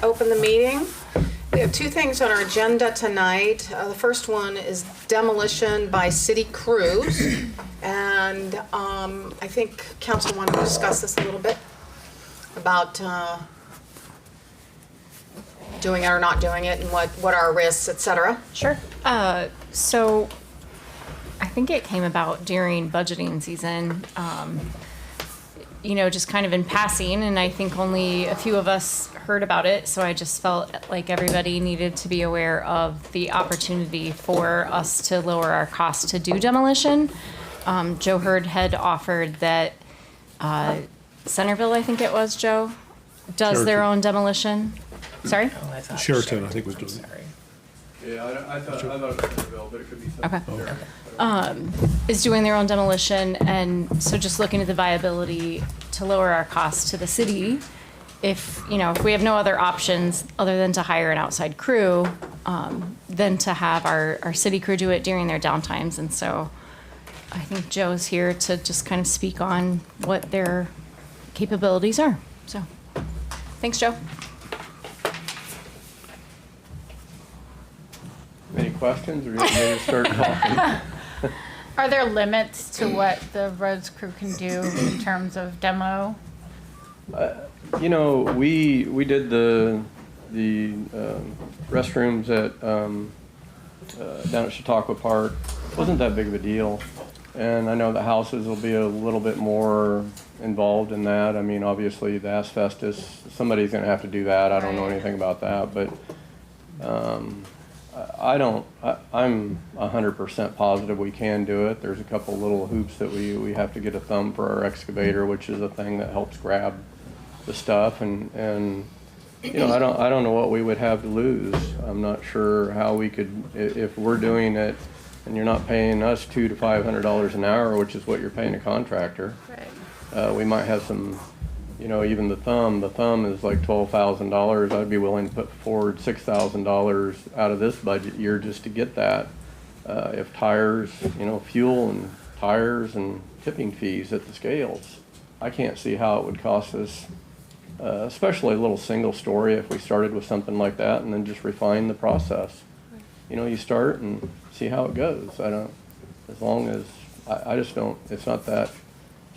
open the meeting. We have two things on our agenda tonight. The first one is demolition by city crews. And I think council wanted to discuss this a little bit about doing it or not doing it and what are our risks, et cetera. Sure. So I think it came about during budgeting season, just kind of in passing, and I think only a few of us heard about it, so I just felt like everybody needed to be aware of the opportunity for us to lower our costs to do demolition. Joe Hurd had offered that Centerville, I think it was, Joe, does their own demolition. Sorry? Sheraton, I think, was doing it. Yeah, I thought it was Centerville, but it could be something. Okay. Is doing their own demolition, and so just looking at the viability to lower our costs to the city. If we have no other options other than to hire an outside crew, then to have our city crew do it during their downtimes. And so I think Joe's here to just kind of speak on what their capabilities are. So thanks, Joe. Any questions, or you want me to start talking? Are there limits to what the roads crew can do in terms of demo? We did the restrooms at down at Chautauqua Park. It wasn't that big of a deal, and I know the houses will be a little bit more involved in that. I mean, obviously the asbestos, somebody's going to have to do that. I don't know anything about that, but I'm 100% positive we can do it. There's a couple little hoops that we have to get a thumb for our excavator, which is a thing that helps grab the stuff, and I don't know what we would have to lose. I'm not sure how we could, if we're doing it and you're not paying us $200 to $500 an hour, which is what you're paying a contractor. Right. We might have some, even the thumb is like $12,000. I'd be willing to put forward $6,000 out of this budget year just to get that. If tires, fuel and tires and tipping fees at the scales, I can't see how it would cost us, especially a little single story, if we started with something like that and then just refine the process. You start and see how it goes. I just don't, it's not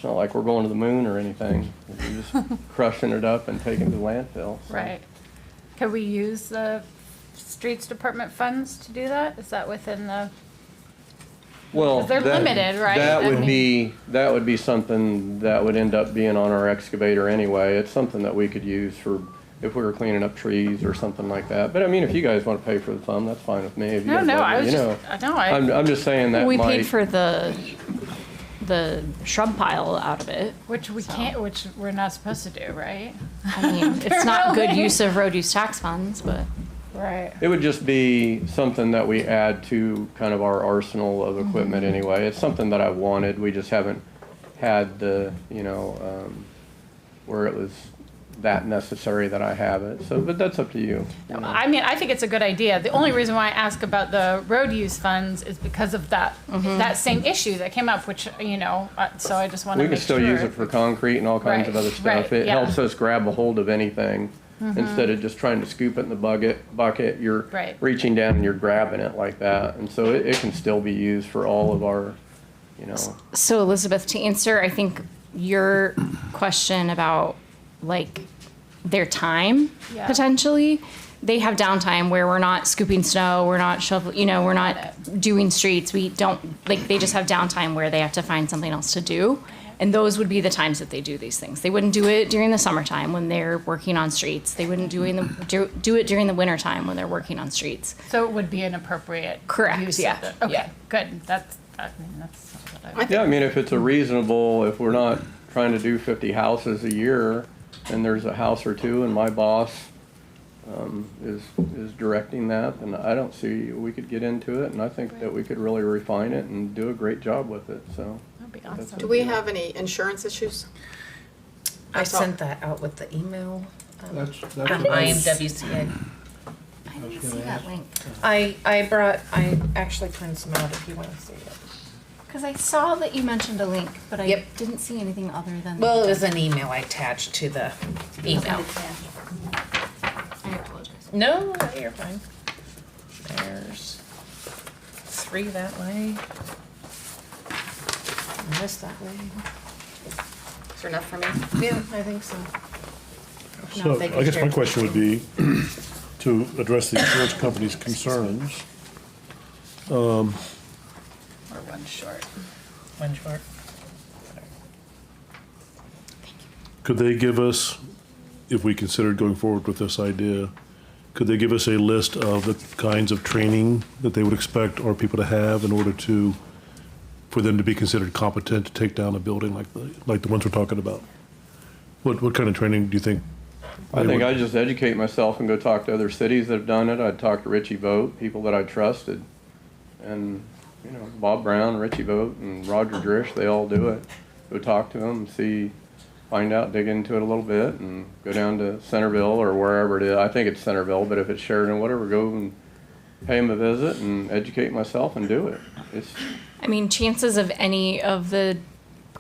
like we're going to the moon or anything. We're just crushing it up and taking it to landfill. So. Right. Could we use the streets department funds to do that? Is that within the? Well, 'cause they're limited, right? That would be something that would end up being on our excavator anyway. It's something that we could use for if we were cleaning up trees or something like that. But I mean, if you guys want to pay for the thumb, that's fine with me. If you guys I'm just saying that We paid for the shrub pile out of it. Which we can't, which we're not supposed to do, right? I mean, it's not good use of road use tax funds, but. Right. it would just be something that we add to kind of our arsenal of equipment anyway. It's something that I wanted. We just haven't had the, where it was that necessary that I have it. So, but that's up to you. I mean, I think it's a good idea. The only reason why I ask about the road use funds is because of that same issue that came up, which, so I just want to We make can still sure. use it for concrete and all kinds of Right, other stuff. right, It yeah. helps us grab a hold of anything instead of just trying to scoop it in the bucket. You're Right. reaching down and you're grabbing it like that. And so it can still be used for all of our, So Elizabeth, to answer, I think your question about their time Yeah. potentially, they have downtime where we're not scooping snow, we're not shoveling, we're not doing streets. We don't, they just have downtime where they have to find something else to do. And those would be the times that they do these things. They wouldn't do it during the summertime when they're working on streets. They wouldn't do it during the wintertime when they're working on streets. So it would be an appropriate. Correct, use yeah, of the, okay, yeah. good. That's what Yeah, I mean, if it's a reasonable, if we're not trying to do 50 houses a year and there's a house or two and my boss is directing that, then I don't see, we could get into it, and I think that we could really refine it and do a great job with it, so. That'd be awesome. Do we have any insurance issues? I sent that out with the email That's from what I was- IMWCA. I didn't see that link. I actually printed some out if you want to see it. Because I saw that you mentioned a link, but I Yep. didn't see anything other than. Well, it was an email I attached to the email. I No, you're fine. There's 3 that way. And this that way. Is there enough for me? Yeah, I think so. So they can I guess share. my question would be, to address the insurance company's concerns, Or one short. One short. could they give us, if we considered going forward with this idea, could they give us a list of the kinds of training that they would expect our people to have in order to, for them to be considered competent to take down a building like the ones we're talking about? What kind of training do you think? I think I just educate myself and go talk to other cities that have done it. I'd talk to Richie Vogt, people that I trusted. And, you know, Bob Brown, Richie Vogt, and Roger Drish, they all do it. Go talk to them and see, find out, dig into it a little bit, and go down to Centerville or wherever it is. I think it's Centerville, but if it's Sheridan, whatever, go and pay them a visit and educate myself and do it. I mean, chances of any of the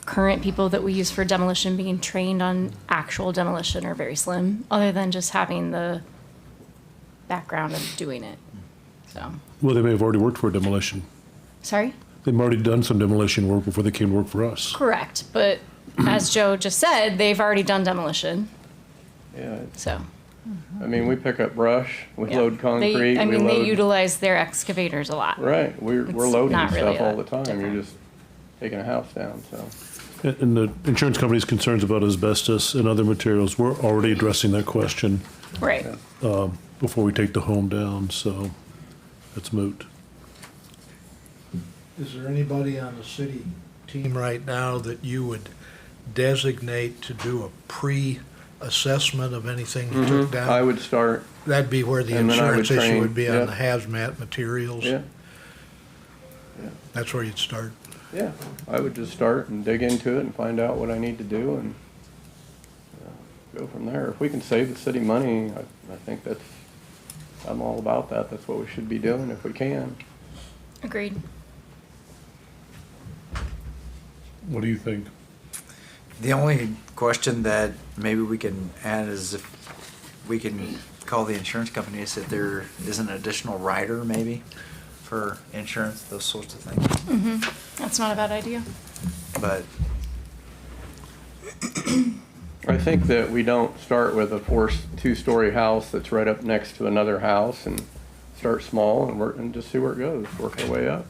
current people that we use for demolition being trained on actual demolition are very slim, other than just having the background of doing it. So, Well, they may have already worked for demolition. sorry? They've already done some demolition work before they came to work for us. Correct, but as Joe just said, they've already done demolition, Yeah, so. I mean, we pick up brush, we yeah. load concrete, I we mean, they load. utilize their excavators a lot. Right, we're It's loading not really stuff all that the time. You're different. just taking a house down, so. And the insurance company's concerns about asbestos and other materials, we're already addressing that question Right. before we take the home down, so that's moot. Is there anybody on the city team right now that you would designate to do a pre-assessment of anything you took down? I would start, That'd be where the and then I would insurance issue train, would be yeah. on the hazmat materials. yeah, That's where you'd start. yeah, I would just start and dig into it and find out what I need to do and go from there. If we can save the city money, I think I'm all about that. That's what we should be doing if we can. Agreed. What do you think? The only question that maybe we can add is if we can call the insurance company and say there is an additional rider maybe for insurance, those sorts of things. That's not a bad idea. But I think that we don't start with a two-story house that's right up next to another house and start small and work and just see where it goes, work our way up.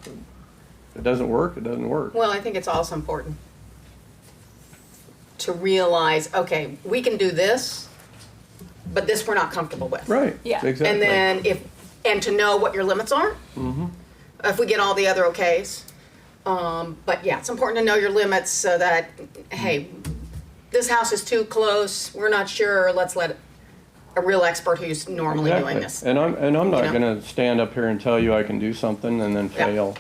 If it doesn't work, it doesn't work. Well, I think it's also important to realize, okay, we can do this, but this we're not comfortable with. Right, Yeah. exactly. And then and to know what your limits are. If we get all the other okays. But yeah, it's important to know your limits so that, hey, this house is too close, we're not sure, let's let a real expert who's normally doing Exactly. this. And I'm not know? gonna stand up here and tell you I can do something and then Yeah. fail.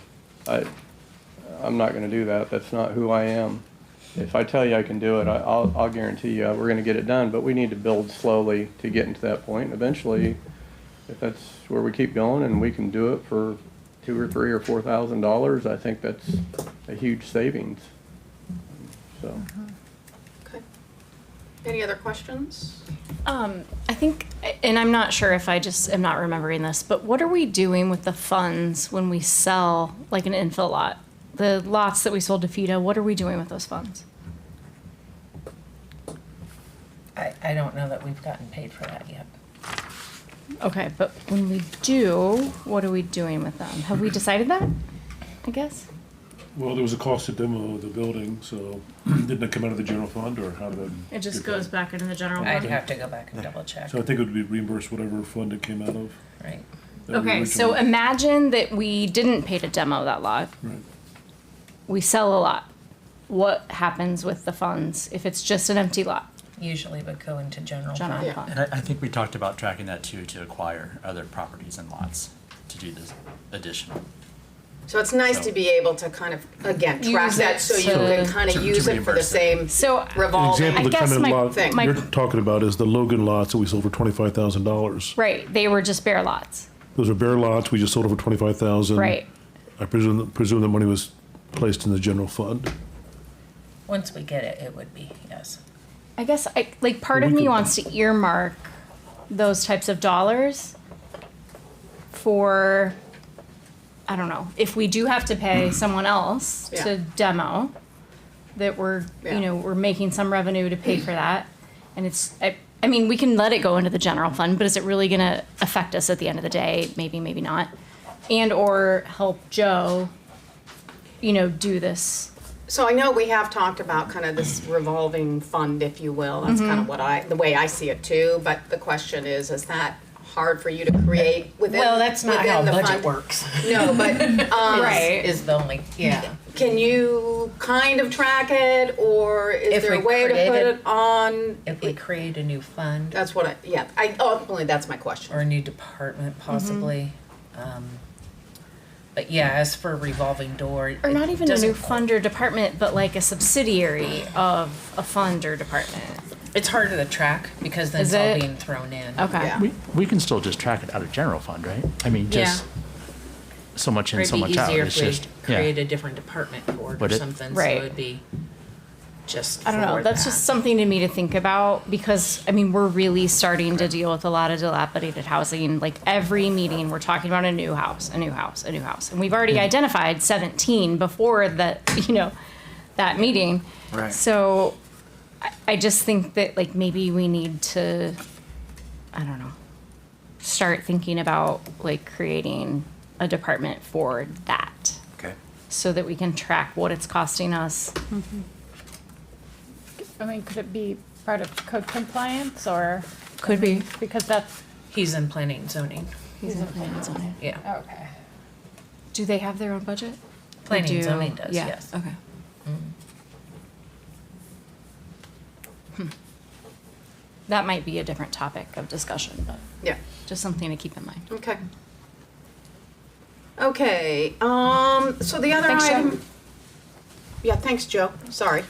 I'm not gonna do that. That's not who I am. If I tell you I can do it, I'll guarantee you we're gonna get it done, but we need to build slowly to get into that point. Eventually, if that's where we keep going and we can do it for $2,000 or $3,000 or $4,000, I think that's a huge savings. So, Okay. Any other questions? I think, and I'm not sure if I just am not remembering this, but what are we doing with the funds when we sell like an infill lot? The lots that we sold to FIDA, what are we doing with those funds? I don't know that we've gotten paid for that yet. Okay, but when we do, what are we doing with them? Have we decided that? I guess. Well, there was a cost to demo the building, so didn't it come out of the general fund, or how did it? It just goes back into the general I'd fund. have to go back and double check, So I think it would be reimbursed whatever fund it came out of. right? that we Okay, so originally- imagine that we didn't pay to demo that lot. Right. We sell a lot. What happens with the funds if it's just an empty lot? Usually would go into general General fund. Yeah. fund. And I think we talked about tracking that too, to acquire other properties and lots to do this additional. So it's nice to be able to kind of, again, track Use that it so you to- can kind to of use it for the reimburse it. same So An revolving. example, I the guess kind of my lot thing- you're talking about is the Logan lots that we sold for $25,000. right, they were just bare lots. Those are bare lots, we just sold them for $25,000. Right. I presume the money was placed in the general fund. Once we get it, it would be, yes. I guess part We of me could- wants to earmark those types of dollars for, I don't know, if we do have to pay someone else Yeah. to demo, that we're, Yeah. you know, we're making some revenue to pay for that. And it's, I mean, we can let it go into the general fund, but is it really gonna affect us at the end of the day? Maybe, maybe not. And or help Joe, you know, do this. So I know we have talked about kind of this revolving fund, if you will. That's kind of the way I see it too. But the question is that hard for you to create within? Well, that's not how within the budget fund? works. No, but Right. Is the only, yeah. can you kind of track it, or is If there a we way to put created- it on? If we create a new fund That's what ultimately that's my question. or a new department possibly. But yeah, as for revolving door. Or not it even a doesn't- new fund or department, but like a subsidiary of a fund or department. It's harder to track because then Is it's all it? being thrown in. Okay. Yeah. We can still just track it out of general fund, right? I mean, just so much Or in, it'd so be much out. easier It's if we just, create yeah. a different department for it or Would it? something, so Right. it'd be just I don't know. for That's that. just something to me to think about because I mean we're really starting to deal with a lot of dilapidated housing. Like every meeting, we're talking about a new house, a new house, a new house, and we've already identified 17 before that. You know, that meeting. Right. So I just think that like maybe we need to, I don't know, start thinking about like creating a department for that Okay. so that we can track what it's costing us. I mean, could it be part of code compliance or? Could be. Because that's, He's in planning and zoning, He's in planning and zoning. yeah. okay. Do they have their own budget? Planning They and do. zoning does, Yeah. yes. Okay. That might be a different topic of discussion, but Yeah. just something to keep in mind. Okay. Okay. So the other Thanks, Joe. item. Yeah. Thanks, Joe. Sorry.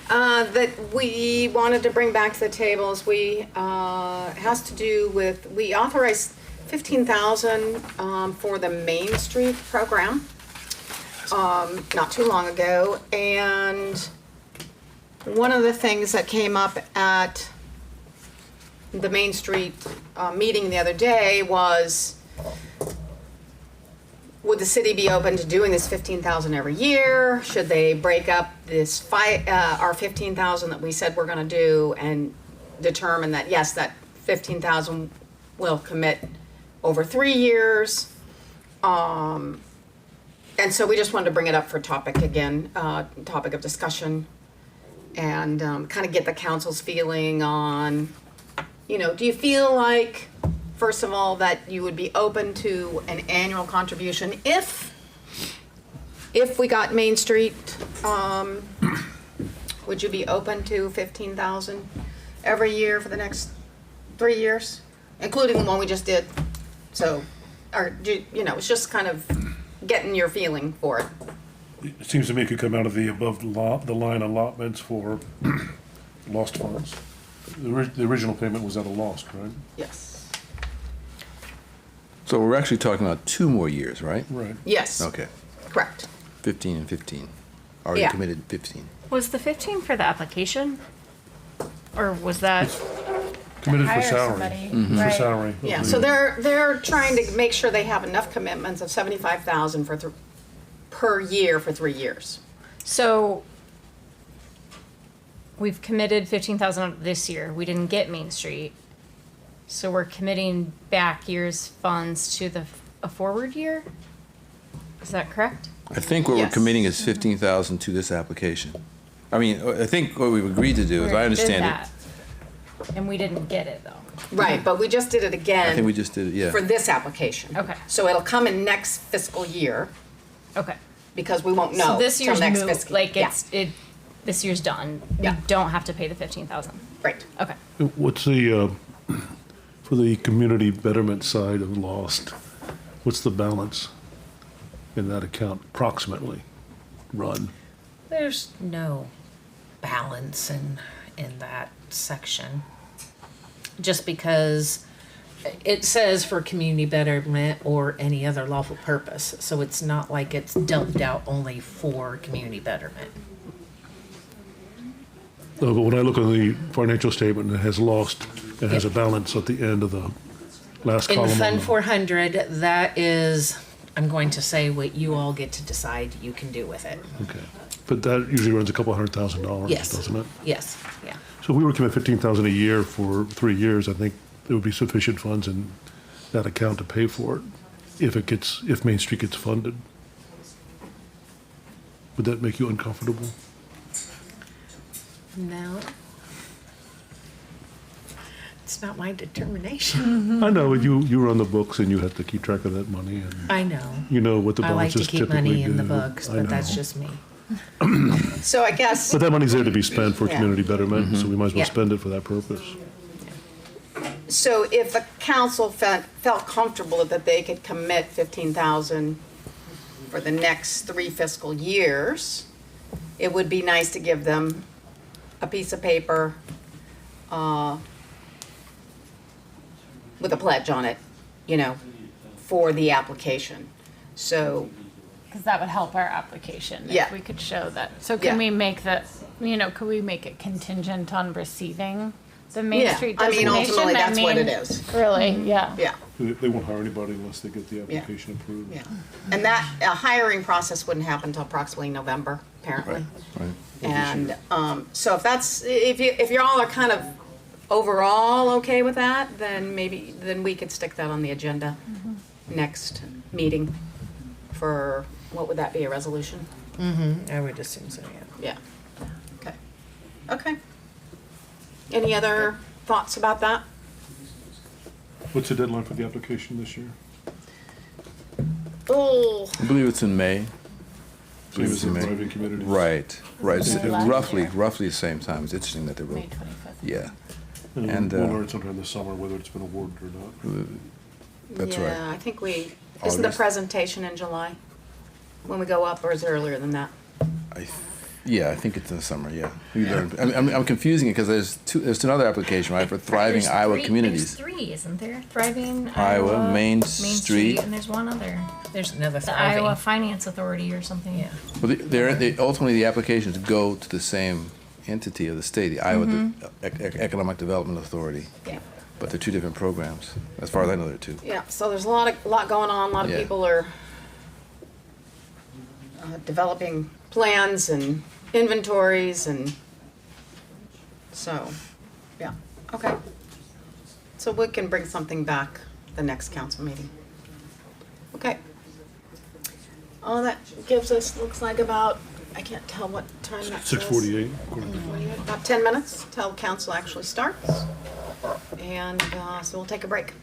That we wanted to bring back to the tables. We has to do with we authorized 15,000 for the Main Street program not too long ago, and one of the things that came up at the Main Street meeting the other day was, would the city be open to doing this 15,000 every year? Should they break up this our 15,000 that we said we're going to do and determine that yes, that 15,000 will commit over 3 years? And so we just wanted to bring it up for topic again, topic of discussion, and kind of get the council's feeling on, you know, do you feel like, first of all, that you would be open to an annual contribution if we got Main Street? Would you be open to 15,000 every year for the next 3 years, including the one we just did? So, or you know, it's just kind of getting your feeling for it. It seems to me it could come out of the above the line allotments for lost funds. The original payment was at a lost, right? Yes. So we're actually talking about 2 more years, right? Right. Yes. Okay, Correct. 15 and 15. Already Yeah. committed 15. Was the 15 for the application? Or was that, Committed for Hire salary. somebody. For Right. salary. Yeah, so they're trying to make sure they have enough commitments of 75,000 per year for 3 years. so we've committed 15,000 this year. We didn't get Main Street. So we're committing back year's funds to a forward year? Is that correct? I think what we're Yes. committing is 15,000 to this application. I mean, I think what we've agreed to do, as We I already did understand it, that. And we didn't get it though. Right, but we just did it I think again we just did it, yeah. for this application. Okay. So it'll come in next fiscal year, Okay. because we won't So know this till year's next moot, fiscal. like Yeah, this year's done. We Yeah. don't have to pay the 15,000. right. Okay. What's the, for the community betterment side of lost, what's the balance in that account approximately run? There's no balance in that section. Just because it says for community betterment or any other lawful purpose, so it's not like it's dumped out only for community betterment. But when I look on the financial statement, it has lost, it has a balance at the end of the last In column. on Fund the- 400, that is, I'm going to say what you all get to decide you can do with it. Okay. But that usually runs a couple $100,000, Yes. doesn't it? Yes, yeah. So if we were to commit 15,000 a year for 3 years, I think there would be sufficient funds in that account to pay for it if Main Street gets funded. Would that make you uncomfortable? No. It's not my determination. I know, you run the books and you have to keep track of that money and I know. you know what the I like to balances keep typically do. money in the books, I but that's know. just me. So I guess, But that money's there to be spent for Yeah. community betterment, so we might as well Yeah. spend it for that purpose. so if the council felt comfortable that they could commit 15,000 for the next 3 fiscal years, it would be nice to give them a piece of paper with a pledge on it, for the application. So, Because that would help our application Yeah. if we could show that. So Yeah. can we make that, could we make it contingent on receiving the Main yeah, Street I mean, designation? ultimately, that's what it is. Really, yeah. Yeah, They won't hire anybody unless they get the application approved. yeah. And that hiring process wouldn't happen until approximately November, apparently. Right. And so if you all are kind of overall okay with that, then we could stick that on the agenda next meeting for, what would that be, a resolution? I would assume so, yeah. Yeah. Okay. Okay. Any other thoughts about that? What's the deadline for the application this year? Oh, I believe it's in May. Same as in May. thriving communities. Right. It's Yeah. roughly the same time. It's interesting that they May wrote. 25th. Yeah, And And, we'll uh, learn sometime in the summer whether it's been awarded or not. that's yeah, right. I think isn't the August. presentation in July? When we go up, or is it earlier than that? Yeah, I think it's in the summer. Yeah, we learned. I'm confusing it because there's another application, right, for thriving There's Iowa There's communities. 3, isn't there? Thriving Iowa, Main Street. and there's one other. There's another The Iowa thriving. Finance Authority or something. Yeah. Well, ultimately the applications go to the same entity of the state, the Iowa Economic Development Authority, Yeah. but they're two different programs. As far as I know, they're two. Yeah, so there's a lot going on, a lot of Yeah. people are developing plans and inventories and so, yeah, okay. So we can bring something back the next council meeting. Okay. All that gives us, looks like about, I can't tell what time that says. 6:48. About 10 minutes till council actually starts. And so we'll take a break.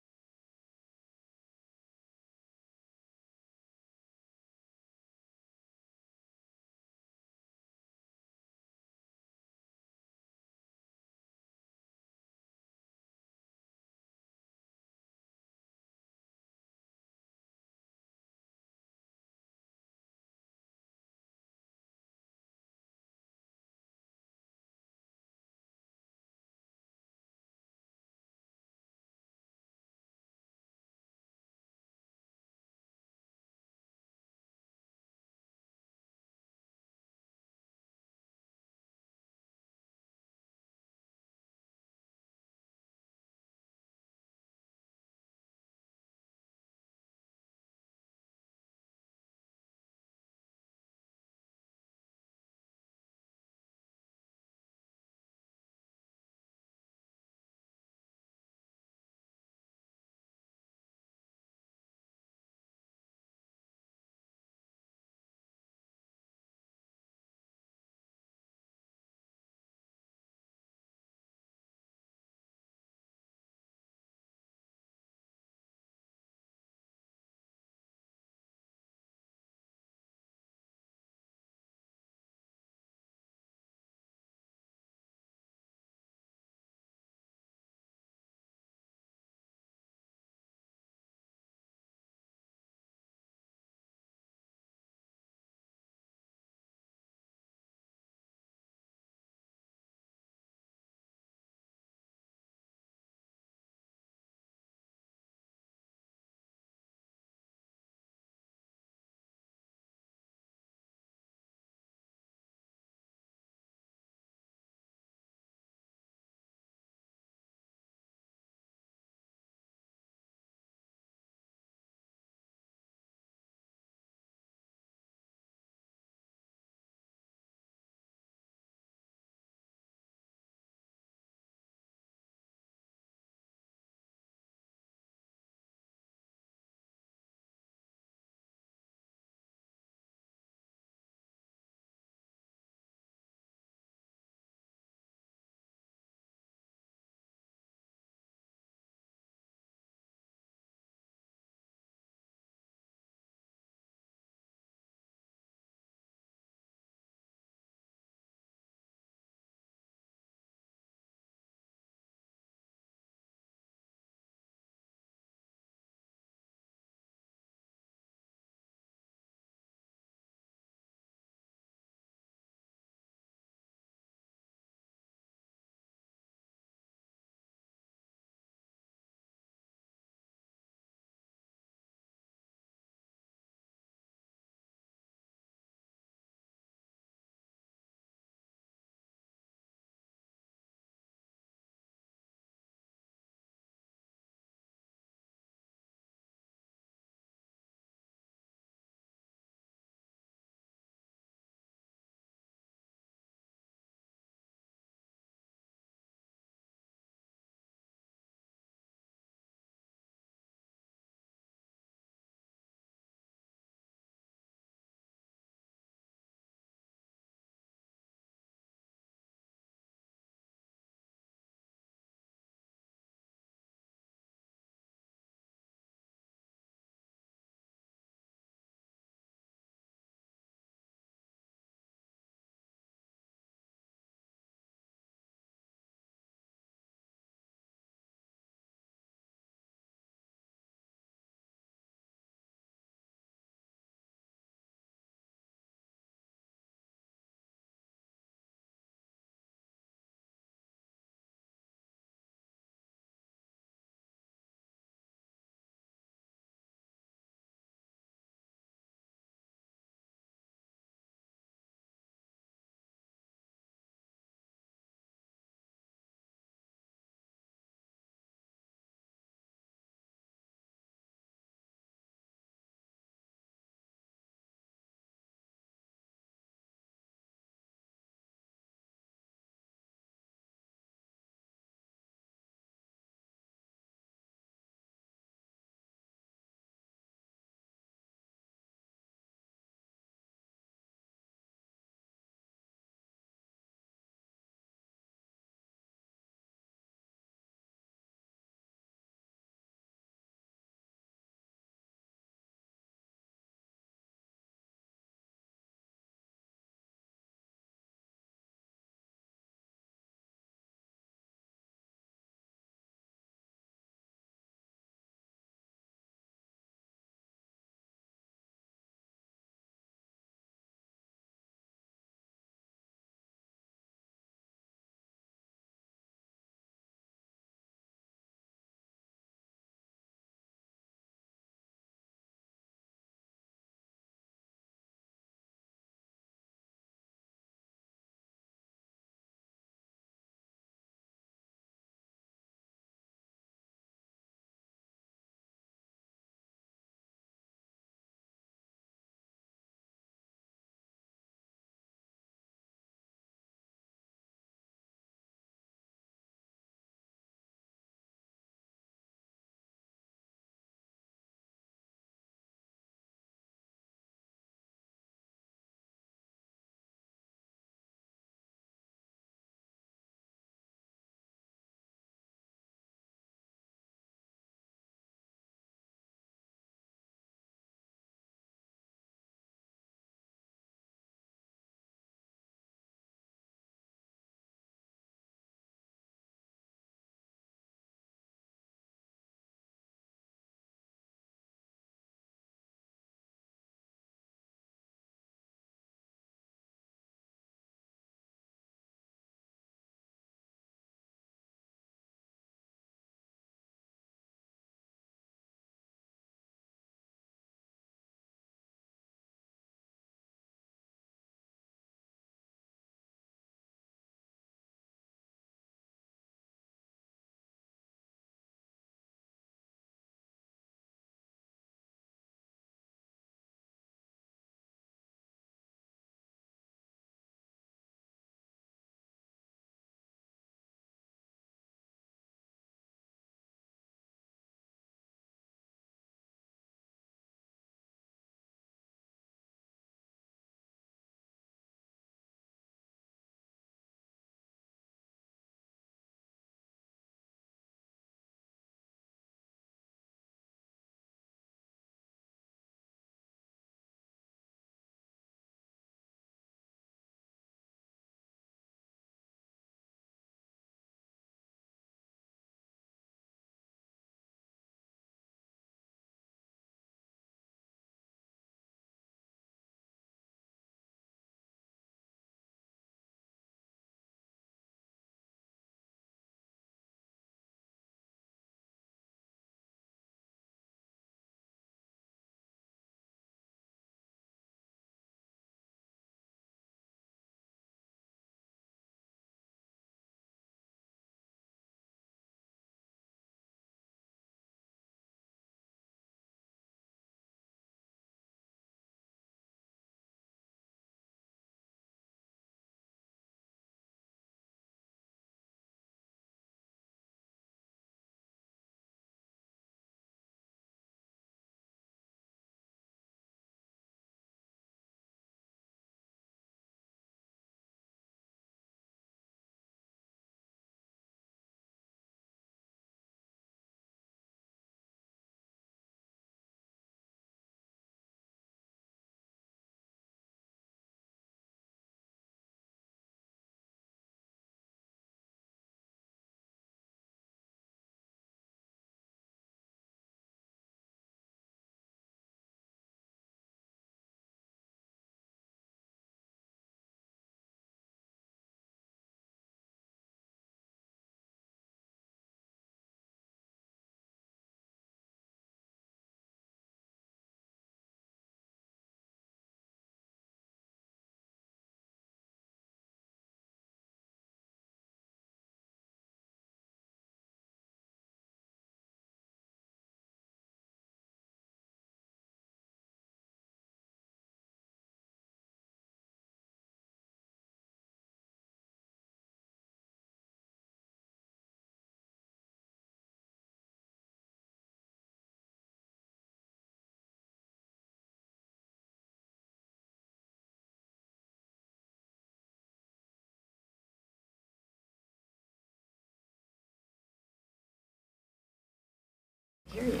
hear you.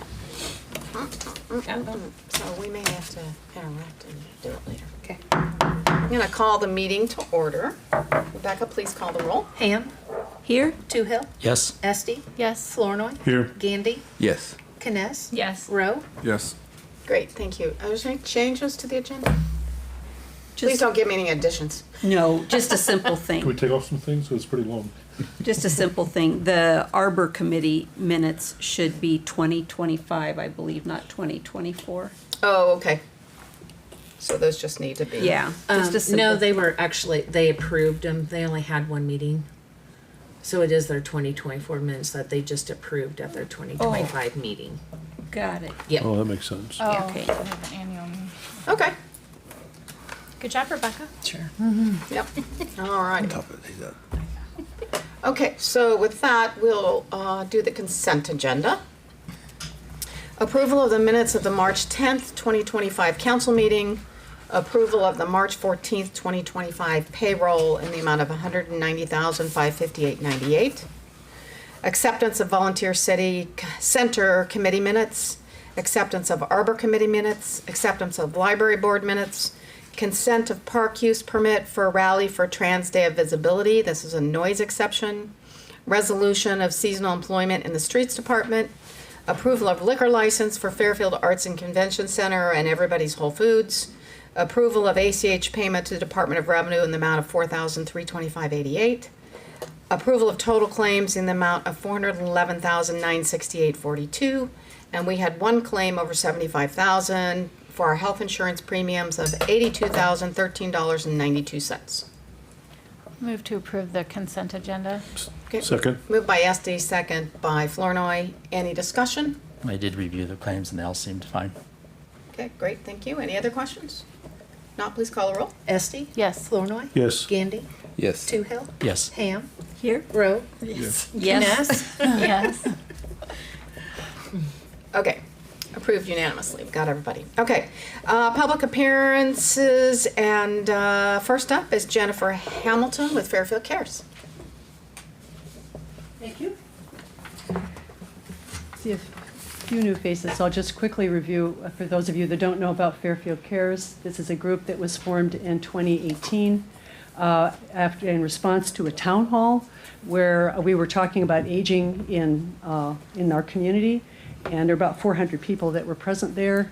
So we may have to interrupt and do it later. Okay. I'm going to call the meeting to order. Rebecca, please call the roll. Ham, Here? Toohill, Yes. Esti, Yes. Flournoy, Here. Gandy, Yes. Kness, Yes. Rowe. Yes. Great, thank you. Are there any changes to the agenda? Please don't give me any additions. No, just a simple Can we thing, take off some things? It's pretty long. just a simple thing. The Arbor Committee minutes should be 2025, I believe, not 2024. Oh, okay. So those just need to be. Yeah, just a simple. No, they were actually, they approved them. They only had one meeting. So it is their 2024 minutes that they just approved at their 2025 meeting. Got it. Yep. Oh, that makes sense. Oh, Okay. we have an annual meeting. Okay, Good job, Rebecca. Sure. yep. All right. Top of it. Okay, so with that, we'll do the consent agenda. Approval of the minutes of the March 10th, 2025 council meeting. Approval of the March 14th, 2025 payroll in the amount of $190,558.98. Acceptance of Volunteer City Center Committee minutes. Acceptance of Arbor Committee minutes. Acceptance of Library Board minutes. Consent of park use permit for rally for Trans Day of Visibility. This is a noise exception. Resolution of seasonal employment in the Streets Department. Approval of liquor license for Fairfield Arts and Convention Center and Everybody's Whole Foods. Approval of ACH payment to the Department of Revenue in the amount of $4,325.88. Approval of total claims in the amount of $411,968.42. And we had one claim over $75,000 for our health insurance premiums of $82,013.92. Move to approve the consent agenda. Okay. Second. Moved by Esti, second by Flournoy. Any discussion? I did review the claims and they all seemed fine. Okay, great, thank you. Any other questions? Not, please call the roll. Esti, Yes. Flournoy, Yes. Gandy, Yes. Toohill, Yes. Ham, Here? Rowe, Yes. Kness. Yes. Okay, approved unanimously. We've got everybody. Okay, public appearances, and first up is Jennifer Hamilton with Fairfield Cares. Thank you. See a few new faces. So I'll just quickly review, for those of you that don't know about Fairfield Cares, this is a group that was formed in 2018 in response to a town hall where we were talking about aging in our community. And there are about 400 people that were present there.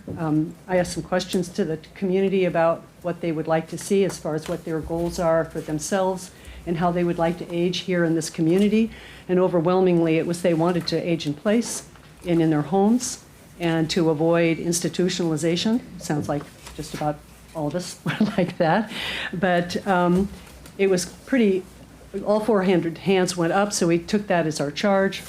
I asked some questions to the community about what they would like to see as far as what their goals are for themselves and how they would like to age here in this community. And overwhelmingly, it was they wanted to age in place and in their homes and to avoid institutionalization. Sounds like just about all of us were like that. But it was pretty, all 400 hands went up, so we took that as our charge.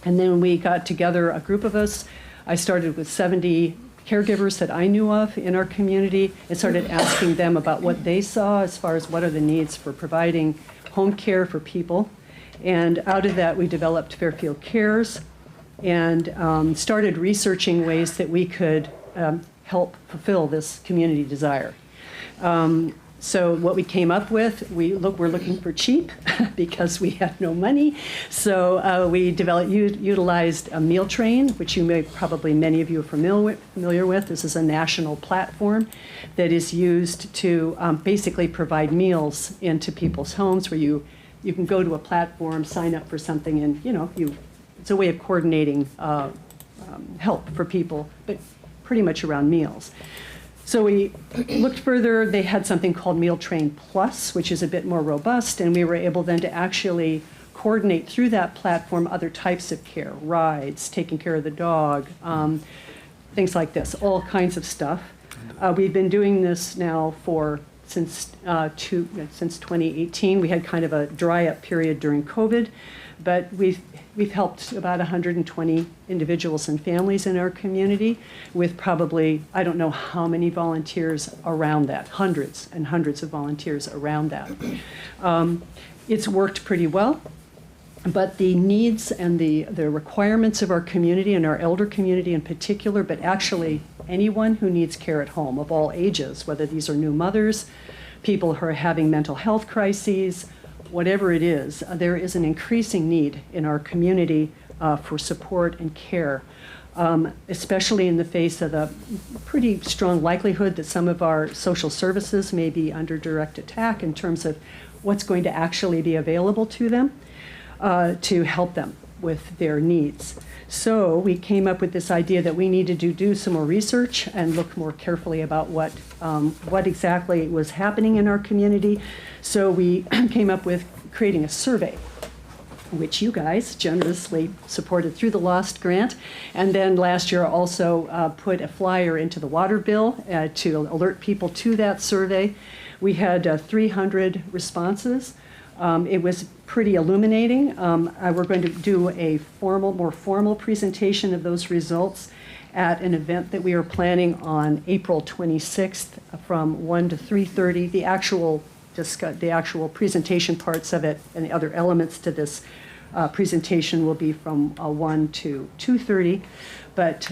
And then we got together, a group of us. I started with 70 caregivers that I knew of in our community and started asking them about what they saw as far as what are the needs for providing home care for people. And out of that, we developed Fairfield Cares and started researching ways that we could help fulfill this community desire. So what we came up with, we're looking for cheap because we had no money. So we utilized a meal train, which many of you are familiar with. This is a national platform that is used to basically provide meals into people's homes where you can go to a platform, sign up for something, and it's a way of coordinating help for people, but pretty much around meals. So we looked further. They had something called Meal Train Plus, which is a bit more robust, and we were able then to actually coordinate through that platform other types of care, rides, taking care of the dog, things like this, all kinds of stuff. We've been doing this now since 2018. We had kind of a dry-up period during COVID, but we've helped about 120 individuals and families in our community with probably, I don't know how many volunteers around that, hundreds and hundreds of volunteers around that. It's worked pretty well, but the needs and the requirements of our community and our elder community in particular, but actually anyone who needs care at home of all ages, whether these are new mothers, people who are having mental health crises, whatever it is, there is an increasing need in our community for support and care. especially in the face of the pretty strong likelihood that some of our social services may be under direct attack in terms of what's going to actually be available to them to help them with their needs. So we came up with this idea that we needed to do some more research and look more carefully about what exactly was happening in our community. So we came up with creating a survey, which you guys generously supported through the LOST grant. And then last year also put a flyer into the water bill to alert people to that survey. We had 300 responses. It was pretty illuminating. We're going to do a more formal presentation of those results at an event that we are planning on April 26th from 1 to 3:30. The actual presentation parts of it and the other elements to this presentation will be from 1 to 2:30. But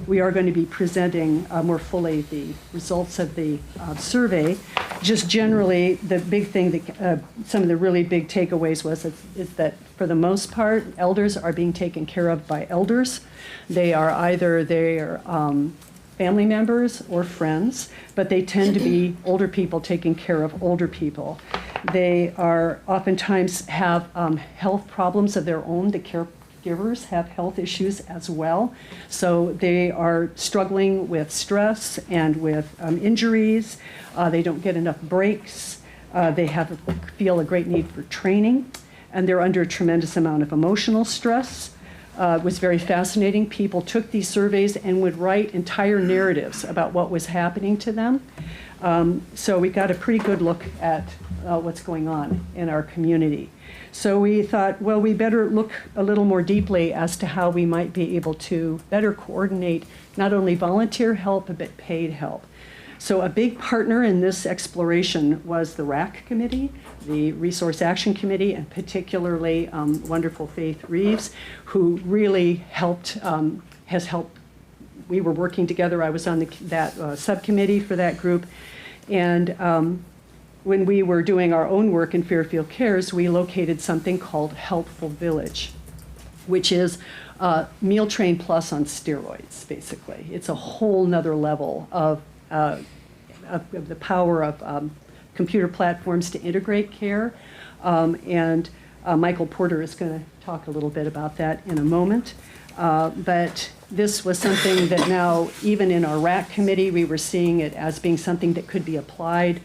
we are going to be presenting more fully the results of the survey. Just generally, the big thing that some of the really big takeaways is that for the most part, elders are being taken care of by elders. They are either their family members or friends, but they tend to be older people taking care of older people. They are oftentimes have health problems of their own. The caregivers have health issues as well. So they are struggling with stress and with injuries. They don't get enough breaks. They feel a great need for training, and they're under a tremendous amount of emotional stress. It was very fascinating. People took these surveys and would write entire narratives about what was happening to them. So we got a pretty good look at what's going on in our community. So we thought, well, we better look a little more deeply as to how we might be able to better coordinate not only volunteer help, but paid help. So a big partner in this exploration was the RAC Committee, the Resource Action Committee, and particularly wonderful Faith Reeves, who really has helped. We were working together. I was on that subcommittee for that group. And when we were doing our own work in Fairfield Cares, we located something called Helpful Village, which is Meal Train Plus on steroids, basically. It's a whole nother level of the power of computer platforms to integrate care. And Michael Porter is going to talk a little bit about that in a moment. But this was something that now, even in our RAC committee, we were seeing it as being something that could be applied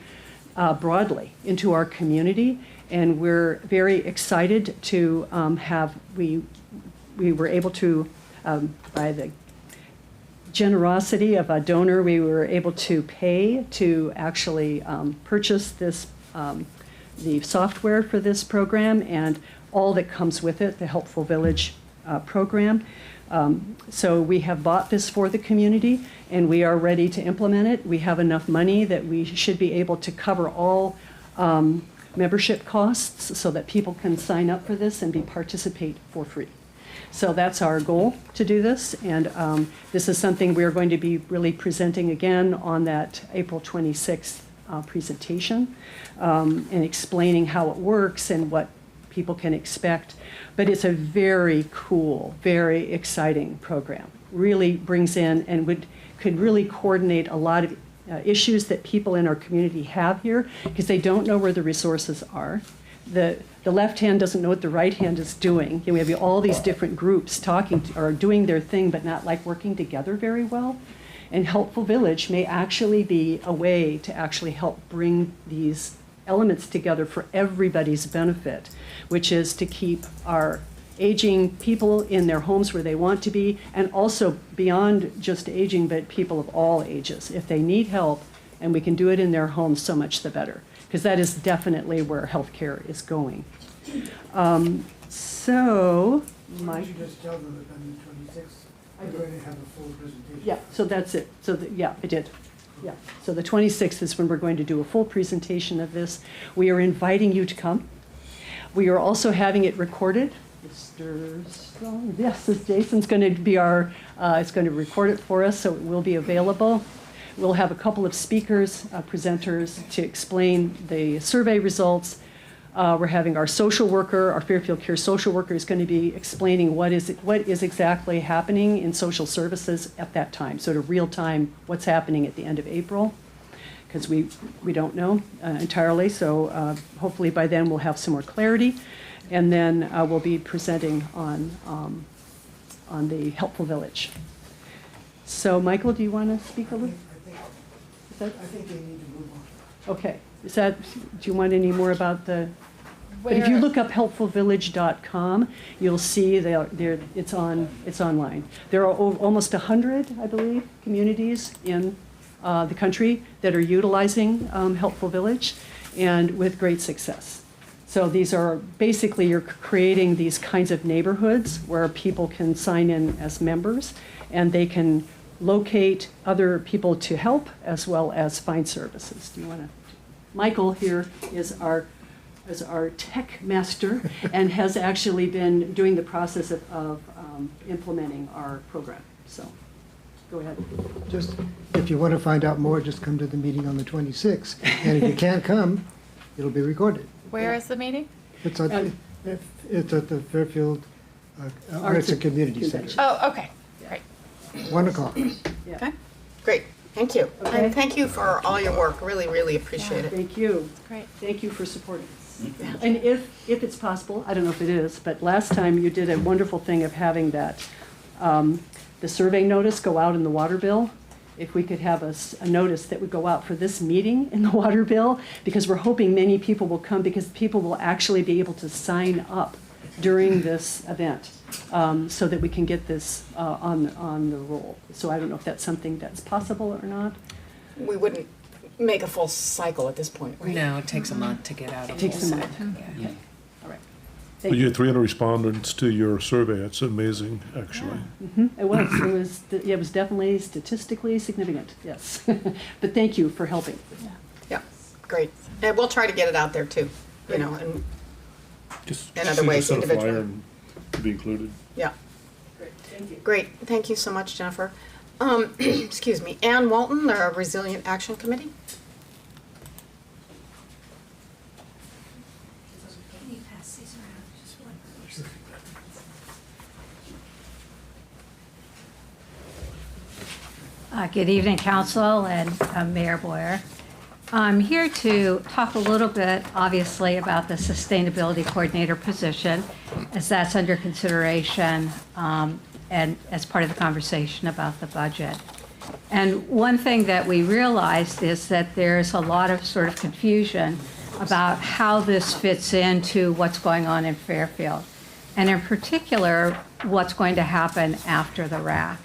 broadly into our community. And we're very excited to we were able to, by the generosity of a donor, we were able to pay to actually purchase this, the software for this program and all that comes with it, the Helpful Village program. So we have bought this for the community and we are ready to implement it. We have enough money that we should be able to cover all membership costs so that people can sign up for this and participate for free. So that's our goal, to do this, and this is something we're going to be really presenting again on that April 26th presentation and explaining how it works and what people can expect. But it's a very cool, very exciting program. Really brings in and could really coordinate a lot of issues that people in our community have here because they don't know where the resources are. The left hand doesn't know what the right hand is doing. We have all these different groups or doing their thing, but not like working together very well. And Helpful Village may actually be a way to actually help bring these elements together for everybody's benefit, which is to keep our aging people in their homes where they want to be, and also beyond just aging, but people of all ages. If they need help and we can do it in their homes, so much the better, because that is definitely where healthcare is going. So, Why don't you just tell them that on the 26th, we're going to have a full presentation? yeah, so that's it. So, yeah, I did. Yeah, so the 26th is when we're going to do a full presentation of this. We are inviting you to come. We are also having it recorded. Mr. Strong, yes, Jason's going to be it's going to record it for us, so it will be available. We'll have a couple of speakers, presenters, to explain the survey results, We're having our social worker, our Fairfield Care social worker is going to be explaining what is exactly happening in social services at that time, sort of real time, what's happening at the end of April, because we don't know entirely. So hopefully by then we'll have some more clarity. And then we'll be presenting on the Helpful Village. So Michael, do you want to speak a little? I think they need to move on. Okay. Do you want any more about the? But if you look up helpfulvillage.com, you'll see it's online. There are almost 100, I believe, communities in the country that are utilizing Helpful Village, and with great success. So these are basically, you're creating these kinds of neighborhoods where people can sign in as members, and they can locate other people to help as well as find services. Do you want to? Michael here is our tech master and has actually been doing the process of implementing our program. So go ahead. Just, if you want to find out more, just come to the meeting on the 26th. And if you can't come, it'll be recorded. Where is the meeting? It's at the Fairfield Arts and Community Center. Oh, okay, great. 1 o'clock. Yeah. Okay, great, thank you. Okay. And thank you for all your work, really, really appreciate it. Thank you. Great. Thank you for supporting us. And if it's possible, I don't know if it is, but last time you did a wonderful thing of having that, the survey notice go out in the water bill. If we could have a notice that would go out for this meeting in the water bill, because we're hoping many people will come, because people will actually be able to sign up during this event, so that we can get this on the roll. So I don't know if that's something that's possible or not. We wouldn't make a full cycle at this point, right? No, it takes a month to get out. It takes a month. Yeah. Okay, all right. But Thank you had 300 respondents to your survey. That's amazing, actually. It was definitely statistically significant, yes. But thank you for helping. Yeah, great. And we'll try to get it out there too, you know, and, Just In other see ways, the set of flyer individually. and to be included. yeah. Great, thank you. Great, thank you so much, Jennifer. Excuse me, Ann Walton, the Resilient Action Committee. Good evening, Council and Mayor Boyer. I'm here to talk a little bit, obviously, about the Sustainability Coordinator position, as that's under consideration and as part of the conversation about the budget. And one thing that we realized is that there's a lot of sort of confusion about how this fits into what's going on in Fairfield, and in particular, what's going to happen after the RAC.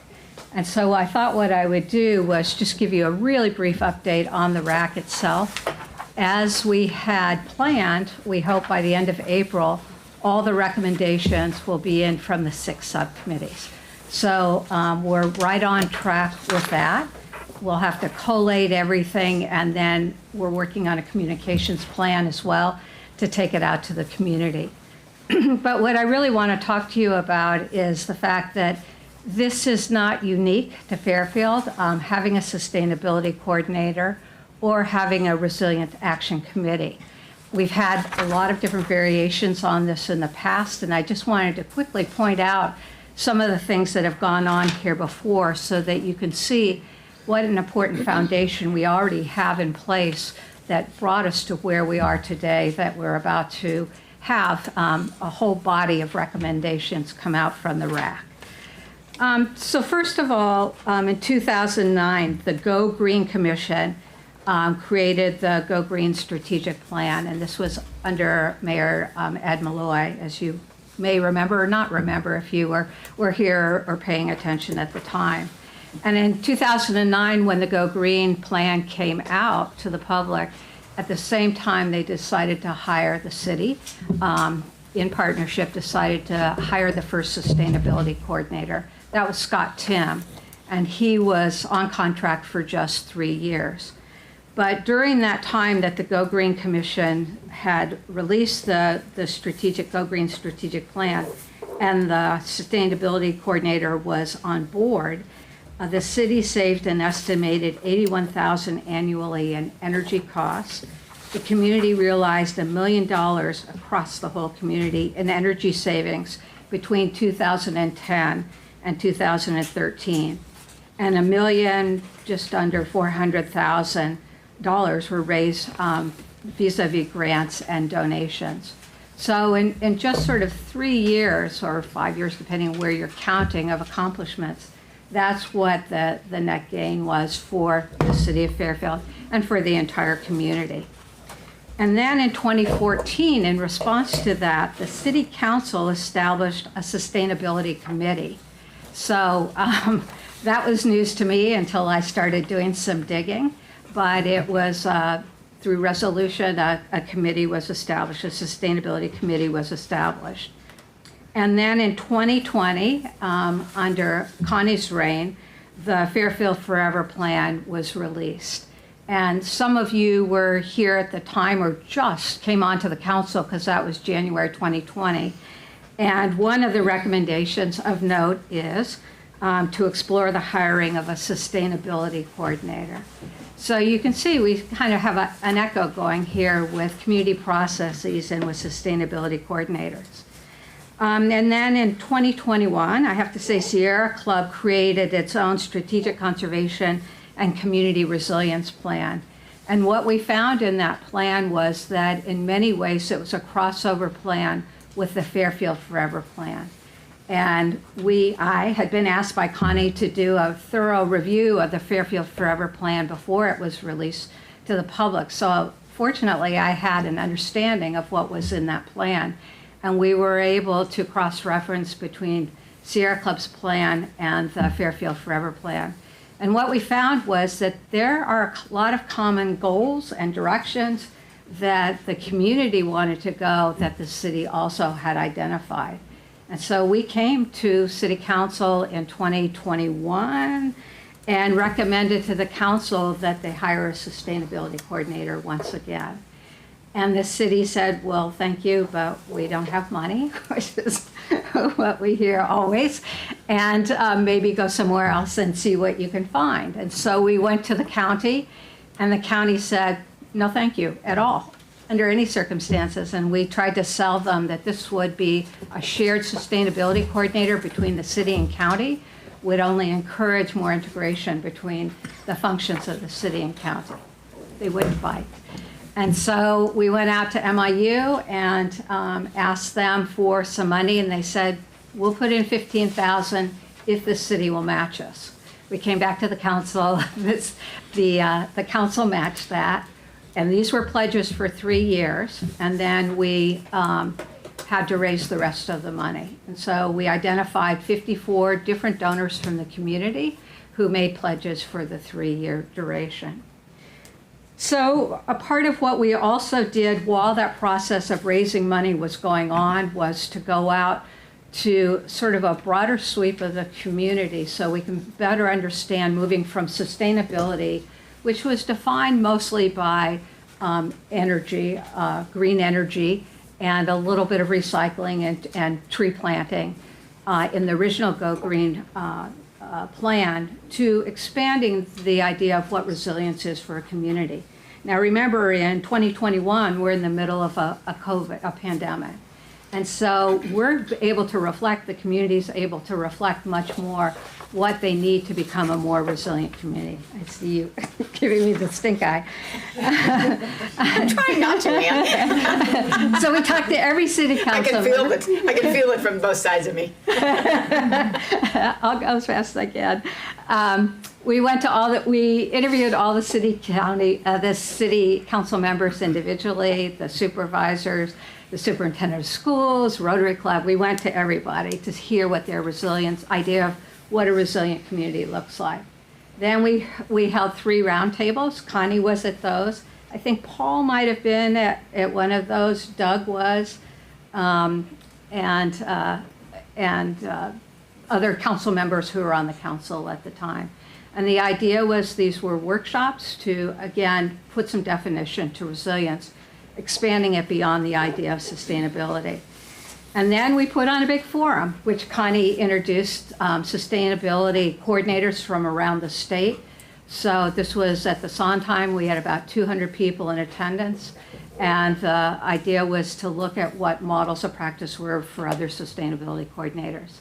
And so I thought what I would do was just give you a really brief update on the RAC itself. As we had planned, we hope by the end of April, all the recommendations will be in from the 6 subcommittees. So we're right on track with that. We'll have to collate everything, and then we're working on a communications plan as well to take it out to the community. But what I really want to talk to you about is the fact that this is not unique to Fairfield, having a sustainability coordinator or having a resilient action committee. We've had a lot of different variations on this in the past, and I just wanted to quickly point out some of the things that have gone on here before so that you can see what an important foundation we already have in place that brought us to where we are today, that we're about to have a whole body of recommendations come out from the RAC. So first of all, in 2009, the Go Green Commission created the Go Green Strategic Plan, and this was under Mayor Ed Malloy, as you may remember or not remember if you were here or paying attention at the time. And in 2009, when the Go Green Plan came out to the public, at the same time they decided to hire the city, in partnership, decided to hire the first sustainability coordinator. That was Scott Tim, and he was on contract for just 3 years. But during that time that the Go Green Commission had released the strategic Go Green Strategic Plan and the sustainability coordinator was on board, the city saved an estimated $81,000 annually in energy costs, the community realized $1 million across the whole community in energy savings between 2010 and 2013. And just under $400,000 were raised vis-a-vis grants and donations. So in just sort of 3 years or 5 years, depending on where you're counting, of accomplishments, that's what the net gain was for the city of Fairfield and for the entire community. And then in 2014, in response to that, the city council established a sustainability committee. So that was news to me until I started doing some digging, but it was through resolution, a committee was established, a sustainability committee was established. And then in 2020, under Connie's reign, the Fairfield Forever Plan was released. And some of you were here at the time or just came onto the council because that was January 2020. And one of the recommendations of note is to explore the hiring of a sustainability coordinator. So you can see we kind of have an echo going here with community processes and with sustainability coordinators. And then in 2021, I have to say Sierra Club created its own strategic conservation and community resilience plan. And what we found in that plan was that in many ways it was a crossover plan with the Fairfield Forever plan. And I had been asked by Connie to do a thorough review of the Fairfield Forever plan before it was released to the public. So fortunately, I had an understanding of what was in that plan. And we were able to cross-reference between Sierra Club's plan and the Fairfield Forever plan. And what we found was that there are a lot of common goals and directions that the community wanted to go that the city also had identified. And so we came to City Council in 2021 and recommended to the council that they hire a sustainability coordinator once again. And the city said, well, thank you, but we don't have money, which is what we hear always, and maybe go somewhere else and see what you can find. And so we went to the county, and the county said, no, thank you at all, under any circumstances. And we tried to sell them that this would be a shared sustainability coordinator between the city and county, would only encourage more integration between the functions of the city and county. They wouldn't bite. And so we went out to MIU and asked them for some money, and they said, we'll put in $15,000 if the city will match us. We came back to the council, the council matched that, and these were pledges for 3 years, and then we had to raise the rest of the money. And so we identified 54 different donors from the community who made pledges for the 3-year duration. So a part of what we also did while that process of raising money was going on was to go out to sort of a broader sweep of the community so we can better understand moving from sustainability, which was defined mostly by energy, green energy, and a little bit of recycling and tree planting in the original Go Green plan, to expanding the idea of what resilience is for a community. Now remember, in 2021, we're in the middle of a pandemic. And so we're able to reflect, the community's able to reflect much more what they need to become a more resilient community. I see you giving me the stink eye. I'm trying not to, man. So we talked to every city council. I can feel it from both sides of me. I'll go as fast as I can. We interviewed all the city council members individually, the supervisors, the superintendent of schools, Rotary Club. We went to everybody to hear what their idea of what a resilient community looks like. Then we held 3 roundtables. Connie was at those. I think Paul might have been at one of those. Doug was, and other council members who were on the council at the time. And the idea was these were workshops to, again, put some definition to resilience, expanding it beyond the idea of sustainability. And then we put on a big forum, which Connie introduced sustainability coordinators from around the state So this was at the Sondheim. We had about 200 people in attendance. And the idea was to look at what models of practice were for other sustainability coordinators.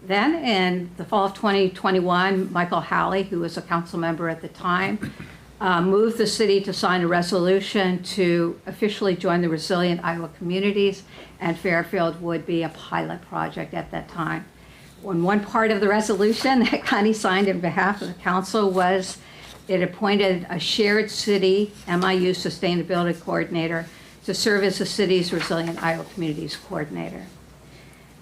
Then in the fall of 2021, Michael Halley, who was a council member at the time, moved the city to sign a resolution to officially join the Resilient Iowa Communities, and Fairfield would be a pilot project at that time. One part of the resolution that Connie signed on behalf of the council was it appointed a shared city MIU sustainability coordinator to serve as the city's Resilient Iowa Communities coordinator.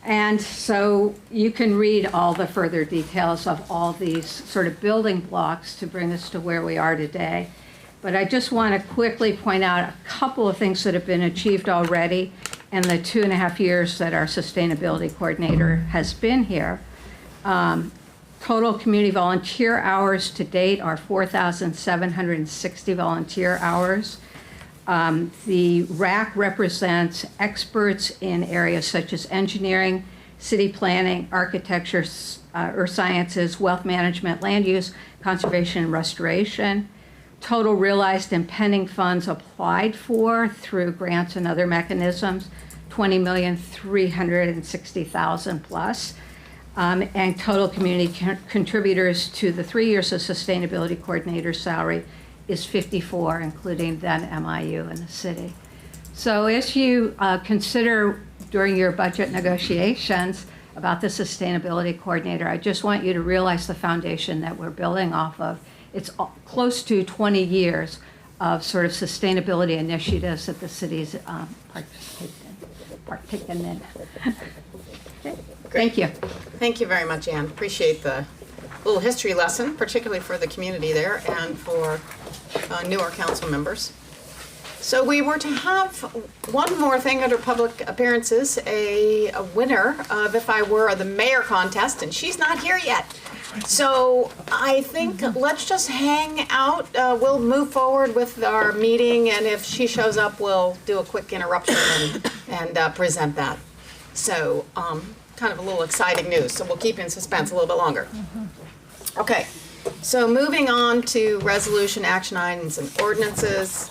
And so you can read all the further details of all these sort of building blocks to bring us to where we are today. But I just want to quickly point out a couple of things that have been achieved already in the 2.5 years that our sustainability coordinator has been here. Total community volunteer hours to date are 4,760 volunteer hours. The RAC represents experts in areas such as engineering, city planning, architecture, earth sciences, wealth management, land use, conservation, and restoration. Total realized and pending funds applied for through grants and other mechanisms, 20,360,000 plus. And total community contributors to the 3 years of sustainability coordinator salary is 54, including then MIU in the city. So as you consider during your budget negotiations about the sustainability coordinator, I just want you to realize the foundation that we're building off of. It's close to 20 years of sort of sustainability initiatives that the city's partaken in. Okay. Thank you. Thank you very much, Ann. Appreciate the little history lesson, particularly for the community there and for newer council members. So we were to have one more thing under public appearances, a winner of If I Were the Mayor contest, and she's not here yet. So I think let's just hang out. We'll move forward with our meeting, and if she shows up, we'll do a quick interruption and present that. So kind of a little exciting news, so we'll keep in suspense a little bit longer. Okay, so moving on to resolution, action items, and ordinances.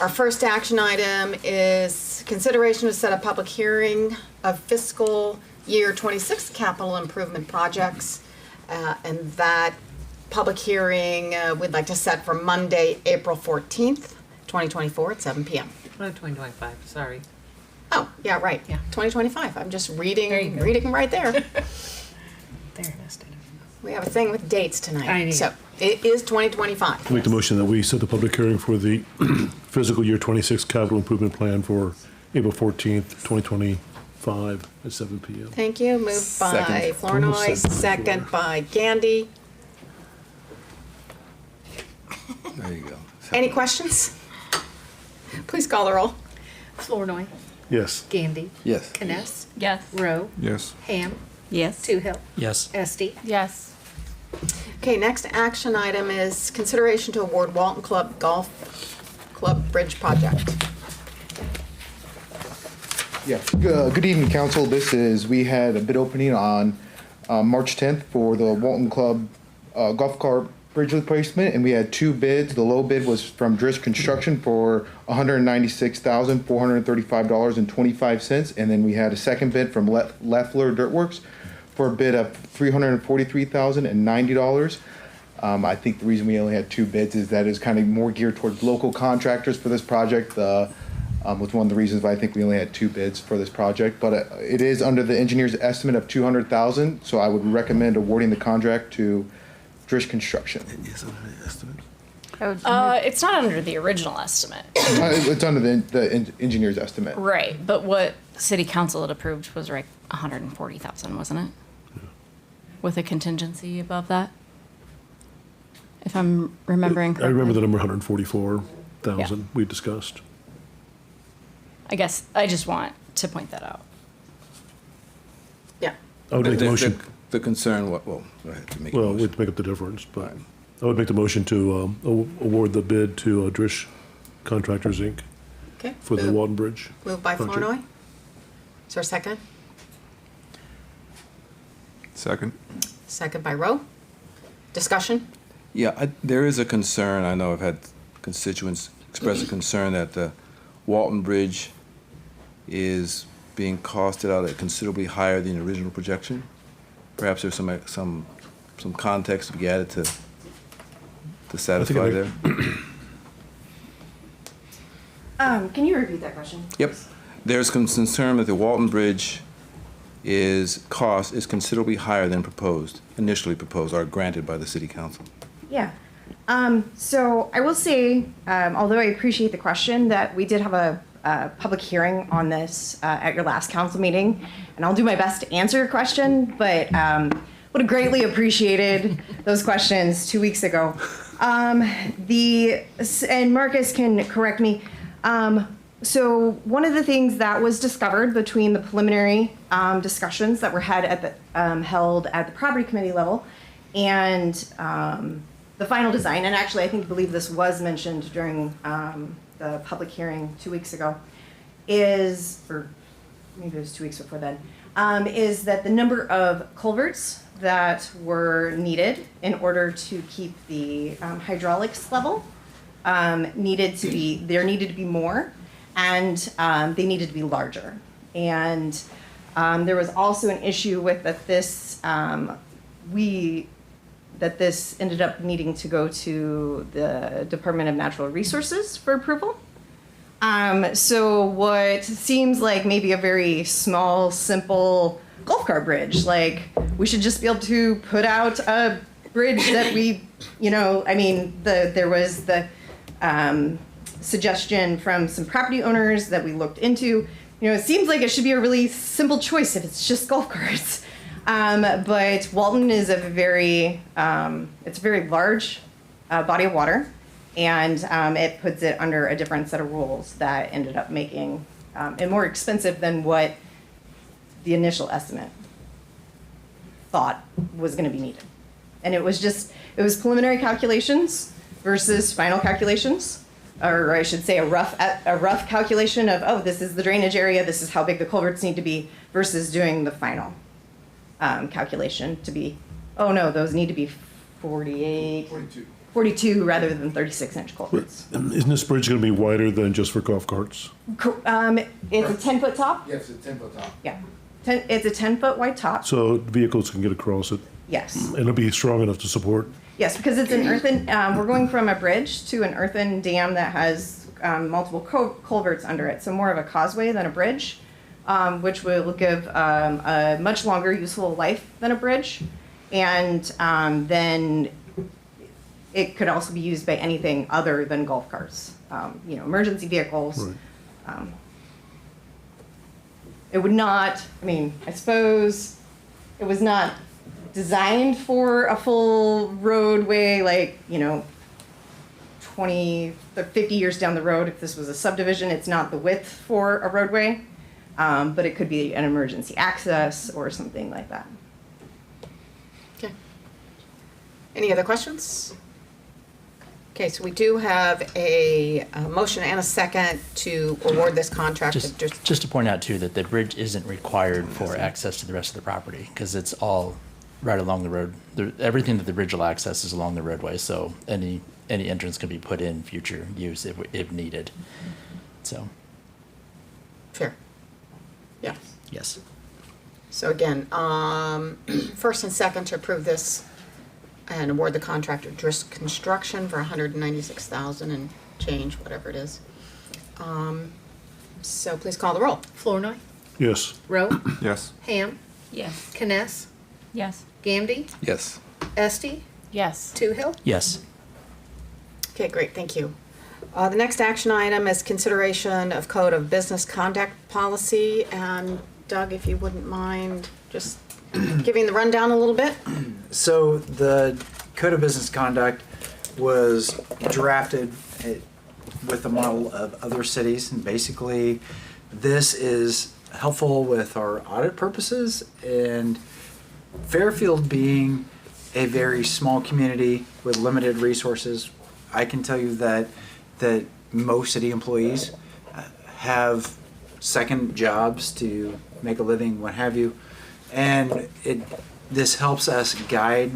Our first action item is consideration to set a public hearing of fiscal year 26 capital improvement projects. And that public hearing we'd like to set for Monday, April 14th, 2024 at 7 p.m. 2025, sorry. Oh, yeah, right. Yeah. 2025. I'm just There you reading go. right there. There, missed it. We have a thing with dates tonight. I know. So it is 2025. I make the motion that we set the public hearing for the fiscal year 26 capital improvement plan for April 14th, 2025 at 7 p.m. Thank you. Moved by Second. Flournoy, Almost said second before. by Gandy. There you go. Any questions? Please call the roll. Flournoy, Yes. Gandy, Yes. Kness, Yes. Rowe, Yes. Ham, Yes. Toohill, Yes. Esti. Yes. Okay, next action item is consideration to award Walton Club Golf Club Bridge Project. Yeah, good evening, council. We had a bid opening on March 10th for the Walton Club golf cart bridge replacement, and we had two bids. The low bid was from Reconstruction for $196,435.25, and then we had a second bid from Leffler Dirtworks for a bid of $343,090. I think the reason we only had two bids is that it's kind of more geared towards local contractors for this project. Was one of the reasons why I think we only had two bids for this project, but it is under the engineer's estimate of $200,000. So I would recommend awarding the contract to Drish Construction. Yes, under the estimate. It's not under the original estimate. It's under the engineer's estimate. Right, but what city council had approved was like 140,000, wasn't it? With a contingency above that? If I'm remembering correctly. I remember the number 144,000 we discussed. I guess I just want to point that out. Yeah. I would make the motion. The concern, well, go ahead. You make a Well, we motion. have to make up the difference, but I would make the motion to award the bid to Drish Contractors, Inc. Okay. for the Walton Bridge. Moved by project. Flournoy. Is there a second? Second. Second by Rowe. Discussion? Yeah, there is a concern, I know I've had constituents express a concern that the Walton Bridge is being costed out at considerably higher than the original projection. Perhaps there's some context to be added to satisfy there. Can you repeat that question? Yep. There's concern that the Walton Bridge cost is considerably higher than initially proposed or granted by the city council. Yeah. So I will say, although I appreciate the question, that we did have a public hearing on this at your last council meeting, and I'll do my best to answer your question, but would have greatly appreciated those questions 2 weeks ago. And Marcus can correct me. So one of the things that was discovered between the preliminary discussions that were held at the property committee level and the final design, and actually I believe this was mentioned during the public hearing 2 weeks ago, or maybe it was 2 weeks before then, is that the number of culverts that were needed in order to keep the hydraulics level needed to be more, and they needed to be larger. And there was also an issue with that this ended up needing to go to the Department of Natural Resources for approval. So what seems like maybe a very small, simple golf cart bridge, like we should just be able to put out a bridge that there was the suggestion from some property owners that we looked into. It seems like it should be a really simple choice if it's just golf carts. But Walton is it's a very large body of water, and it puts it under a different set of rules that ended up making it more expensive than what the initial estimate thought was going to be needed. And it was preliminary calculations versus final calculations, or I should say a rough calculation of, oh, this is the drainage area, this is how big the culverts need to be, versus doing the final calculation to be, oh no, those need to be 42 rather than 36-inch culverts. Isn't this bridge going to be wider than just for golf carts? It's a 10-foot top? Yes, it's a 10-foot top. Yeah. It's a 10-foot wide top. So vehicles can get across it? Yes. And it'll be strong enough to support? Yes, because it's an earthen, we're going from a bridge to an earthen dam that has multiple culverts under it. So more of a causeway than a bridge, which will give a much longer useful life than a bridge. And then it could also be used by anything other than golf carts, emergency vehicles. Right. It would not, I suppose it was not designed for a full roadway, 20 or 50 years down the road. If this was a subdivision, it's not the width for a roadway, but it could be an emergency access or something like that. Okay. Any other questions? Okay, so we do have a motion and a second to award this contract. Just to point out too, that the bridge isn't required for access to the rest of the property, because it's all right along the road. Everything that the bridge will access is along the roadway, so any entrance can be put in future use if needed. So. Fair. Yeah. Yes. So again, first and second to approve this and award the contract to Reconstruction for $196,000 and change, whatever it is. So please call the roll. Flournoy. Yes. Rowe. Yes. Ham. Yes. Kness. Yes. Gamdy. Yes. Esty. Yes. Toohill. Yes. Okay, great, thank you. The next action item is consideration of Code of Business Conduct Policy. And Doug, if you wouldn't mind just giving the rundown a little bit. So the Code of Business Conduct was drafted with the model of other cities, and basically this is helpful with our audit purposes, and Fairfield being a very small community with limited resources, I can tell you that most city employees have second jobs to make a living, what have you, and this helps us guide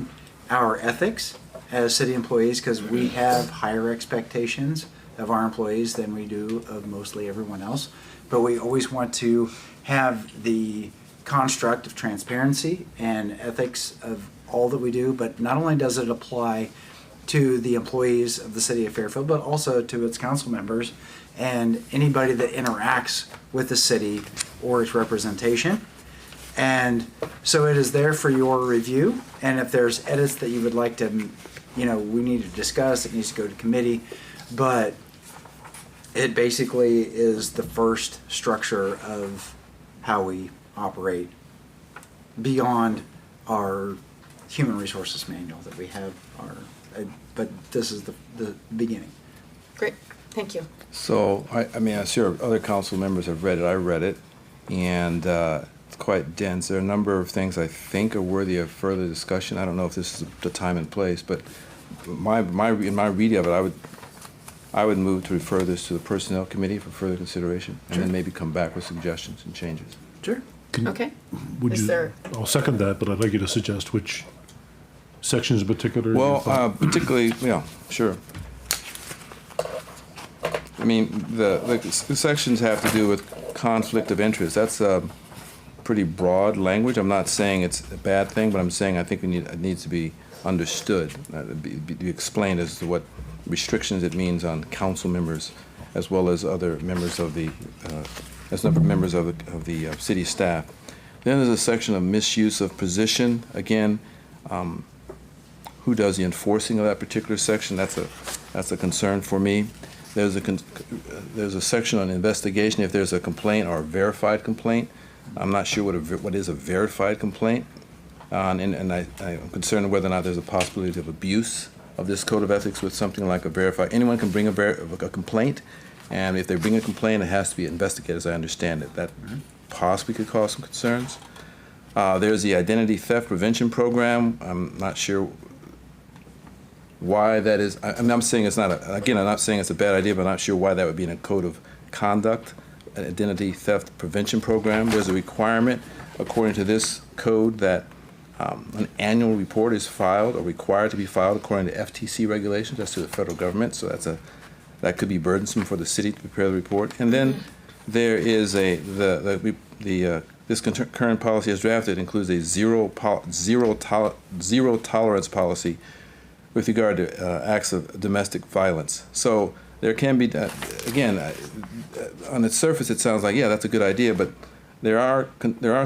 our ethics as city employees, because we have higher expectations of our employees than we do of mostly everyone else. But we always want to have the construct of transparency and ethics of all that we do. But not only does it apply to the employees of the city of Fairfield, but also to its council members and anybody that interacts with the city or its representation. And so it is there for your review. And if there's edits that you would like to, we need to discuss, it needs to go to committee. But it basically is the first structure of how we operate beyond our human resources manual that we have. But this is the beginning. Great, thank you. So, I'm sure other council members have read it. I read it, and it's quite dense. There are a number of things I think are worthy of further discussion. I don't know if this is the time and place, but in my reading of it, I would move to refer this to the Personnel Committee for further consideration, and then maybe come back with suggestions and changes. Sure. Okay. I'll second that, but I'd like you to suggest which sections in particular. Well, particularly, sure. I mean, the sections have to do with conflict of interest. That's a pretty broad language. I'm not saying it's a bad thing, but I'm saying I think it needs to be understood, be explained as to what restrictions it means on council members, as well as other members of the city staff. Then there's a section of misuse of position. Again, who does the enforcing of that particular section? That's a concern for me. There's a section on investigation if there's a complaint or a verified complaint. I'm not sure what is a verified complaint, and I'm concerned whether or not there's a possibility of abuse of this code of ethics with something like a verified. Anyone can bring a complaint, and if they bring a complaint, it has to be investigated, as I understand it. That possibly could cause some concerns. There's the identity theft prevention program. I'm not sure why that is. I'm saying it's not. I'm not saying it's a bad idea, but I'm not sure why that would be in a code of conduct. An identity theft prevention program. There's a requirement, according to this code, that an annual report is filed or required to be filed according to FTC regulations. That's to the federal government. So that could be burdensome for the city to prepare the report. And then there is this current policy as drafted includes a zero tolerance policy with regard to acts of domestic violence. So there can be, again, on its surface it sounds like, yeah, that's a good idea, but there are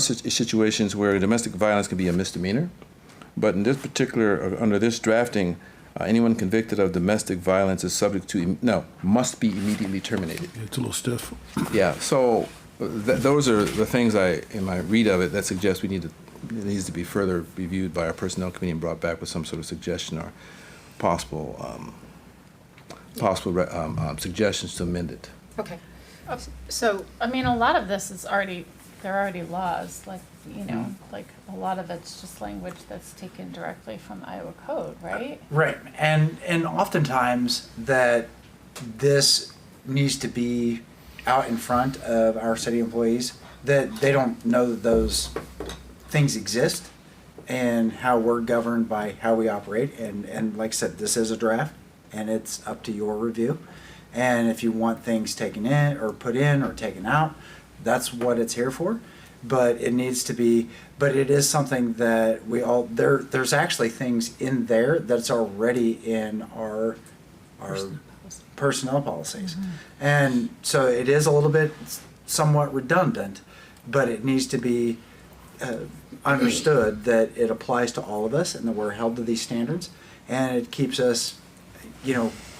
situations where domestic violence can be a misdemeanor. But in this particular, under this drafting, anyone convicted of domestic violence is must be immediately terminated. It's a little stiff. Yeah, so those are the things in my read of it, that suggest it needs to be further reviewed by our personnel committee and brought back with some sort of suggestion or possible suggestions to amend it. Okay. So, I mean, a lot of this is there are already laws, like a lot of it's just language that's taken directly from the Iowa code, right? Right, and oftentimes that this needs to be out in front of our city employees, that they don't know that those things exist and how we're governed by how we operate. And like I said, this is a draft and it's up to your review. And if you want things taken in or put in or taken out, that's what it's here for. But it needs to be, but it is something that there's actually things in there that's already in our personnel policies. Mm-hmm. And so it is a little bit somewhat redundant, but it needs to be understood that it applies to all of us and that we're held to these standards, and it keeps us,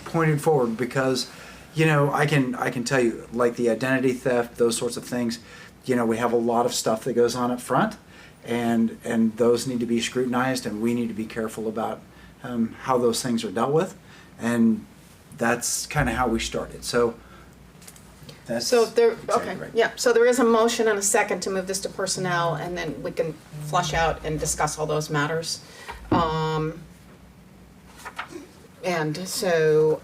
pointed forward, because, I can tell you, like the identity theft, those sorts of things, we have a lot of stuff that goes on up front, and those need to be scrutinized, and we need to be careful about how those things are dealt with, and that's kind of how we started. So that's So there, exactly okay, right. yeah, so there is a motion and a second to move this to personnel, and then we can flush out and discuss all those matters. And so,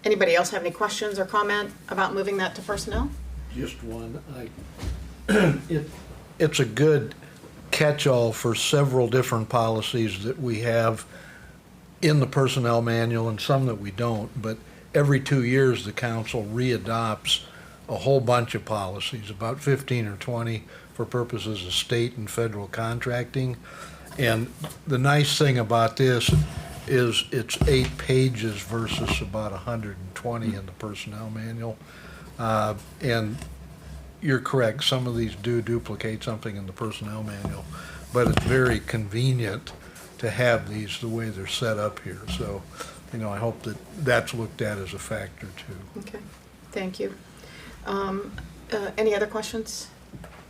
anybody else have any questions or comment about moving that to personnel? Just one. It's a good catch-all for several different policies that we have in the personnel manual and some that we don't, but every 2 years, the council readopts a whole bunch of policies, about 15 or 20 for purposes of state and federal contracting. And the nice thing about this is it's 8 pages versus about 120 in the personnel manual. And you're correct, some of these do duplicate something in the personnel manual, but it's very convenient to have these the way they're set up here. So, I hope that that's looked at as a factor too. Okay, thank you. Any other questions?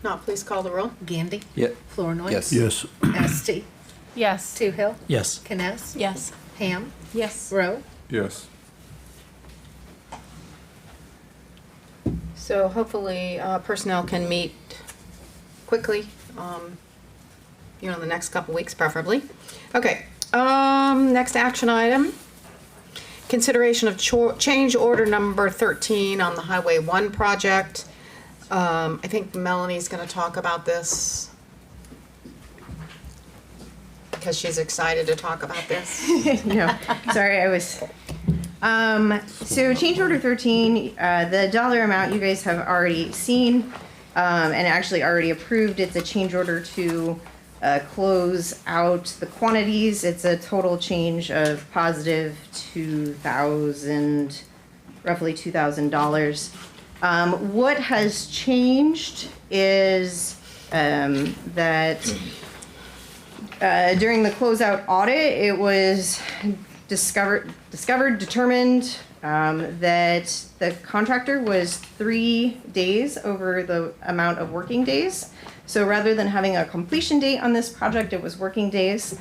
Not, please call the roll. Gandy? Yeah. Flournoy? Yes. Yes. Esti? Yes. Toohill? Yes. Kness? Yes. Ham? Yes. Rowe? Yes. So hopefully personnel can meet quickly, the next couple weeks preferably. Okay, next action item. Consideration of change order number 13 on the Highway 1 project. I think Melanie's going to talk about this because she's excited to talk about this. No, sorry, I was. So change order 13, the dollar amount you guys have already seen, and actually already approved. It's a change order to close out the quantities. It's a total change of positive roughly $2,000. What has changed is that during the closeout audit, it was determined that the contractor was 3 days over the amount of working days. So rather than having a completion date on this project, it was working days.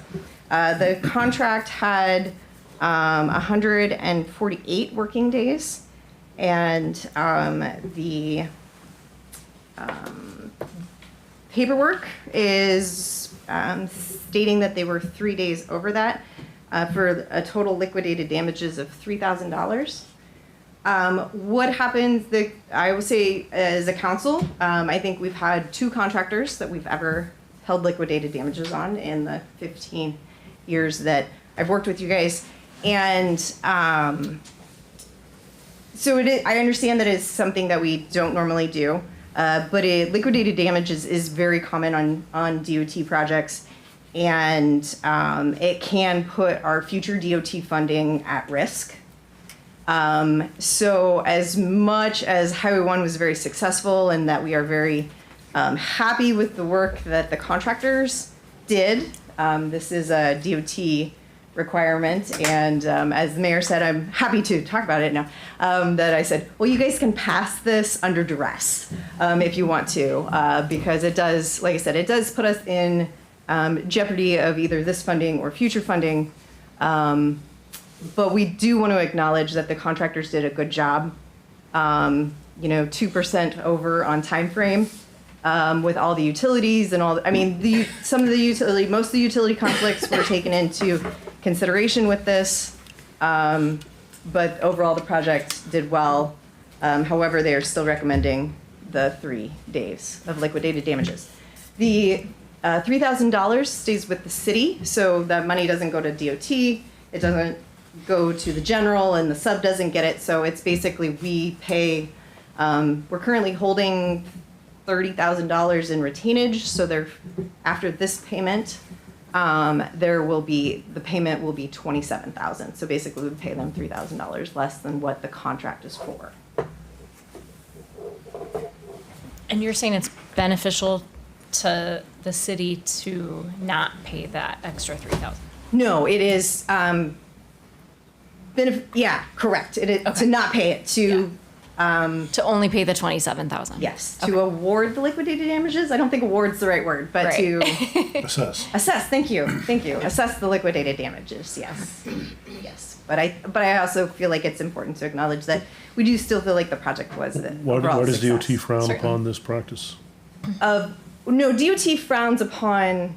The contract had 148 working days, and the paperwork is stating that they were 3 days over that for a total liquidated damages of $3,000. What happens, I would say as a council, I think we've had 2 contractors that we've ever held liquidated damages on in the 15 years that I've worked with you guys. And so I understand that it's something that we don't normally do, but liquidated damages is very common on DOT projects, and it can put our future DOT funding at risk. So as much as Highway 1 was very successful and that we are very happy with the work that the contractors did, this is a DOT requirement, and as the mayor said, I'm happy to talk about it now, that I said, well, you guys can pass this under duress if you want to, because it does, like I said, it does put us in jeopardy of either this funding or future funding. But we do want to acknowledge that the contractors did a good job. 2% over on time frame with all the utilities and all. Most of the utility conflicts were taken into consideration with this. But overall, the project did well. However, they are still recommending the 3 days of liquidated damages. The $3,000 stays with the city, so that money doesn't go to DOT. It doesn't go to the general, and the sub doesn't get it. So it's basically we pay. We're currently holding $30,000 in retainage. So after this payment, the payment will be $27,000. So basically, we pay them $3,000 less than what the contract is for. And you're saying it's beneficial to the city to not pay that extra $3,000? No, it is. Yeah, correct. To not pay it to. To only pay the $27,000? Yes, to award the liquidated damages. I don't think award's the right word, but to Assess. assess. Thank you. Assess the liquidated damages. Yes, yes. But I also feel like it's important to acknowledge that we do still feel like the project was Why does DOT frown upon this practice? No, DOT frowns upon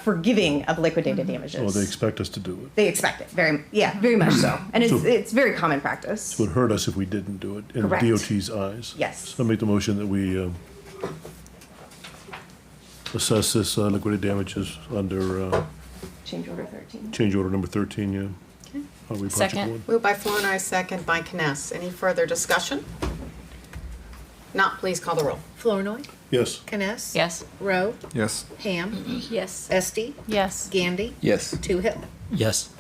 forgiving of liquidated damages. Oh, they expect us to do it. They expect it very much so, and it's very common practice. It would hurt us if we didn't do it in Correct. DOT's eyes. Yes. So I make the motion that we assess this liquidated damages under Change order 13. change order number 13, yeah. Highway project Second. one. Moved by Flornoy, second by Kness. Any further discussion? Not, please call the roll. Flournoy, Yes. Kness. Yes. Rowe, Yes. Ham, Yes. Esti, Yes. Gandy, Yes. Toohill. Yes.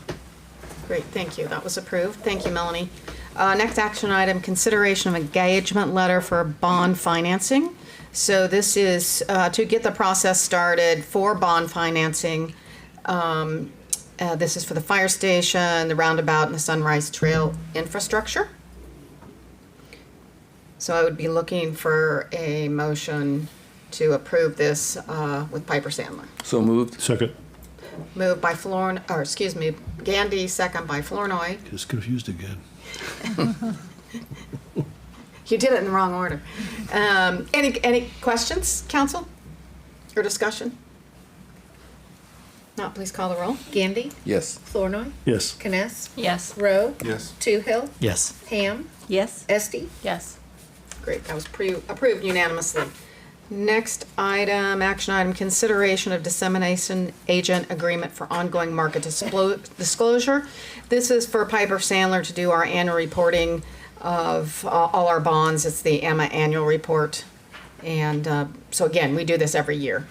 Great, thank you. That was approved. Thank you, Melanie. Next action item, consideration of engagement letter for bond financing. So this is to get the process started for bond financing. This is for the fire station, the roundabout, and the Sunrise Trail infrastructure. So I would be looking for a motion to approve this with Piper Sandler. So moved. Second. Moved by Gandy, second by Flournoy. Just confused again. You did it in the wrong order. Any questions, council, or discussion? No, please call the roll. Gandy, Yes. Flournoy, Yes. Kness, Yes. Rowe, Yes. Toohill, Yes. Ham, Yes. Esti. Yes. Great, that was approved unanimously. Next item, action item, consideration of dissemination agent agreement for ongoing market disclosure. This is for Piper Sandler to do our annual reporting of all our bonds. It's the EMA annual report. And so again, we do this every year.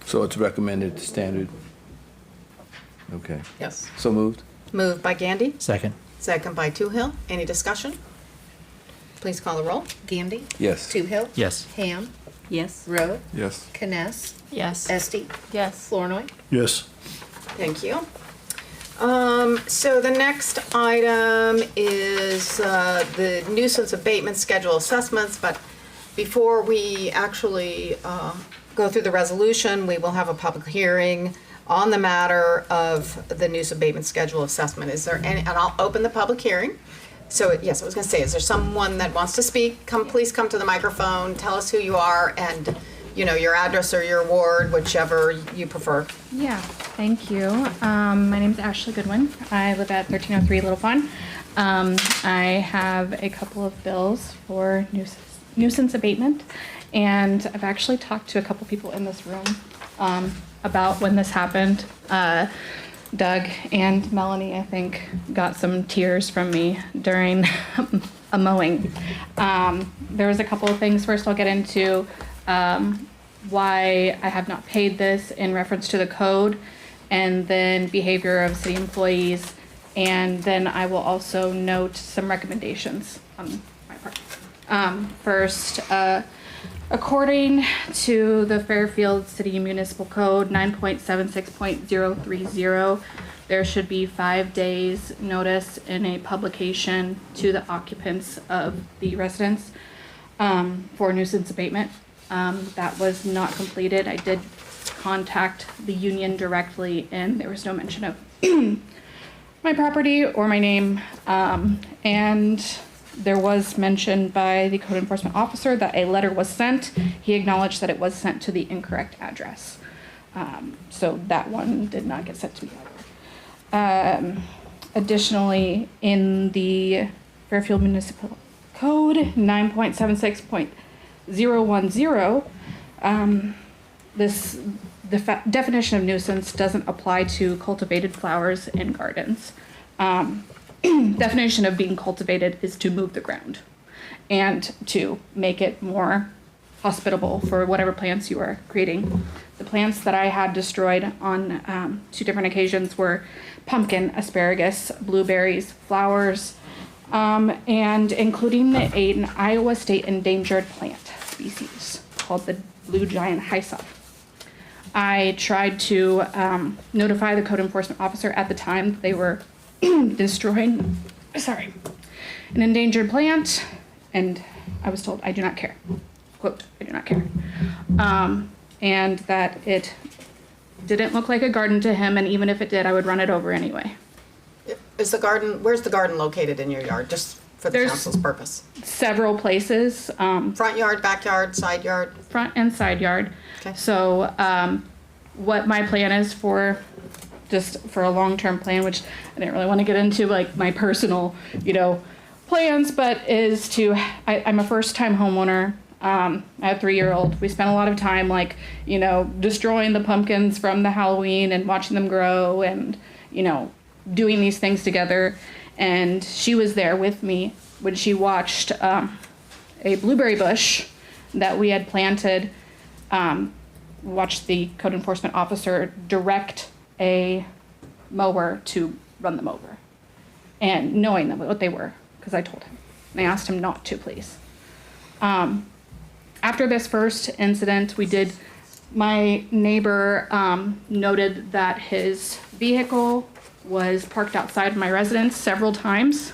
So it's recommended standard. Okay. Yes. So moved. Moved by Gandy, Second. second by Toohill. Any discussion? Please call the roll. Gandy, Yes. Toohill, Yes. Ham, Yes. Rowe, Yes. Kness, Yes. Esti, Yes. Flournoy. Yes. Thank you. So the next item is the nuisance abatement schedule assessments, but before we actually go through the resolution, we will have a public hearing on the matter of the nuisance abatement schedule assessment. Is there any, and I'll open the public hearing. So yes, I was gonna say, is there someone that wants to speak? Please come to the microphone, tell us who you are and, your address or your ward, whichever you prefer. Yeah, thank you. My name is Ashley Goodwin. I live at 1303 Little Pond. I have a couple of bills for nuisance abatement, and I've actually talked to a couple people in this room about when this happened. Doug and Melanie, I think, got some tears from me during a mowing. There was a couple of things. First, I'll get into why I have not paid this in reference to the code, and then behavior of city employees, and then I will also note some recommendations on my part. First, according to the Fairfield City Municipal Code 9.76.030, there should be 5 days notice in a publication to the occupants of the residence for nuisance abatement. That was not completed. I did contact the union directly, and there was no mention of my property or my name. And there was mention by the code enforcement officer that a letter was sent. He acknowledged that it was sent to the incorrect address. So that one did not get sent to me either. Additionally, in the Fairfield Municipal Code 9.76.010, the definition of nuisance doesn't apply to cultivated flowers in gardens. Definition of being cultivated is to move the ground and to make it more hospitable for whatever plants you are creating. The plants that I had destroyed on 2 different occasions were pumpkin, asparagus, blueberries, flowers, and including an Iowa state endangered plant species called the blue giant hyssop. I tried to notify the code enforcement officer at the time that they were destroying, an endangered plant, and I was told I do not care. Quote, I do not care. And that it didn't look like a garden to him, and even if it did, I would run it over anyway. Where's the garden located in your yard, just for the There's- council's purpose? Several places, Front yard, backyard, side yard? front and side yard. Okay. So what my plan is just for a long-term plan, which I didn't really want to get into, like my personal, plans, but is I'm a first-time homeowner. I have a 3-year-old. We spent a lot of time, like, you know, destroying the pumpkins from the Halloween and watching them grow and, you know, doing these things together. And she was there with me when she watched a blueberry bush that we had planted, watched the code enforcement officer direct a mower to run them over. And knowing them, what they were, because I told him. And I asked him not to, please. After this first incident, my neighbor noted that his vehicle was parked outside of my residence several times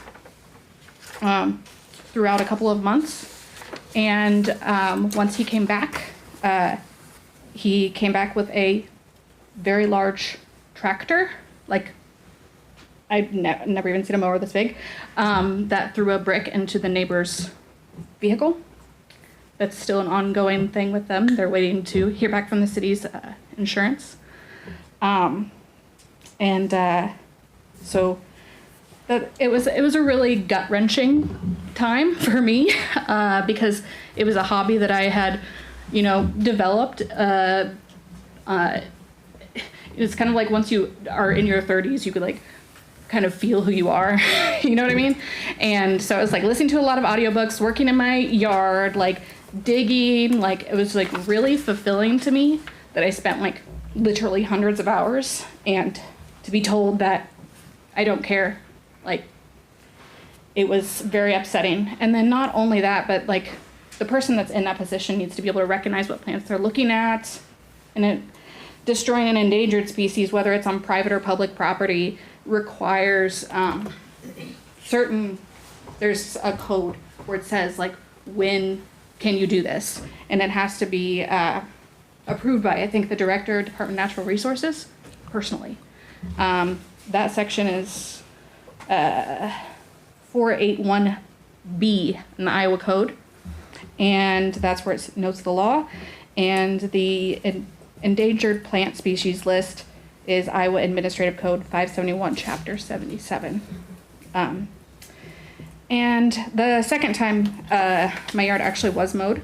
throughout a couple of months. And once he came back with a very large tractor, like I'd never even seen a mower this big, that threw a brick into the neighbor's vehicle. That's still an ongoing thing with them. They're waiting to hear back from the city's insurance. So that it was a really gut-wrenching time for me because it was a hobby that I had, you know, developed. It's kind of like once you are in your 30s, you could like kind of feel who you are, you know what I mean? And so I was like listening to a lot of audiobooks, working in my yard, like digging, like it was like really fulfilling to me that I spent like literally hundreds of hours, and to be told that I don't care, like it was very upsetting. And then not only that, but like the person that's in that position needs to be able to recognize what plants they're looking at, and destroying an endangered species, whether it's on private or public property, requires there's a code where it says like when can you do this, and it has to be approved by, I think, the director of Department of Natural Resources personally. That section is 481B in the Iowa Code, and that's where it notes the law. And the endangered plant species list is Iowa Administrative Code 571, Chapter 77. And the second time my yard actually was mowed,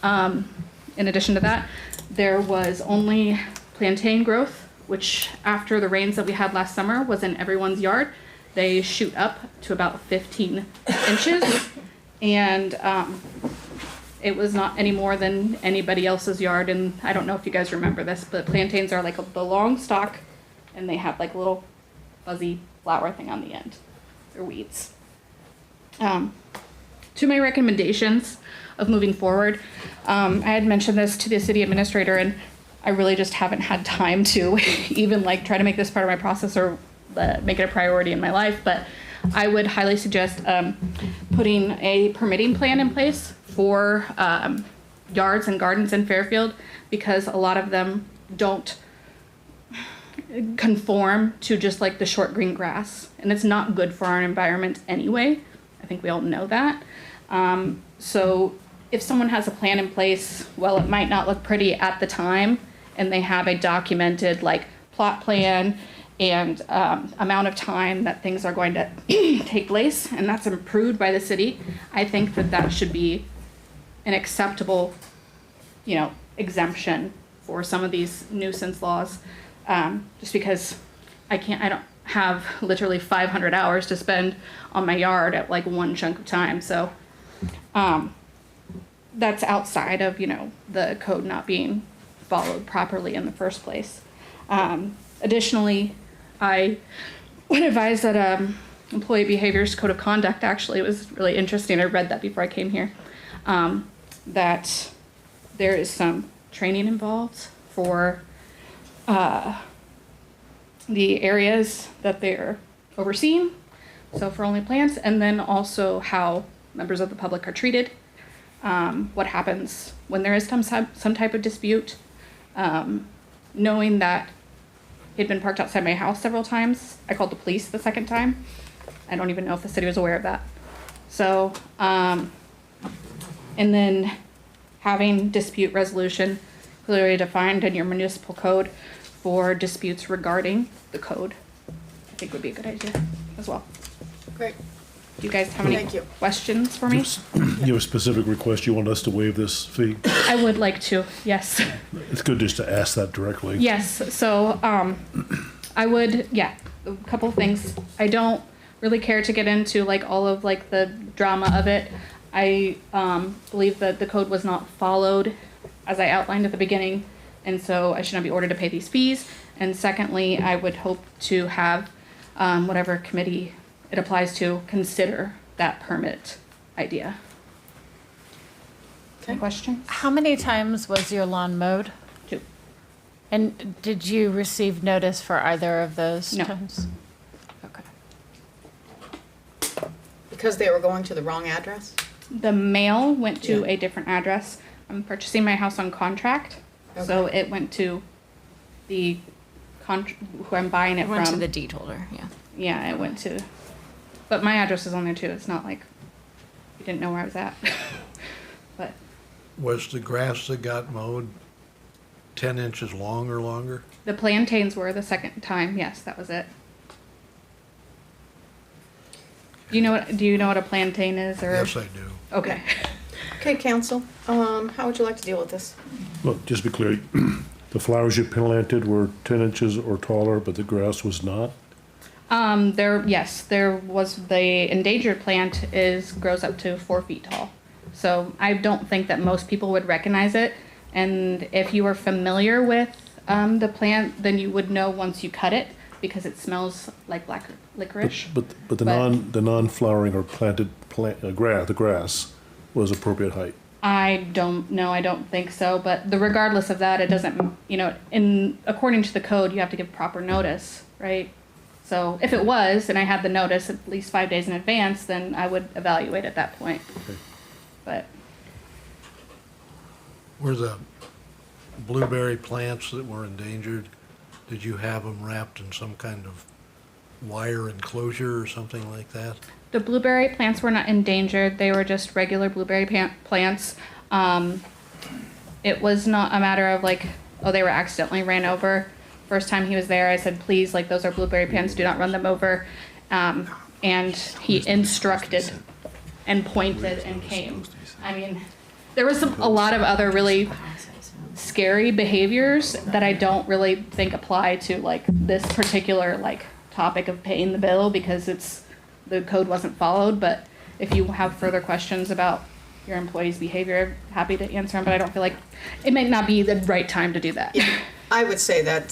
in addition to that, there was only plantain growth, which after the rains that we had last summer was in everyone's yard. They shoot up to about 15 inches, and it was not any more than anybody else's yard. And I don't know if you guys remember this, but plantains are like the long stalk, and they have like a little fuzzy flower thing on the end. They're weeds. To my recommendations of moving forward, I had mentioned this to the city administrator, and I really just haven't had time to even like try to make this part of my process or make it a priority in my life. But I would highly suggest putting a permitting plan in place for yards and gardens in Fairfield, because a lot of them don't conform to just like the short green grass, and it's not good for our environment anyway. I think we all know that. So if someone has a plan in place, well, it might not look pretty at the time, and they have a documented like plot plan and amount of time that things are going to take place, and that's approved by the city. I think that should be an acceptable, you know, exemption for some of these nuisance laws, just because I don't have literally 500 hours to spend on my yard at like one chunk of time. So that's outside of, you know, the code not being followed properly in the first place. Additionally, I would advise that employee behaviors code of conduct, actually, it was really interesting. I read that before I came here, that there is some training involved for the areas that they're overseeing, so for only plants, and then also how members of the public are treated, what happens when there is some type of dispute, knowing that he'd been parked outside my house several times. I called the police the second time. I don't even know if the city was aware of that. So, and then having dispute resolution clearly defined in your municipal code for disputes regarding the code, I think would be a good idea as well. Great. Do you guys have any Thank you. questions for me? You have a specific request, you want us to waive this fee? I would like to, yes. It's good just to ask that directly. Yes, so, I would, yeah, a couple of things. I don't really care to get into like all of like the drama of it. I, believe that the code was not followed as I outlined at the beginning, and so I should not be ordered to pay these fees. And secondly, I would hope to have, whatever committee it applies to consider that permit idea. Any questions? How many times was your lawn mowed? 2. And did you receive notice for either of those No. times? Okay. Because they were going to the wrong address? The mail went to Yeah. a different address. I'm purchasing my house on contract, so it went to the who I'm buying it It went from. to the deed holder, yeah. Yeah, it went to, but my address is on there too. It's not like you didn't know where I was at. But Was the grass that got mowed 10 inches long or longer? the plantains were the second time. Yes, that was it. Do you know what a plantain is, or? Yes, I do. Okay. Okay, council, how would you like to deal with this? Well, just to be clear, the flowers you planted were 10 inches or taller, but the grass was not? There was the endangered plant grows up to 4 feet tall. So I don't think that most people would recognize it. And if you were familiar with the plant, then you would know once you cut it because it smells like black licorice. But the non-flowering or planted grass, the grass was appropriate height. I don't know. I don't think so. But regardless of that, it doesn't. According to the code, you have to give proper notice, right? So if it was, and I had the notice at least 5 days in advance, then I would evaluate at that point. Okay. But Were the blueberry plants that were endangered, did you have them wrapped in some kind of wire enclosure or something like that? the blueberry plants were not endangered. They were just regular blueberry plants. It was not a matter of like, oh, they were accidentally ran over. First time he was there, I said, please, like, those are blueberry plants, do not run them over. And he instructed and pointed and came. I mean, there was a lot of other really scary behaviors that I don't really think apply to like this particular like topic of paying the bill because the code wasn't followed. But if you have further questions about your employees' behavior, I'm happy to answer them, but I don't feel like it might not be the right time to do that. Yeah, I would say that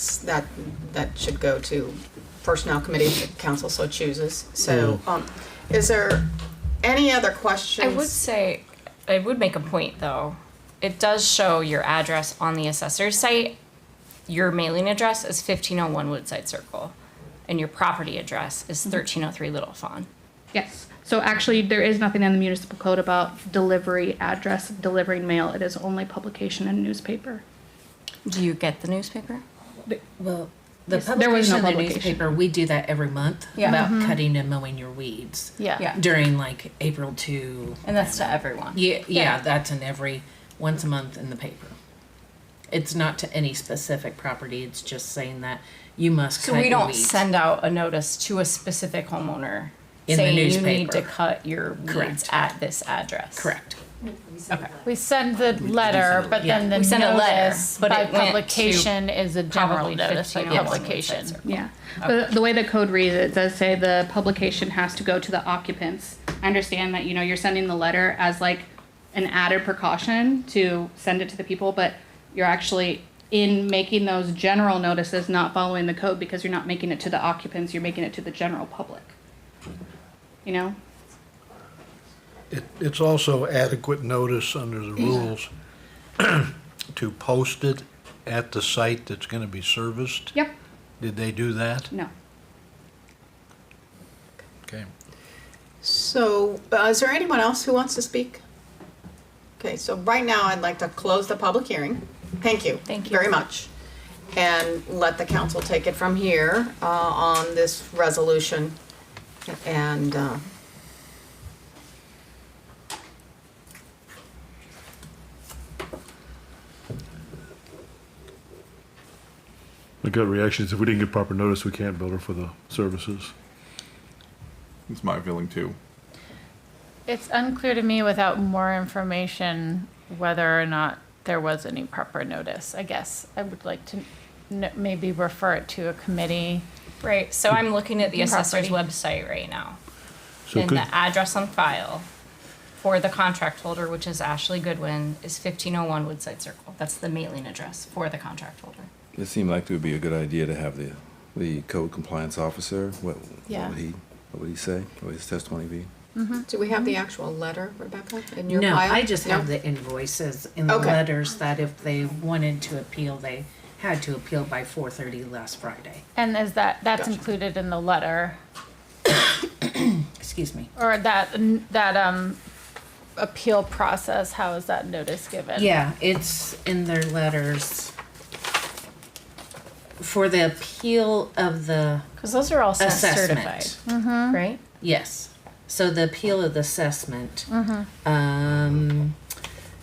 should go to Personnel Committee if the council so chooses. So, is there any other questions? I would say, I would make a point though. It does show your address on the assessor's site. Your mailing address is 1501 Woodside Circle, and your property address is 1303 Little Fawn. Yes. So actually, there is nothing in the municipal code about delivery address, delivering mail. It is only publication in newspaper. Do you get the newspaper? Well, the Yes, there was publication no in the publication. newspaper, we do that every month Yeah. about cutting and mowing your weeds. Yeah. During like April to. And that's to everyone. Yeah, that's in once a month in the paper. It's not to any specific property, it's just saying that you must So cut we your don't weeds. send out a notice to a specific homeowner In the saying you need newspaper. to cut your weeds Correct. at this address. Correct. Okay. We send the letter, but then the We send a letter, notice but by it went to publication is a general property notice, like 15 yes. publication. Yeah. But the way the code reads, it does say the publication has to go to the occupants. I understand that, you're sending the letter as like an added precaution to send it to the people, but you're actually in making those general notices not following the code because you're not making it to the occupants, you're making it to the general public. You know? It's also adequate notice under the rules to post it at the site that's gonna be serviced. Yep. Did they do that? No. Okay. So, is there anyone else who wants to speak? Okay, so right now I'd like to close the public hearing. Thank you. Thank you. Very much. And let the council take it from here on this resolution. And My gut reaction is if we didn't get proper notice, we can't bill her for the services. It's my feeling too. It's unclear to me without more information whether or not there was any proper notice. I guess I would like to maybe refer it to a committee. Right, so I'm looking at the assessor's Property. website right now. So And could, the address on file for the contract holder, which is Ashley Goodwin, is 1501 Woodside Circle. That's the mailing address for the contract holder. It seemed like it would be a good idea to have the code compliance officer, what Yeah. would he say? What would his testimony be? Do we have the actual letter, Rebecca, in your No, file? I just have No? the invoices in the Okay. letters that if they wanted to appeal, they had to appeal by 4:30 last Friday. And is that's Gotcha. included in the letter, Excuse me. or that appeal process? How is that notice given? Yeah, it's in their letters. For the appeal of the Because those are all sent certified, assessment. right? Yes. So the appeal of the assessment.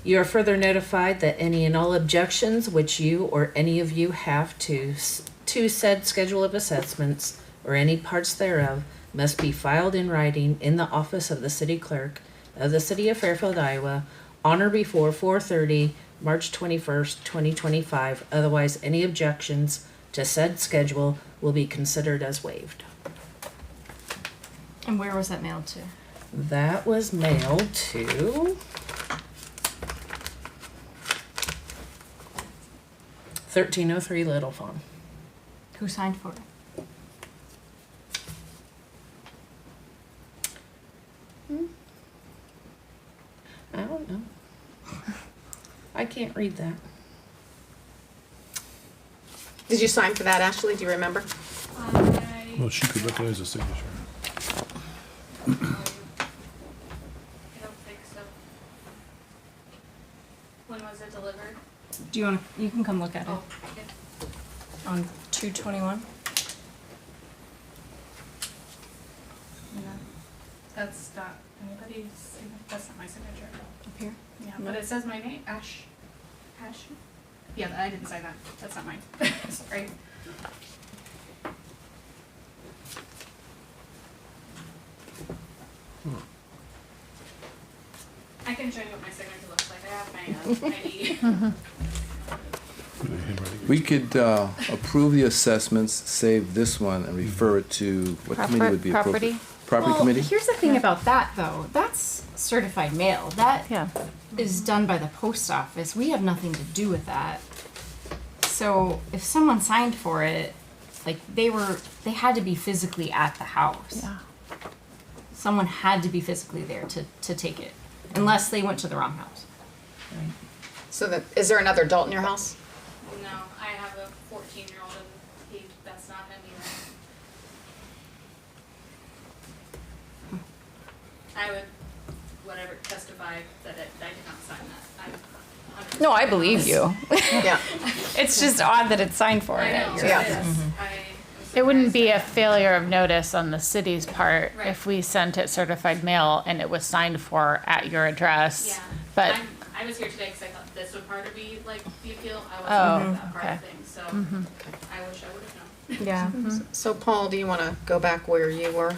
You are further notified that any and all objections which you or any of you have to said schedule of assessments or any parts thereof must be filed in writing in the office of the city clerk of the city of Fairfield, Iowa, on or before 4:30, March 21st, 2025. Otherwise, any objections to said schedule will be considered as waived. And where was that mailed to? That was mailed to 1303 Little Farm. Who signed for it? I don't know. I can't read that. Did you sign for that, Ashley? Do you remember? well, she could recognize the signature. I don't think so. When was it delivered? Do you want to, you can come look at it Oh, on 221. that's not anybody's, that's not my signature. Up here? Yeah, but it says my name, Ash. Yeah, I didn't sign that. That's not mine. Sorry. I can show you what my signature looks like. I have my ID. We could approve the assessments, save this one, and refer it to, what committee would be appropriate? Property? Property Well, committee? here's the thing about that, though. That's certified mail. That Yeah. is done by the post office. We have nothing to do with that. So if someone signed for it, like they had to be physically at the house. Yeah. Someone had to be physically there to take it, unless they went to the wrong house. So is there another adult in your house? No, I have a 14-year-old and that's not him either. I would, whatever, testify that I did not sign that. I'm 100% No, I believe you. Yeah. It's just odd that it's signed for I it. know, Yeah. it is. It wouldn't be a failure of notice on the city's part Right. if we sent it certified mail and it was signed for at your address. Yeah. But I was here today because I thought this would part of be like the appeal. I wasn't Oh, aware of that part okay. of things, so I wish I would have known. Yeah. So Paul, do you want to go back where you were?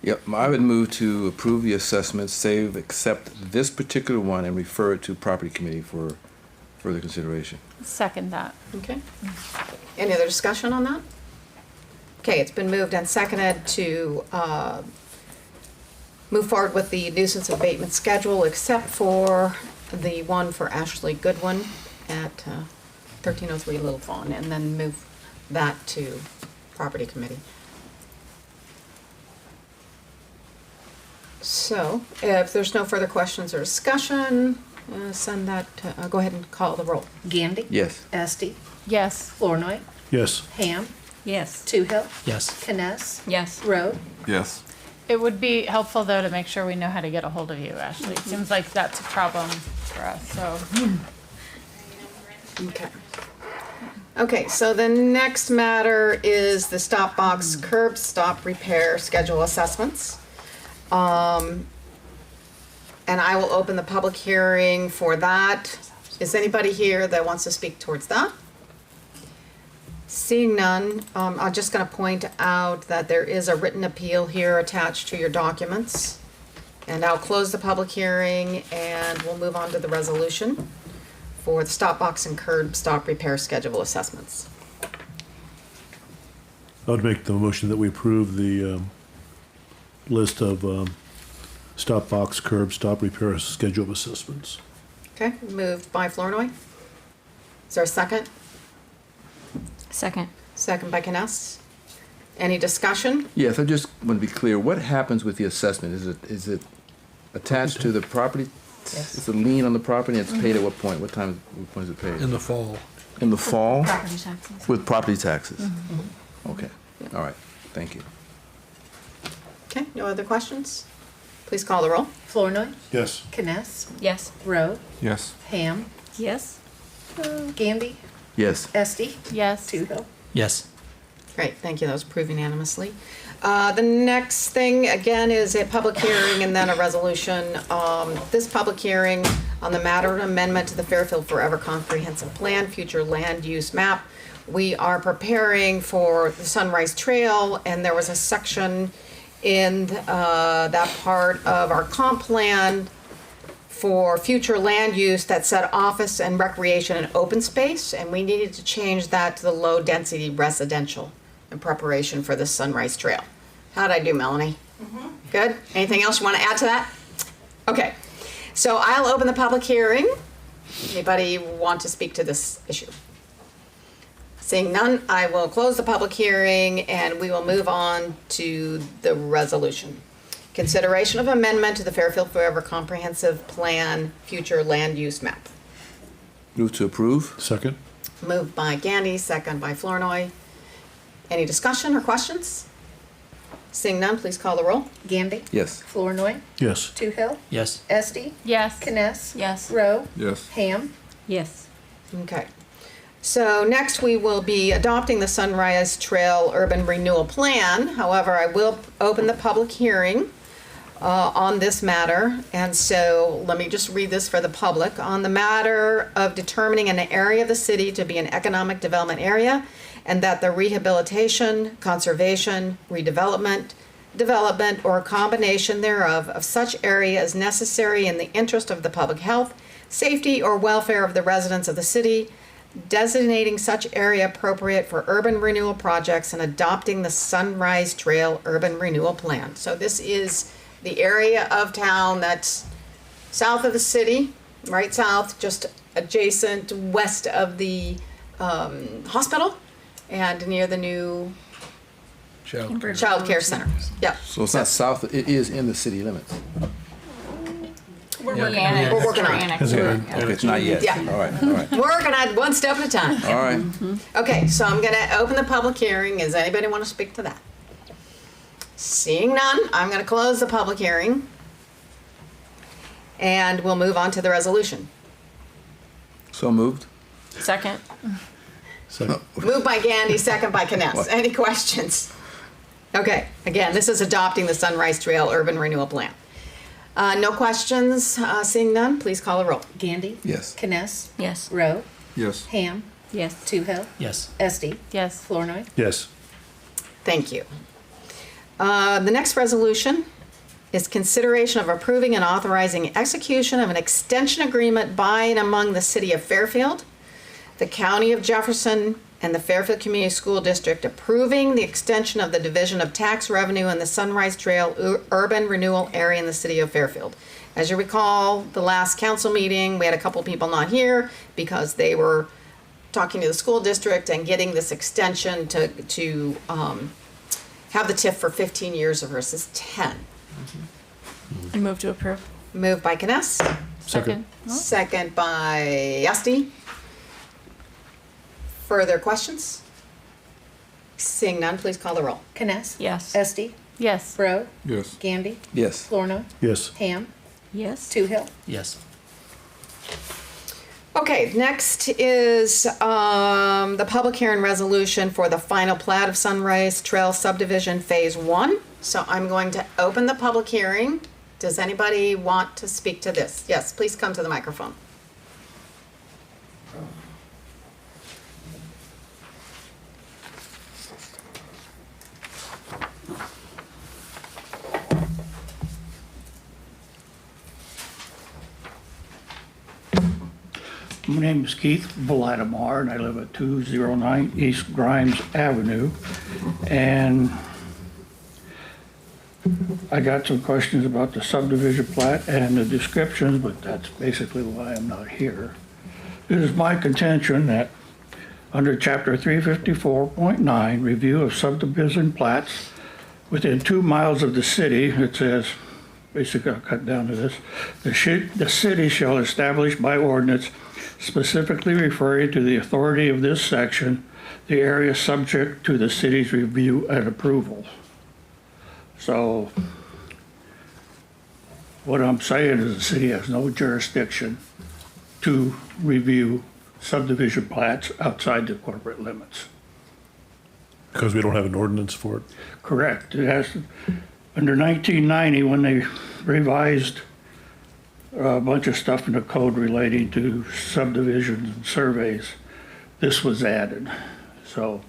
Yep, I would move to approve the assessments, save, accept this particular one, and refer it to property committee for further consideration. second that. Okay. Any other discussion on that? Okay, it's been moved and seconded to move forward with the nuisance abatement schedule, except for the one for Ashley Goodwin at 1303 Little Fawn, and then move that to property committee. So, if there's no further questions or discussion, send that, go ahead and call the roll. Gandy? Yes. Esti? Yes. Flournoy? Yes. Ham? Yes. Toohill? Yes. Kness? Yes. Road? Yes. It would be helpful though to make sure we know how to get a hold of you, Ashley. It seems like that's a problem for us, so. Okay. Okay, so the next matter is the stop box curb stop repair schedule assessments. And I will open the public hearing for that. Is anybody here that wants to speak towards that? Seeing none, I'm just gonna point out that there is a written appeal here attached to your documents. And I'll close the public hearing and we'll move on to the resolution for the stop box and curb stop repair schedule assessments. I would make the motion that we approve the list of stop box, curb, stop repair schedule of assessments. Okay, moved by Flournoy. Is there a second? Second. Second by Kness. Any discussion? Yes, I just want to be clear, what happens with the assessment? Is it attached to the property? Yes. It's a lien on the property, and it's paid at what point? What point is it paid? In the fall. In the fall? Property taxes. With property taxes? Mm-hmm. Okay, all right, thank you. Okay, no other questions? Please call the roll. Flournoy, Yes. Kness, Yes. Rowe, Yes. Ham, Yes? Gandy, Yes. Esti, Yes. Toohill. Yes. Great, thank you, that was approved unanimously. The next thing, again, is a public hearing and then a resolution. This public hearing on the matter of amendment to the Fairfield Forever Comprehensive Plan, future land use map. We are preparing for the Sunrise Trail, and there was a section in that part of our comp plan for future land use that said office and recreation and open space, and we needed to change that to the low-density residential in preparation for the Sunrise Trail. How'd I do, Melanie? Good? Anything else you want to add to that? Okay, so I'll open the public hearing. Anybody want to speak to this issue? Seeing none, I will close the public hearing and we will move on to the resolution. Consideration of amendment to the Fairfield Forever Comprehensive Plan future land use map. Move to approve? Second? Moved by Gandy, second by Flournoy. Any discussion or questions? Seeing none, please call the roll. Gandy, Yes. Flournoy, Yes. Toohill, Yes. Esti, Yes. Kness, Yes. Rowe, Yes. Ham, Yes. Okay. So next we will be adopting the Sunrise Trail Urban Renewal Plan. However, I will open the public hearing on this matter. And so let me just read this for the public. On the matter of determining an area of the city to be an economic development area and that the rehabilitation, conservation, redevelopment, development, or a combination thereof of such area is necessary in the interest of the public health, safety, or welfare of the residents of the city, designating such area appropriate for urban renewal projects and adopting the Sunrise Trail Urban Renewal Plan. So this is the area of town that's south of the city, right south, just adjacent west of the hospital and near the new Child child care center. Yep. So it's not south, it is in the city limits? We're working on it. Okay, it's not yet. Yeah. All right, all right, Working on it one step at a time. all right. Okay, so I'm gonna open the public hearing. Does anybody want to speak to that? Seeing none, I'm gonna close the public hearing. And we'll move on to the resolution. So moved? Second. Second. Moved by Gandy, second by Kness. What? Any questions? Okay, again, this is adopting the Sunrise Trail Urban Renewal Plan. No questions, seeing none, please call a roll. Gandy, Yes. Kness, Yes. Rowe, Yes. Ham, Yes. Toohill, Yes. Esti, Yes. Flournoy. Yes. Thank you. The next resolution is consideration of approving and authorizing execution of an extension agreement by and among the City of Fairfield, the County of Jefferson, and the Fairfield Community School District approving the extension of the Division of Tax Revenue in the Sunrise Trail Urban Renewal Area in the City of Fairfield. As you recall, the last council meeting, we had a couple people not here because they were talking to the school district and getting this extension to have the TIF for 15 years versus 10. I move to approve. Moved by Kness, Second. second by Esti. Further questions? Seeing none, please call the roll. Kness, Yes. Esti, Yes. Rowe, Yes. Gandy, Yes. Flournoy, Yes. Ham, Yes. Toohill. Yes. Okay, next is the public hearing resolution for the final plat of Sunrise Trail Subdivision Phase 1. So I'm going to open the public hearing. Does anybody want to speak to this? Yes, please come to the microphone. My name is Keith Vladimir, and I live at 209 East Grimes Avenue. And I got some questions about the subdivision plat and the descriptions, but that's basically why I'm not here. It is my contention that under Chapter 354.9, review of subdivision plats within 2 miles of the city, it says, basically I'll cut down to this, the city shall establish by ordinance specifically referring to the authority of this section, the area subject to the city's review and approval. So what I'm saying is the city has no jurisdiction to review subdivision plats outside the corporate limits. Because we don't have an ordinance for it. Correct. It has, under 1990, when they revised a bunch of stuff in the code relating to subdivisions and surveys, this was added. So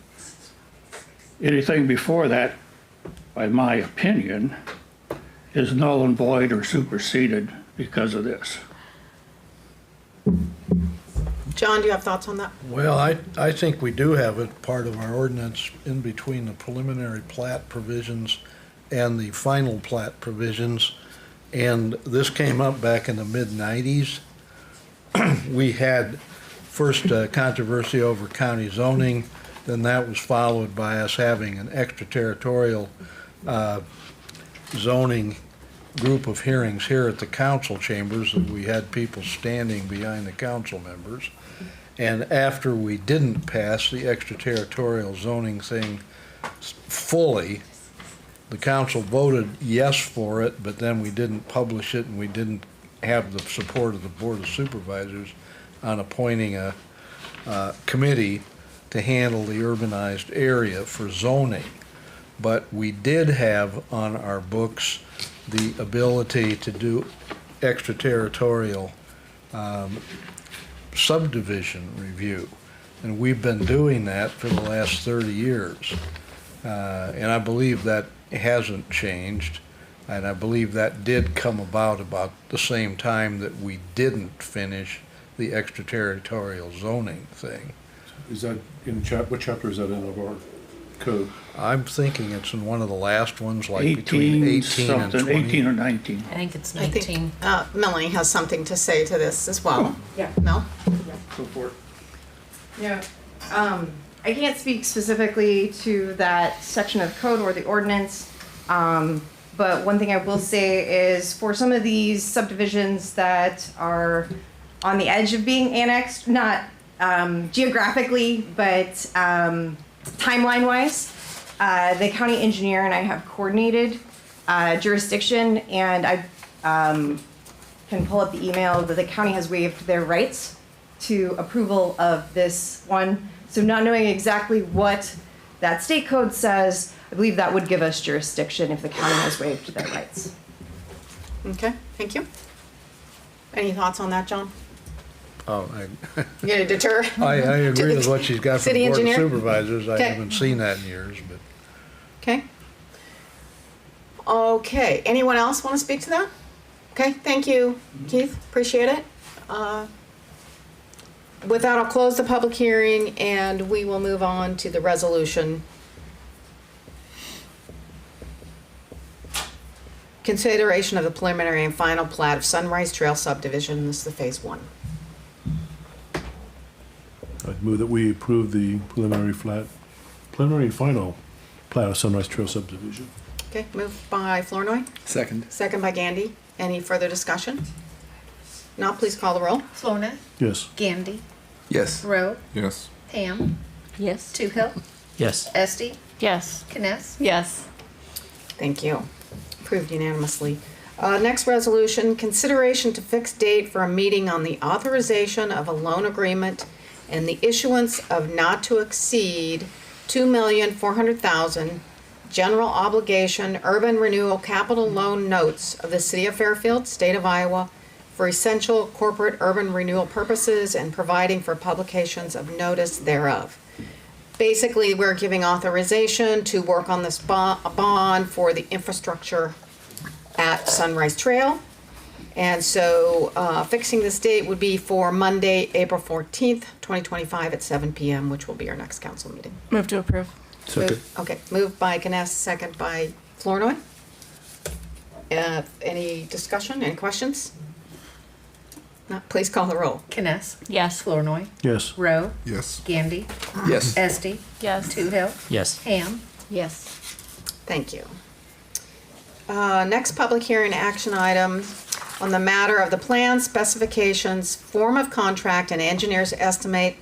anything before that, by my opinion, is null and void or superseded because of this. John, do you have thoughts on that? Well, I think we do have it part of our ordinance in between the preliminary plat provisions and the final plat provisions. And this came up back in the mid-90s. We had first controversy over county zoning, then that was followed by us having an extraterritorial zoning group of hearings here at the council chambers, that we had people standing behind the council members. And after we didn't pass the extraterritorial zoning thing fully, the council voted yes for it, but then we didn't publish it, and we didn't have the support of the Board of Supervisors on appointing a committee to handle the urbanized area for zoning. But we did have on our books the ability to do extraterritorial subdivision review. And we've been doing that for the last 30 years. And I believe that hasn't changed. And I believe that did come about the same time that we didn't finish the extraterritorial zoning thing. Is that in what chapter is that in of our code? I'm thinking it's in one of the last ones, like between 18 and 20. 18 or 19. I think it's I 19. think Melanie has something to say to this as well. Yeah. Mel? Go for it. Yeah, I can't speak specifically to that section of code or the ordinance, but one thing I will say is for some of these subdivisions that are on the edge of being annexed, not geographically, but timeline-wise, the county engineer and I have coordinated jurisdiction, and I can pull up the email that the county has waived their rights to approval of this one. So not knowing exactly what that state code says, I believe that would give us jurisdiction if the county has waived their rights. Okay, thank you. Any thoughts on that, John? Oh, You gonna deter? I agree with what she's got from City the Board of engineer? Supervisors. I Okay. haven't seen that in years, but. Okay. Okay, anyone else want to speak to that? Okay, thank you, Keith, appreciate it. With that, I'll close the public hearing and we will move on to the resolution. Consideration of the preliminary and final plat of Sunrise Trail subdivision. This is the phase 1. I'd move that we approve the preliminary and final plat of Sunrise Trail subdivision. Okay, moved by Flournoy, Second. second by Gandy. Any further discussion? Not, please call the roll. Florna, Yes. Gandy, Yes. Rowe, Yes. Pam, Yes. Toohill, Yes. Esti, Yes. Kness. Yes. Thank you. Approved unanimously. Next resolution, consideration to fix date for a meeting on the authorization of a loan agreement and the issuance of not to exceed $2,400,000 general obligation urban renewal capital loan notes of the City of Fairfield, State of Iowa, for essential corporate urban renewal purposes and providing for publications of notice thereof. Basically, we're giving authorization to work on this bond for the infrastructure at Sunrise Trail. And so fixing this date would be for Monday, April 14th, 2025 at 7 PM, which will be our next council meeting. Move to approve. Second. Okay, moved by Kness, second by Flournoy. Any discussion, any questions? No, please call the roll. Kness, Yes. Flournoy, Yes. Rowe, Yes. Gandy, Yes. Esti, Yes. Toohill, Yes. Ham. Yes. Thank you. Next public hearing action item on the matter of the plan specifications, form of contract, and engineer's estimate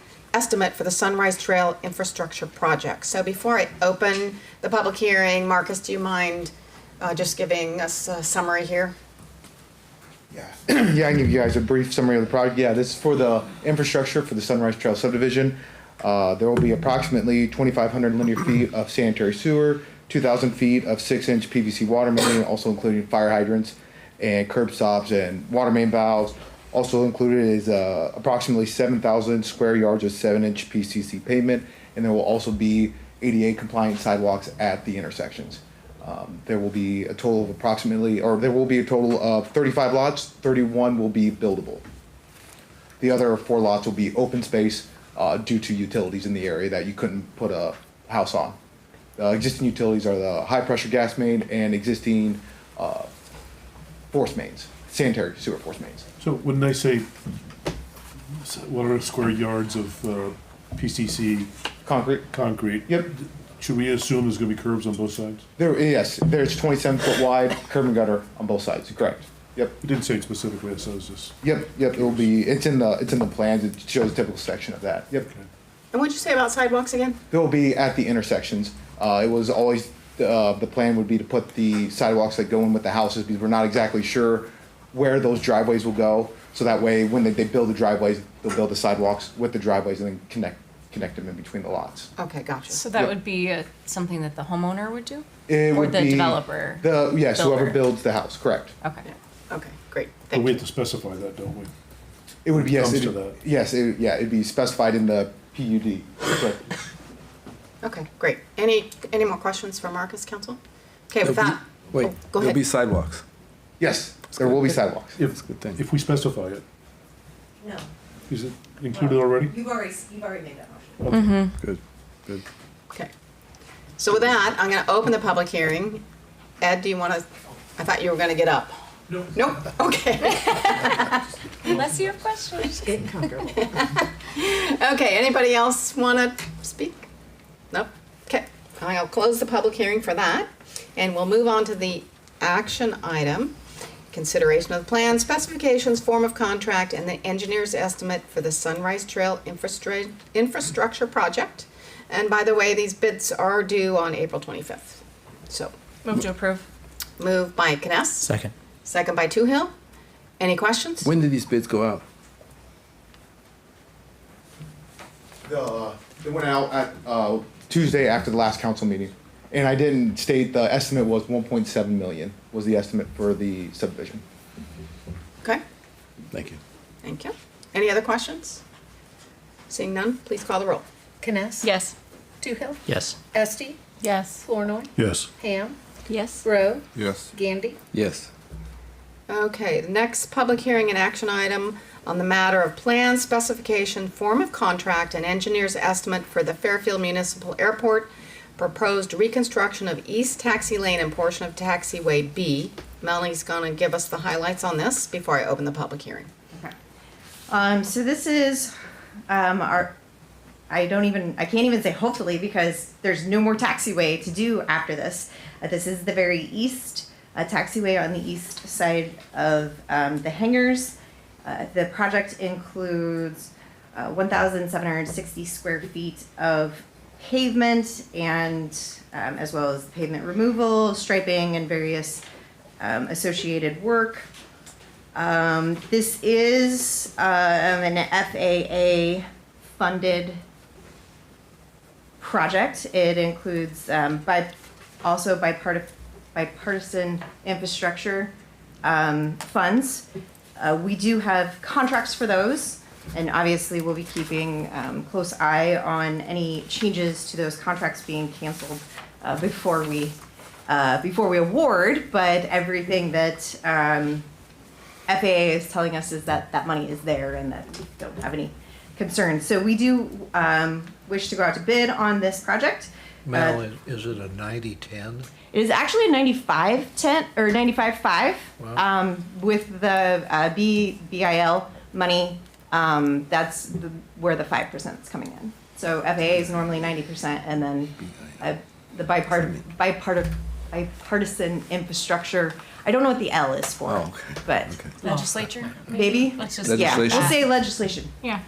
for the Sunrise Trail infrastructure project. So before I open the public hearing, Marcus, do you mind just giving us a summary here? Yeah, yeah, I can give you guys a brief summary of the project. Yeah, this is for the infrastructure for the Sunrise Trail subdivision. There will be approximately 2,500 linear feet of sanitary sewer, 2,000 feet of 6-inch PVC water main, also including fire hydrants and curb stops and water main valves. Also included is approximately 7,000 square yards of 7-inch PCC pavement, and there will also be ADA compliant sidewalks at the intersections. There will be a total of there will be a total of 35 lots, 31 will be buildable. The other 4 lots will be open space due to utilities in the area that you couldn't put a house on. Existing utilities are the high pressure gas main and existing force mains, sanitary sewer force mains. So when they say, what are square yards of PCC concrete? Yep. Should we assume there's gonna be curbs on both sides? Yes, there's 27 foot wide curb and gutter on both sides, correct. Yep, It didn't say it specifically, so it's just, yep, it will be, it's in the plans, it shows a typical section of that, yep. And what'd you say about sidewalks again? They'll be at the intersections. It was always, the plan would be to put the sidewalks that go in with the houses, because we're not exactly sure where those driveways will go. So that way, when they build the driveways, they'll build the sidewalks with the driveways and then connect them in between the lots. Okay, gotcha. So that Yep. would be something that the homeowner would do? It Or would the be developer? Yes, whoever builder? builds the house, correct. Okay. Okay, great, but thank we you. have to specify that, don't we? It would be, yes, Comes to that. yes, it'd be specified in the PUD, correct. Okay, great. Any more questions for Marcus, council? Okay, with that. Wait, oh, go there'll ahead. be sidewalks. Yes, there will be sidewalks. If, good thing. if we specify it, No, is it included already? you've already made that motion. Good, good. Okay. So with that, I'm gonna open the public hearing. Ed, do you wanna, I thought you were gonna get up. No. Nope, okay. Unless you have questions. Getting comfortable. Okay, anybody else wanna speak? Nope, okay. I'll close the public hearing for that, and we'll move on to the action item. Consideration of the plan, specifications, form of contract, and the engineer's estimate for the Sunrise Trail infrastructure project. And by the way, these bids are due on April 25th. So, Move to approve. moved by Kness, Second. second by Toohill. Any questions? When did these bids go out? It went out at Tuesday after the last council meeting. And I didn't state, the estimate was 1.7 million was the estimate for the subdivision. Okay, Thank you. thank you. Any other questions? Seeing none, please call the roll. Kness, Yes. Toohill, Yes. Esti, Yes. Flournoy, Yes. Ham, Yes. Rowe, Yes. Gandy. Yes. Okay, the next public hearing and action item on the matter of plan specification, form of contract, and engineer's estimate for the Fairfield Municipal Airport proposed reconstruction of East Taxilane and portion of Taxiway B. Melanie's gonna give us the highlights on this before I open the public hearing. So this is I can't even say hopefully, because there's no more taxiway to do after this. This is the very east taxiway on the east side of the hangars. The project includes 1,760 square feet of pavement, and as well as pavement removal, striping, and various associated work. This is an FAA funded project. It includes bipartisan infrastructure funds. We do have contracts for those, and obviously we'll be keeping close eye on any changes to those contracts being canceled before we award. But everything that FAA is telling us is that that money is there and that we don't have any concerns. So we do wish to go out to bid on this project. Mel, is it a 90-10? It is actually a 95-10 or 95-5 Wow. with the BIL money. That's where the 5% is coming in. So FAA is normally 90%, and then the bipartisan infrastructure. I don't know what the L is for, Oh, okay. but Legislature? maybe. Let's just. Yeah, Legislation? we'll say legislation. Yeah.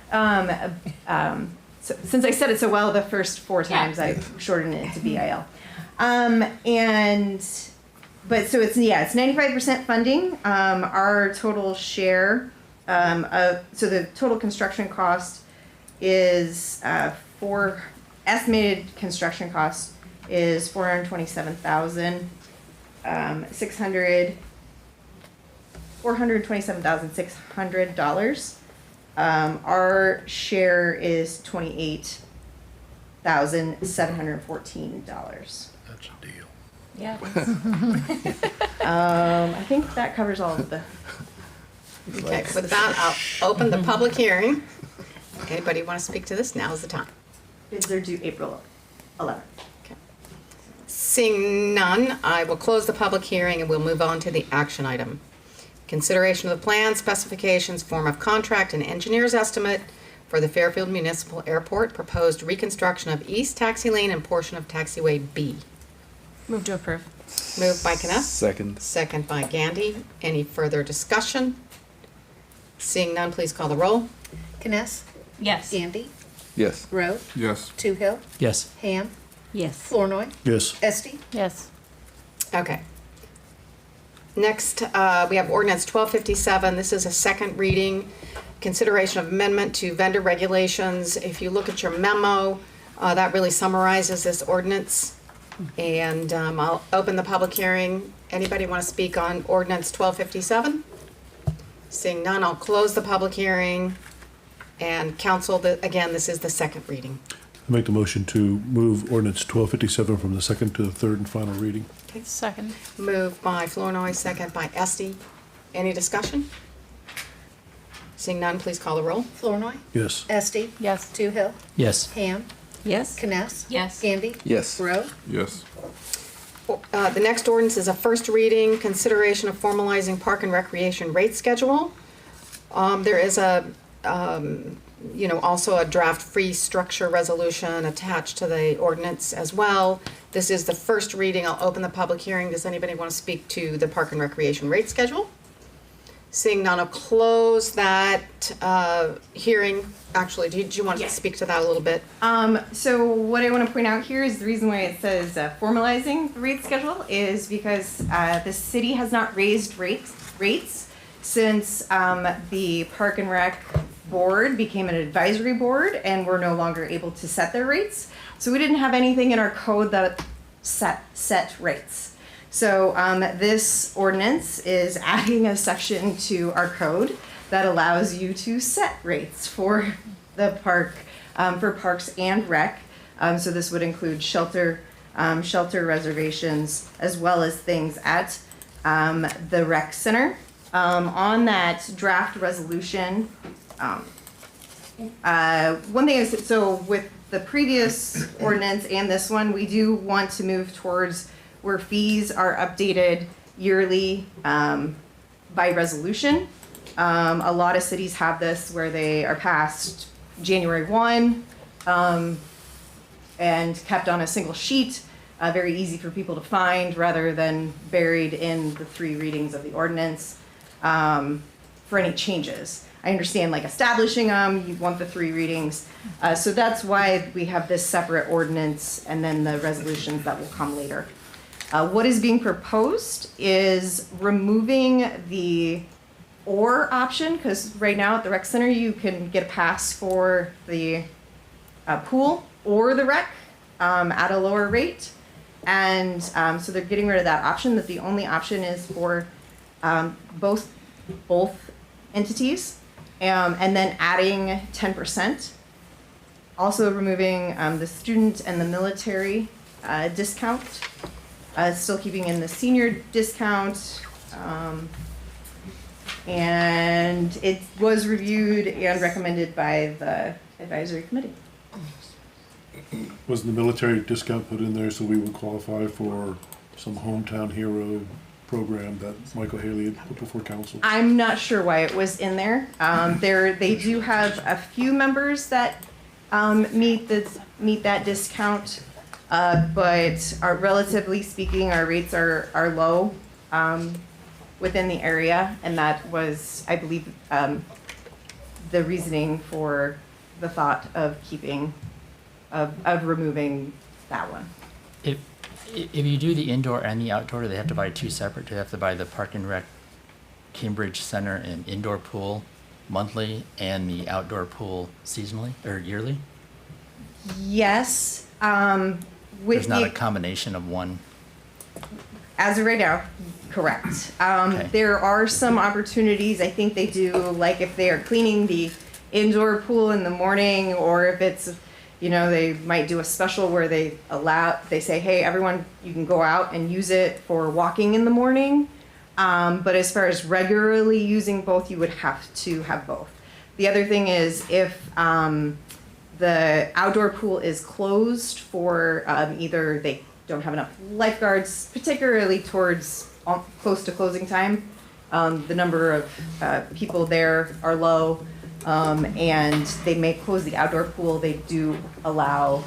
So, since I said it so well the first 4 times, I shortened it to BIL. But so it's 95% funding. Our total share so the total construction cost is estimated construction cost is $427,600. Our share is $28,714. That's a deal. Yeah. I think that covers all of the. Okay, with that, I'll open the public hearing. Anybody want to speak to this? Now is the time. Bids are due April 11th. Seeing none, I will close the public hearing and we'll move on to the action item. Consideration of the plan, specifications, form of contract, and engineer's estimate for the Fairfield Municipal Airport, proposed reconstruction of East Taxilane and portion of Taxiway B. Move to approve. Moved by Kness. Second. Second by Gandy. Any further discussion? Seeing none, please call the roll. Kness, Yes. Andy, Yes. Rowe, Yes. Toohill, Yes. Ham, Yes. Flournoy, Yes. Esti. Yes. Okay. Next, we have ordinance 1257. This is a second reading. Consideration of amendment to vendor regulations. If you look at your memo, that really summarizes this ordinance. And I'll open the public hearing. Anybody want to speak on ordinance 1257? Seeing none, I'll close the public hearing. And council, again, this is the second reading. I make the motion to move ordinance 1257 from the second to the third and final reading. Second. Moved by Flournoy, second by Esti. Any discussion? Seeing none, please call the roll. Flournoy, Yes. Esti. Yes. Toohill, Yes. Ham, Yes. Kness. Yes. Andy. Yes. Rowe. Yes. The next ordinance is a first reading, consideration of formalizing park and recreation rate schedule. There is also a draft fee structure resolution attached to the ordinance as well. This is the first reading. I'll open the public hearing. Does anybody want to speak to the park and recreation rate schedule? Seeing none, I'll close that hearing. Actually, did you want to speak to that a little bit? So what I want to point out here is the reason why it says formalizing the rate schedule is because the city has not raised rates since the Park and Rec board became an advisory board and we're no longer able to set their rates. So we didn't have anything in our code that set rates. So this ordinance is adding a section to our code that allows you to set rates for the park, for parks and rec. So this would include shelter reservations, as well as things at the rec center. On that draft resolution, one thing is, so with the previous ordinance and this one, we do want to move towards where fees are updated yearly by resolution. A lot of cities have this where they are passed January 1 and kept on a single sheet, very easy for people to find rather than buried in the 3 readings of the ordinance for any changes. I understand like establishing them, you want the 3 readings. So that's why we have this separate ordinance and then the resolutions that will come later. What is being proposed is removing the or option, because right now at the rec center you can get a pass for the pool or the rec at a lower rate. And so they're getting rid of that option, that the only option is for both entities, and then adding 10%. Also removing the student and the military discount, still keeping in the senior discount. And it was reviewed and recommended by the advisory committee. Was the military discount put in there so we would qualify for some hometown hero program that Michael Haley had put before council? I'm not sure why it was in there. They do have a few members that meet that discount, but relatively speaking, our rates are low within the area, and that was, I believe, the reasoning for the thought of removing that one. If you do the indoor and the outdoor, do they have to buy two separate? Do they have to buy the Park and Rec Cambridge Center and indoor pool monthly and the outdoor pool seasonally or yearly? Yes. There's not a combination of one. As of right now, correct. Okay. There are some opportunities, I think they do, like if they are cleaning the indoor pool in the morning, or if it's, they might do a special where they say, hey, everyone, you can go out and use it for walking in the morning. But as far as regularly using both, you would have to have both. The other thing is if the outdoor pool is closed for either they don't have enough lifeguards, particularly towards close to closing time, the number of people there are low. And they may close the outdoor pool. They do allow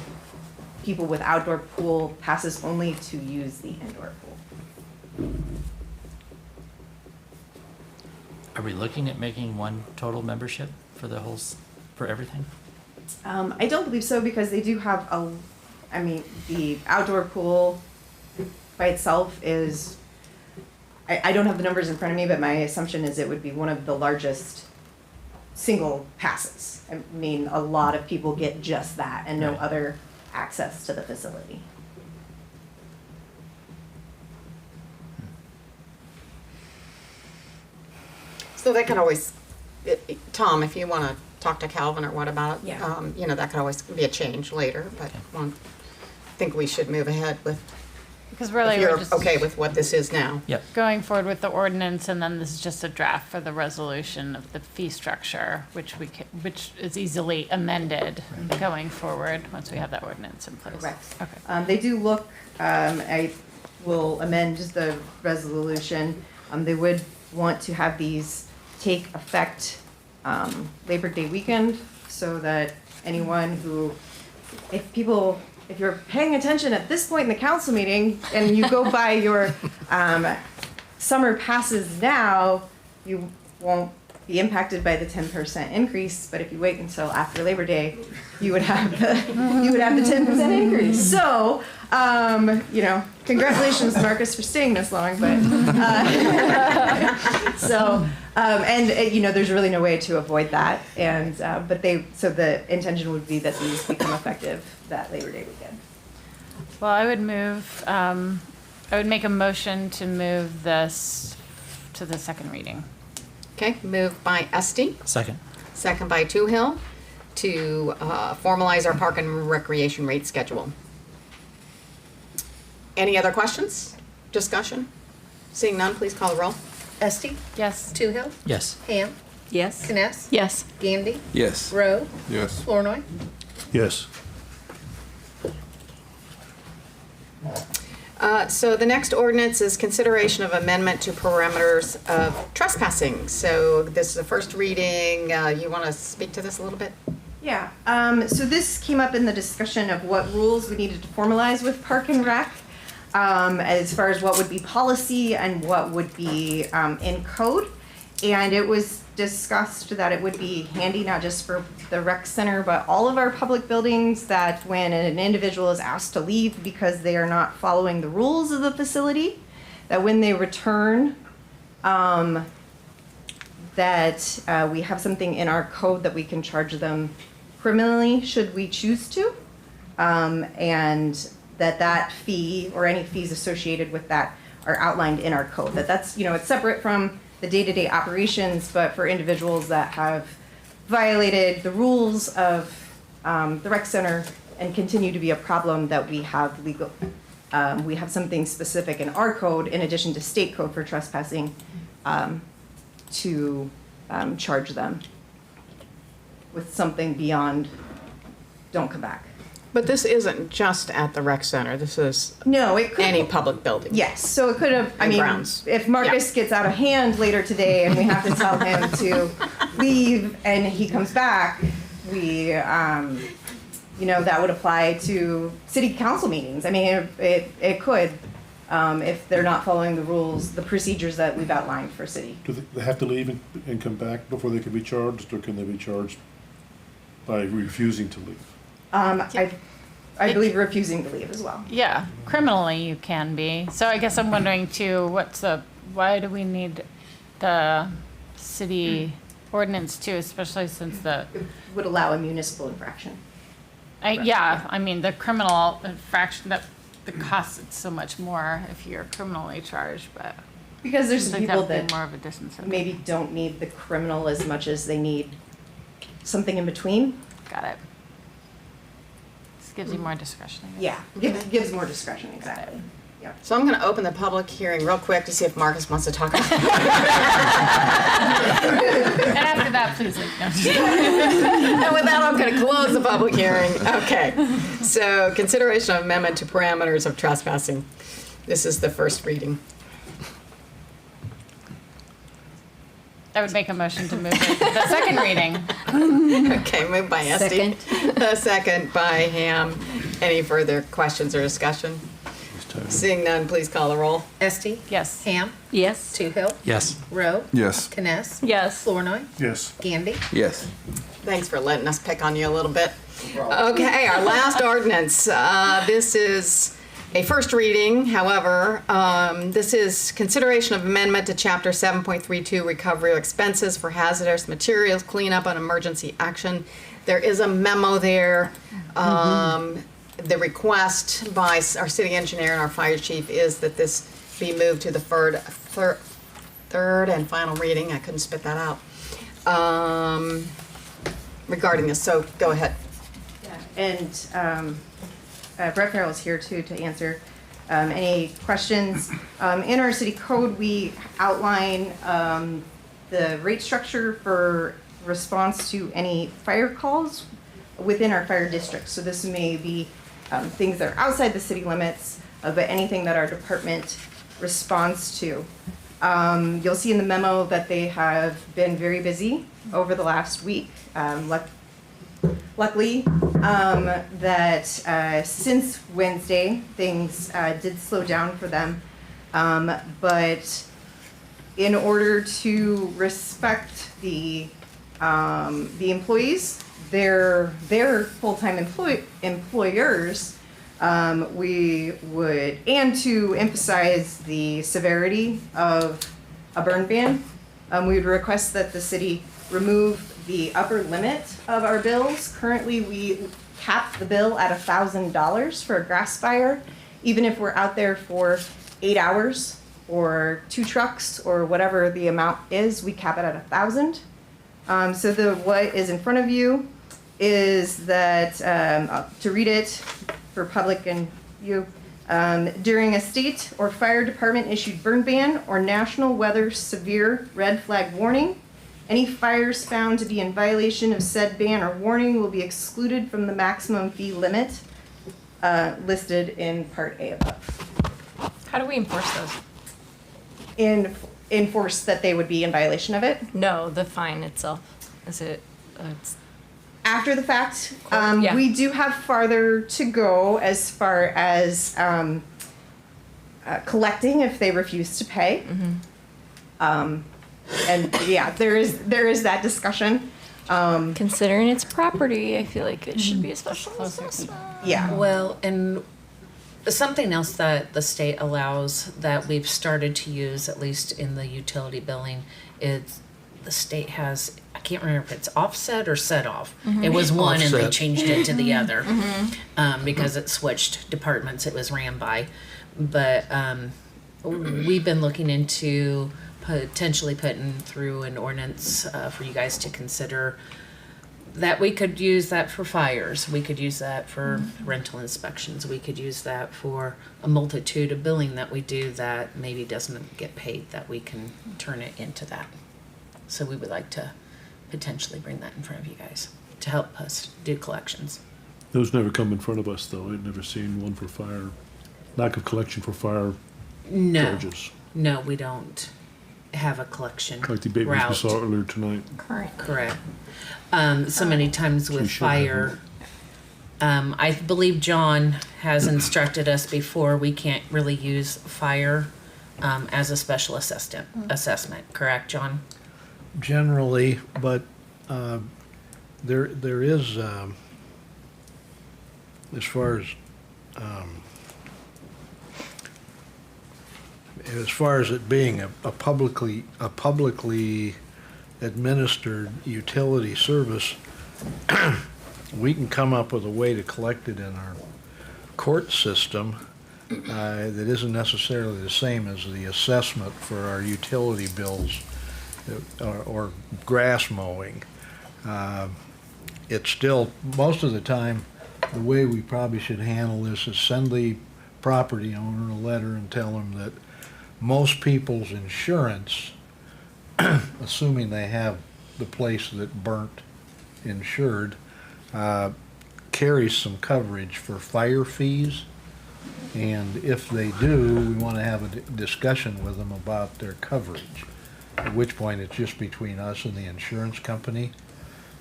people with outdoor pool passes only to use the indoor pool. Are we looking at making one total membership for the whole, for everything? I don't believe so, because they do have the outdoor pool by itself is, I don't have the numbers in front of me, but my assumption is it would be one of the largest single passes. I mean, a lot of people get just that and no Right. other access to the facility. So they can always, Tom, if you want to talk to Calvin or what about, Yeah. that could always be a change later, but I think we should move ahead with, Because really, if we're you're just okay with what this is now. Yep. going forward with the ordinance, and then this is just a draft for the resolution of the fee structure, which which is easily amended going forward once we have that ordinance in place. Correct. Okay. They do look, I will amend the resolution. They would want to have these take effect Labor Day weekend, so that anyone who, if you're paying attention at this point in the council meeting and you go buy your summer passes now, you won't be impacted by the 10% increase. But if you wait until after Labor Day, you would have the 10% increase. So, congratulations, Marcus, for staying this long. But there's really no way to avoid that. And so the intention would be that these become effective that Labor Day weekend. Well, I would make a motion to move this to the second reading. Okay, moved by Esty, Second. second by Toohill, to formalize our park and recreation rate schedule. Any other questions? Discussion? Seeing none, please call the roll. Esty, Yes. Toohill, Yes. Ham, Yes? Kness, Yes. Gandy, Yes. Rowe, Yes. Flournoy. Yes. So the next ordinance is consideration of amendment to parameters of trespassing. So this is the first reading. You want to speak to this a little bit? Yeah, so this came up in the discussion of what rules we needed to formalize with Park and Rec, as far as what would be policy and what would be in code. And it was discussed that it would be handy not just for the rec center, but all of our public buildings, that when an individual is asked to leave because they are not following the rules of the facility, that when they return, that we have something in our code that we can charge them criminally should we choose to, and that fee or any fees associated with that are outlined in our code. That's it's separate from the day-to-day operations, but for individuals that have violated the rules of the rec center and continue to be a problem, that we have we have something specific in our code in addition to state code for trespassing, to charge them with something beyond, don't come back. But this isn't just at the rec center, this is No, it could. any public building. Yes, so it could have, I And mean, grounds. if Marcus gets out of hand later today and we have to tell him to leave and he comes back, we, that would apply to city council meetings. I mean, it could, if they're not following the rules, the procedures that we've outlined for city. Do they have to leave and come back before they can be charged, or can they be charged by refusing to leave? I believe refusing to leave as well. Yeah, criminally you can be. So I guess I'm wondering too, why do we need the city ordinance too, especially since It would allow a municipal infraction. the criminal infraction, that the cost is so much more if you're criminally charged, but. Because there's some I think people that would be that more of a disincentive. maybe don't need the criminal as much as they need something in between. Got it. This gives you more discretion. I guess. Yeah, gives more discretion, exactly. Yeah. So I'm going to open the public hearing real quick to see if Marcus wants to talk about it. And after that, please leave. No, just- And with that, I'm going to close the public hearing. Okay. So consideration of amendment to parameters of trespassing. This is the first reading. I would make a motion to move it to the second reading. Okay, moved by Esty. Second by Ham. Any further questions or discussion? Seeing none, please call the roll. Esty? Yes. Ham? Yes. Toohill? Yes. Rowe? Yes. Kness? Yes. Flournoy? Yes. Gandy? Yes. Thanks for letting us pick on you a little bit. Okay, our last ordinance. This is a first reading, however, this is consideration of amendment to Chapter 7.32 Recovery of Expenses for Hazardous Materials Cleanup and Emergency Action. There is a memo there. The request by our city engineer and our fire chief is that this be moved to the third and final reading. I couldn't spit that out. Regarding this, so go ahead. And Brett Farrell is here too to answer any questions. In our city code, we outline the rate structure for response to any fire calls within our fire district. So this may be things that are outside the city limits, but anything that our department responds to. You'll see in the memo that they have been very busy over the last week. Luckily, that since Wednesday, things did slow down for them. But in order to respect the employees, their full-time employers, we would, and to emphasize the severity of a burn ban, we would request that the city remove the upper limit of our bills. Currently, we cap the bill at $1,000 for a grass fire. Even if we're out there for 8 hours or 2 trucks or whatever the amount is, we cap it at 1,000. So what is in front of you is that, to read it for public and you, during a state or fire department issued burn ban or national weather severe red flag warning, any fires found to be in violation of said ban or warning will be excluded from the maximum fee limit listed in Part A above. How do we enforce those? Enforce that they would be in violation of it. No, the fine itself. Is it? It's After the fact, Yeah. we do have farther to go as far as collecting if they refuse to pay. And yeah, there is that discussion. considering it's property. I feel like it should be a special assessment. Yeah. Well, and something else that the state allows that we've started to use, at least in the utility billing, is the state has, I can't remember if it's offset or set off. It was one and they Offset. changed it to the other because it switched departments it was ran by. But we've been looking into potentially putting through an ordinance for you guys to consider that we could use that for fires. We could use that for rental inspections. We could use that for a multitude of billing that we do that maybe doesn't get paid, that we can turn it into that. So we would like to potentially bring that in front of you guys to help us do collections. Those never come in front of us, though. I've never seen one for fire, lack of collection for fire No, charges. no, we don't have a collection Like the abatements we route. saw earlier tonight. Correct. So many times We with should have fire, I believe John has instructed us before, we can't really use fire as a special assessment, correct, John? Generally, but there is, as far as it being a publicly administered utility service, we can come up with a way to collect it in our court system that isn't necessarily the same as the assessment for our utility bills or grass mowing. It's still, most of the time, the way we probably should handle this is send the property owner a letter and tell them that most people's insurance, assuming they have the place that burnt insured, carries some coverage for fire fees. And if they do, we want to have a discussion with them about their coverage, at which point it's just between us and the insurance company.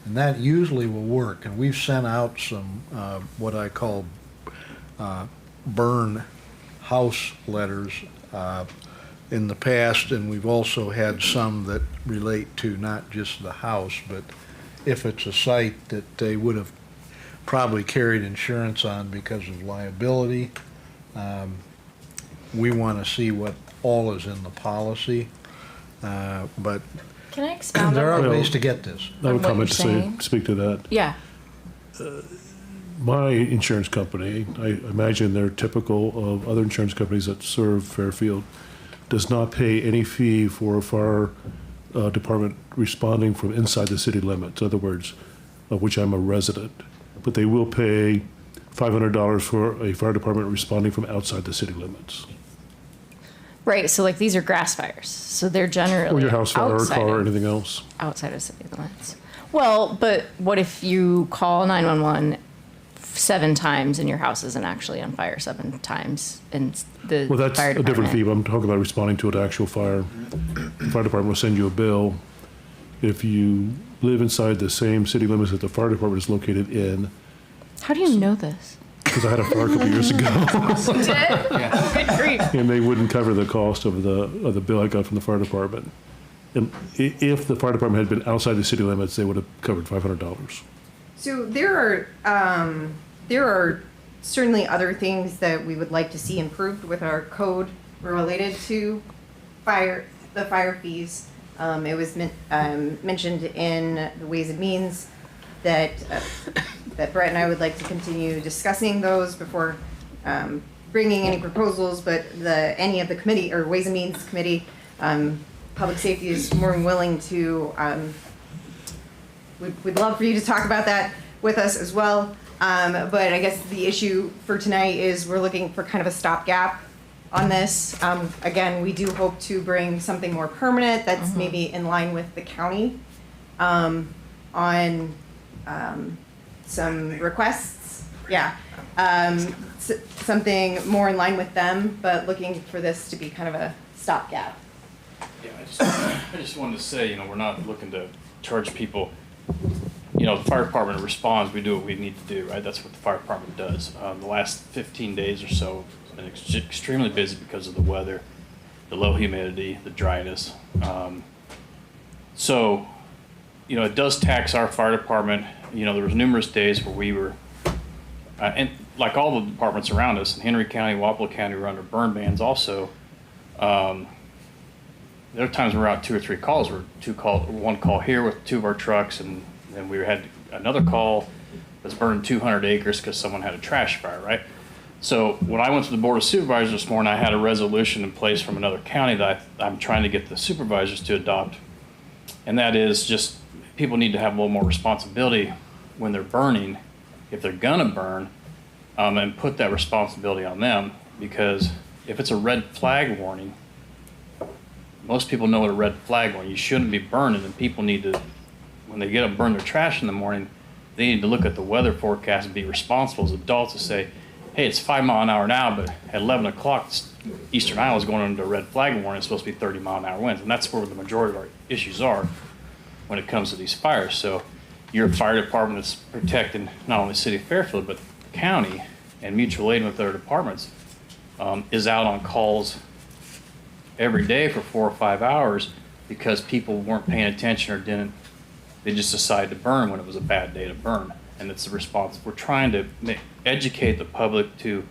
And that usually will work. And we've sent out some, what I call burn house letters in the past, and we've also had some that relate to not just the house, but if it's a site that they would have probably carried insurance on because of liability, we want to see what all is in the policy. But Can I expound there on are that? ways to get this. I have On a what comment you're to say, saying? speak to that. Yeah. My insurance company, I imagine they're typical of other insurance companies that serve Fairfield, does not pay any fee for a fire department responding from inside the city limits, in other words, of which I'm a resident. But they will pay $500 for a fire department responding from outside the city limits. Right, so like these are grass fires, so they're generally Or your house fire or outside car or of- anything else. outside of city limits. Well, but what if you call 911 7 times and your house isn't actually on fire 7 times and the Well, that's fire a different fee, department? but I'm talking about responding to an actual fire. The fire department will send you a bill. If you live inside the same city limits that the fire department is located in, How do you know this? because I had a fire a couple years ago, Good grief. and they wouldn't cover the cost of the bill I got from the fire department. And if the fire department had been outside the city limits, they would have covered $500. So there are certainly other things that we would like to see improved with our code related to the fire fees. It was mentioned in the Ways and Means that Brett and I would like to continue discussing those before bringing any proposals, but any of the committee or Ways and Means Committee, Public Safety is more than willing to, we'd love for you to talk about that with us as well. But I guess the issue for tonight is we're looking for kind of a stopgap on this. Again, we do hope to bring something more permanent that's maybe in line with the county on some requests. Yeah. Something more in line with them, but looking for this to be kind of a stopgap. Yeah, I just wanted to say, we're not looking to charge people. The fire department responds, we do what we need to do, right? That's what the fire department does. The last 15 days or so has been extremely busy because of the weather, the low humidity, the dryness. So, it does tax our fire department. There was numerous days where we were, and like all the departments around us, in Henry County, Wapello County, we're under burn bans also. There are times we're out 2 or 3 calls. One call here with 2 of our trucks, and then we had another call that's burned 200 acres because someone had a trash fire, right? So when I went to the Board of Supervisors this morning, I had a resolution in place from another county that I'm trying to get the supervisors to adopt. And that is just people need to have a little more responsibility when they're burning, if they're gonna burn, and put that responsibility on them, because if it's a red flag warning, most people know what a red flag warning. You shouldn't be burning, and people need to, when they get up and burn their trash in the morning, they need to look at the weather forecast and be responsible as adults to say, hey, it's 5 mile an hour now, but at 11 o'clock, Eastern Iowa is going under a red flag warning. It's supposed to be 30 mile an hour winds, and that's where the majority of our issues are when it comes to these fires. So your fire department is protecting not only the city of Fairfield, but the county, and mutual aid with other departments is out on calls every day for 4 or 5 hours because people weren't paying attention or they just decided to burn when it was a bad day to burn. And it's the response. We're trying to educate the public to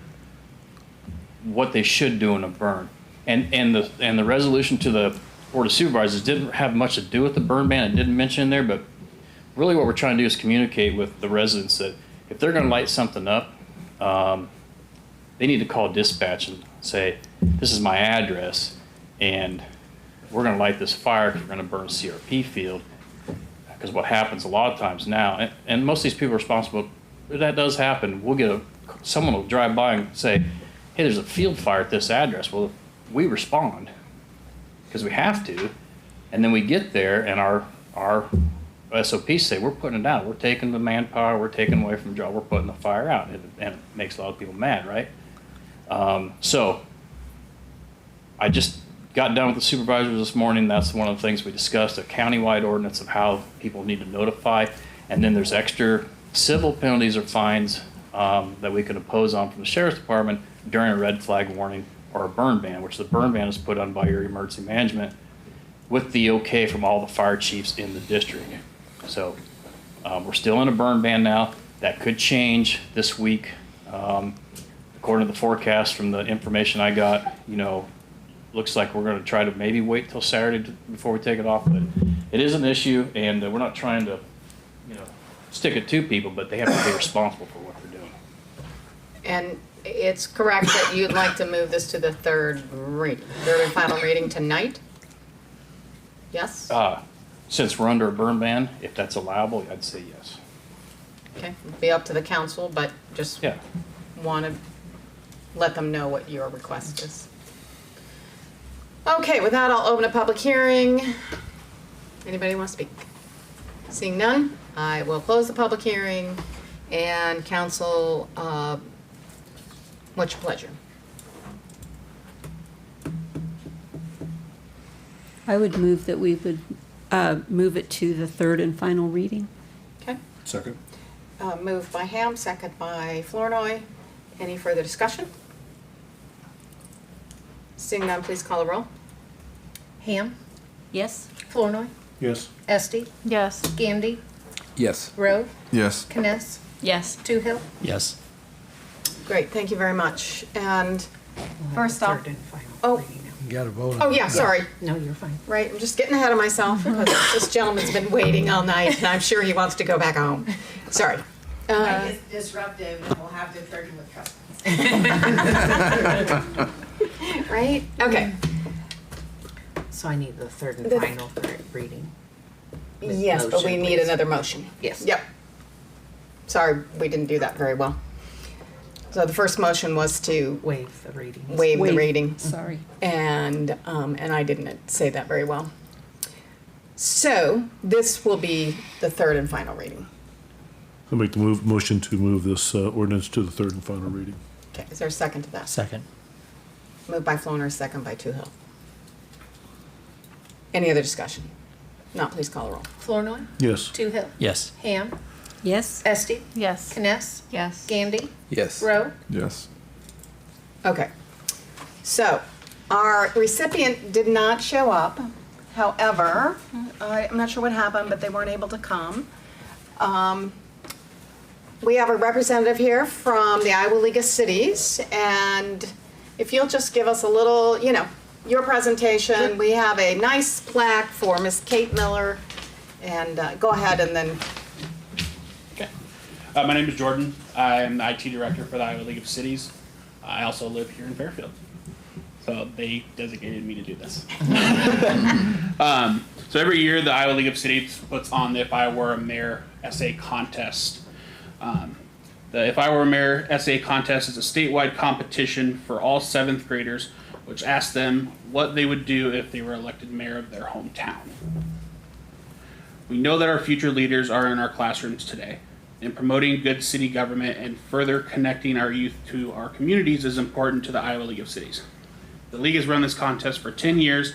what they should do in a burn. And the resolution to the Board of Supervisors didn't have much to do with the burn ban. It didn't mention in there, but really what we're trying to do is communicate with the residents that if they're going to light something up, they need to call dispatch and say, this is my address, and we're going to light this fire because we're going to burn a CRP field. Because what happens a lot of times now, and most of these people are responsible, if that does happen, we'll get someone will drive by and say, hey, there's a field fire at this address. Well, we respond because we have to, and then we get there and our SOPs say, we're putting it out. We're taking the manpower, we're taking away from the job, we're putting the fire out, and it makes a lot of people mad, right? So I just got done with the supervisors this morning. That's one of the things we discussed, a countywide ordinance of how people need to notify. And then there's extra civil penalties or fines that we can impose on from the sheriff's department during a red flag warning or a burn ban, which the burn ban is put on by your emergency management with the okay from all the fire chiefs in the district. So we're still in a burn ban now. That could change this week. According to the forecast from the information I got, looks like we're going to try to maybe wait till Saturday before we take it off. But it is an issue, and we're not trying to, stick it to people, but they have to be responsible for what they're doing. And it's correct that you'd like to move this to the third and final reading tonight? Yes? Since we're under a burn ban, if that's allowable, I'd say yes. Okay, be up to the council, but just Yeah. want to let them know what your request is. Okay, with that, I'll open a public hearing. Anybody want to speak? Seeing none, I will close the public hearing. And council, what's your pleasure? I would move that we would move it to the third and final reading. Okay, Second. moved by Ham, second by Flournoy. Any further discussion? Seeing none, please call the roll. Ham, Yes? Flournoy, Yes. Esti, Yes. Gandy, Yes. Rowe, Yes. Kness, Yes. Toohill. Yes. Great, thank you very much. And first off, Third and final oh. reading now. You gotta vote on Oh, it. yeah, sorry. No, you're fine. Right, I'm just getting ahead of myself because this gentleman's been waiting all night and I'm sure he wants to go back home. Sorry. It's disruptive, and we'll have to charge him with trespassing. Right? Okay. So I need the third and The- final reading. Yes, but we Motion, need please. another motion. Yes. Yep. Sorry, we didn't do that very well. So the first motion was to Waive the reading. waive the Waive. reading. Sorry. And I didn't say that very well. So this will be the third and final reading. I'll make the motion to move this ordinance to the third and final reading. Okay, is there a second to that? Second. Moved by Flournoy, second by Toohill. Any other discussion? Not, please call the roll. Flournoy, Yes. Toohill, Yes. Ham, Yes? Esti, Yes. Kness, Yes. Gandy, Yes. Rowe. Yes. Okay. So our recipient did not show up. However, I'm not sure what happened, but they weren't able to come. We have a representative here from the Iowa League of Cities, and if you'll just give us a little, your presentation. We have a nice plaque for Miss Kate Miller, and go ahead and then. Okay. My name is Jordan. I'm the IT director for the Iowa League of Cities. I also live here in Fairfield. So they designated me to do this. So every year the Iowa League of Cities puts on the If I Were a Mayor essay contest. The If I Were a Mayor essay contest is a statewide competition for all 7th graders which asked them what they would do if they were elected mayor of their hometown. We know that our future leaders are in our classrooms today, and promoting good city government and further connecting our youth to our communities is important to the Iowa League of Cities. The league has run this contest for 10 years,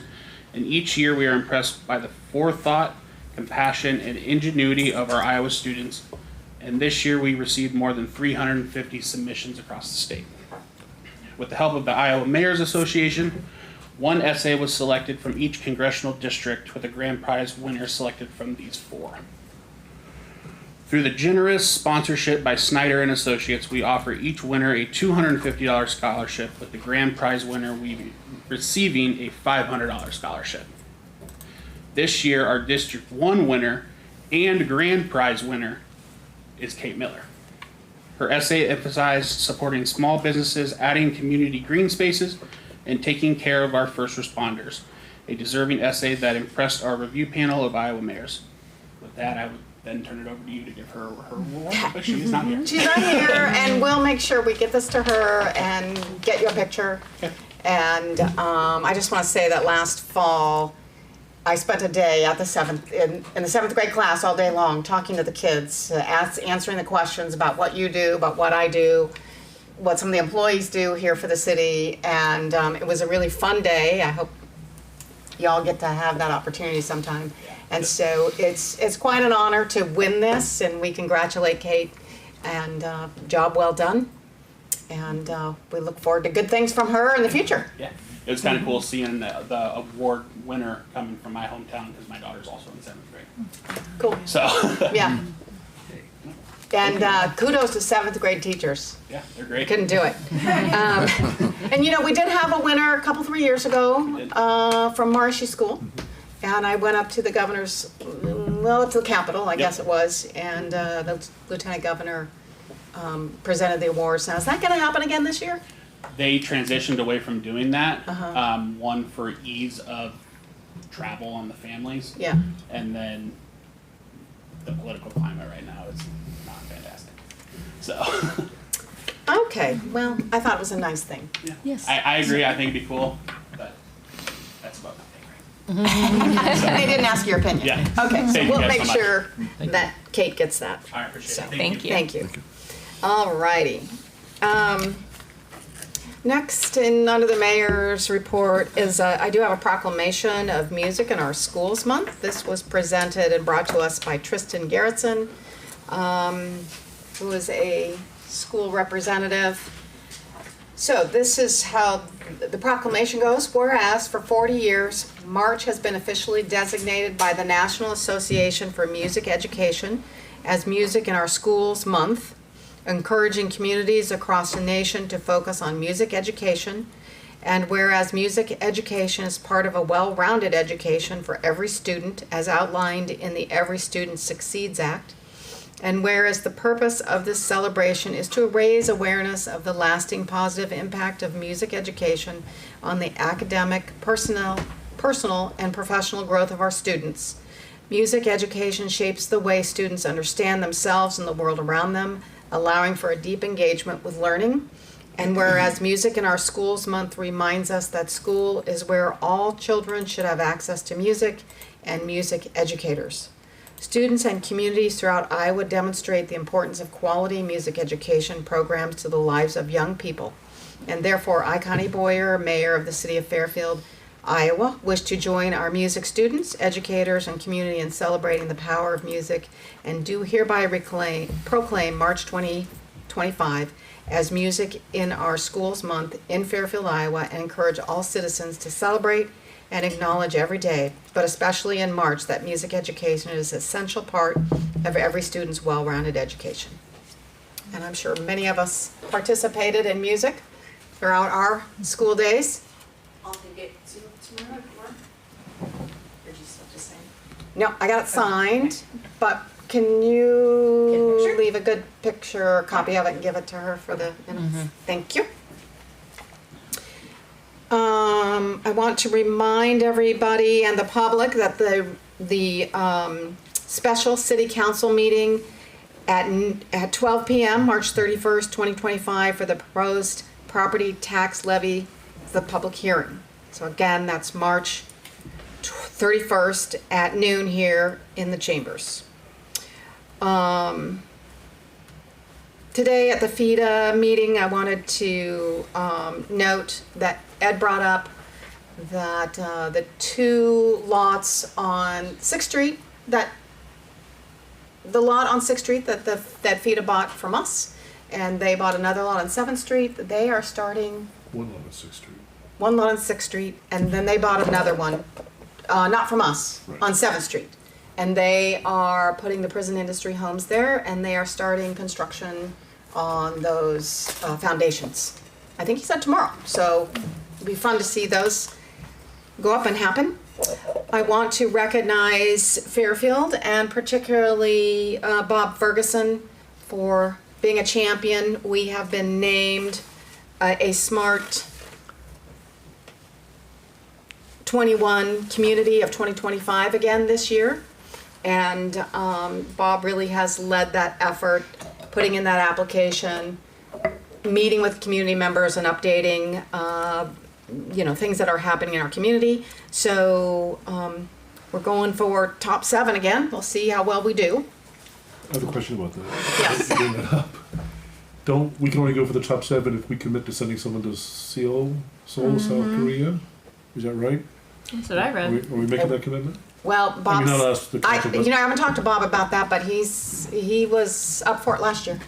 and each year we are impressed by the forethought, compassion, and ingenuity of our Iowa students, and this year we received more than 350 submissions across the state. With the help of the Iowa Mayors Association, one essay was selected from each congressional district, with a grand prize winner selected from these 4. Through the generous sponsorship by Snyder and Associates, we offer each winner a $250 scholarship, with the grand prize winner receiving a $500 scholarship. This year, our District 1 winner and grand prize winner is Kate Miller. Her essay emphasized supporting small businesses, adding community green spaces, and taking care of our first responders, a deserving essay that impressed our review panel of Iowa mayors. With that, I would then turn it over to you to give her award, but she is not here. She's not here, and we'll make sure we get this to her and get you a picture. Okay. And I just want to say that last fall, I spent a day at the in the 7th grade class all day long, talking to the kids, answering the questions about what you do, about what I do, what some of the employees do here for the city, and it was a really fun day. I hope y'all get to have that opportunity sometime. And so it's quite an honor to win this, and we congratulate Kate, and job well done. And we look forward to good things from her in the future. Yeah, it was kind of cool seeing the award winner coming from my hometown, because my daughter's also in 7th grade. Cool. So Yeah. And kudos to 7th grade teachers. yeah, they're great. Couldn't do it. And you know, we did have a winner a couple, 3 years ago from Marshy School. And I went up to the governor's, up to the Capitol, I guess it was, and the lieutenant governor presented the awards. Now, is that going to happen again this year? They transitioned away from doing that. One for ease of travel on the families. Yeah. And then the political climate right now is not fantastic. So. Okay, well, I thought it was a nice thing. Yeah. Yes. I agree. I think it'd be cool, but that's about my thing. They didn't ask your opinion. Yeah. Okay, so Thank you we'll guys make so much. sure that Kate gets that. I appreciate So, it. Thank you. Thank you. All righty. Next, under the mayor's report is, I do have a proclamation of Music in Our Schools Month. This was presented and brought to us by Tristan Garrettson, who is a school representative. So this is how the proclamation goes. Whereas for 40 years, March has been officially designated by the National Association for Music Education as Music in Our Schools Month, encouraging communities across the nation to focus on music education. And whereas music education is part of a well-rounded education for every student, as outlined in the Every Student Succeeds Act, and whereas the purpose of this celebration is to raise awareness of the lasting positive impact of music education on the academic, personal, and professional growth of our students. Music education shapes the way students understand themselves and the world around them, allowing for a deep engagement with learning. And whereas Music in Our Schools Month reminds us that school is where all children should have access to music and music educators. Students and communities throughout Iowa demonstrate the importance of quality music education programs to the lives of young people. And therefore, I, Connie Boyer, Mayor of the City of Fairfield, Iowa, wish to join our music students, educators, and community in celebrating the power of music, and do hereby proclaim March 2025 as Music in Our Schools Month in Fairfield, Iowa, and encourage all citizens to celebrate and acknowledge every day, but especially in March, that music education is an essential part of every student's well-rounded education. And I'm sure many of us participated in music throughout our school days. I'll take it tomorrow. Or did you still just sign? No, I got it signed, but can you leave a good picture, copy of it, and give it to her for the minutes? Thank you. I want to remind everybody and the public that the special city council meeting at 12 p.m. March 31st, 2025 for the proposed property tax levy the public hearing. So again, that's March 31st at noon here in the chambers. Today at the FIDA meeting, I wanted to note that Ed brought up that the 2 lots on 6th Street, the lot on 6th Street that FIDA bought from us, and they bought another lot on 7th Street, they are starting One lot on 6th Street. one lot on 6th Street, and then they bought another one, not from us, Right. on 7th Street. And they are putting the prison industry homes there, and they are starting construction on those foundations. I think he said tomorrow, so it'll be fun to see those go up and happen. I want to recognize Fairfield and particularly Bob Ferguson for being a champion. We have been named a Smart 21 Community of 2025 again this year. And Bob really has led that effort, putting in that application, meeting with community members and updating things that are happening in our community. So we're going for top 7 again. We'll see how well we do. I have a question about that. Yes. Bring that up. We can only go for the top 7 if we commit to sending someone to Seoul, South Korea? Is that right? That's what I Are read. we making that commitment? Well, Bob, not us, the council, but- I haven't talked to Bob about that, but he was up for it last year.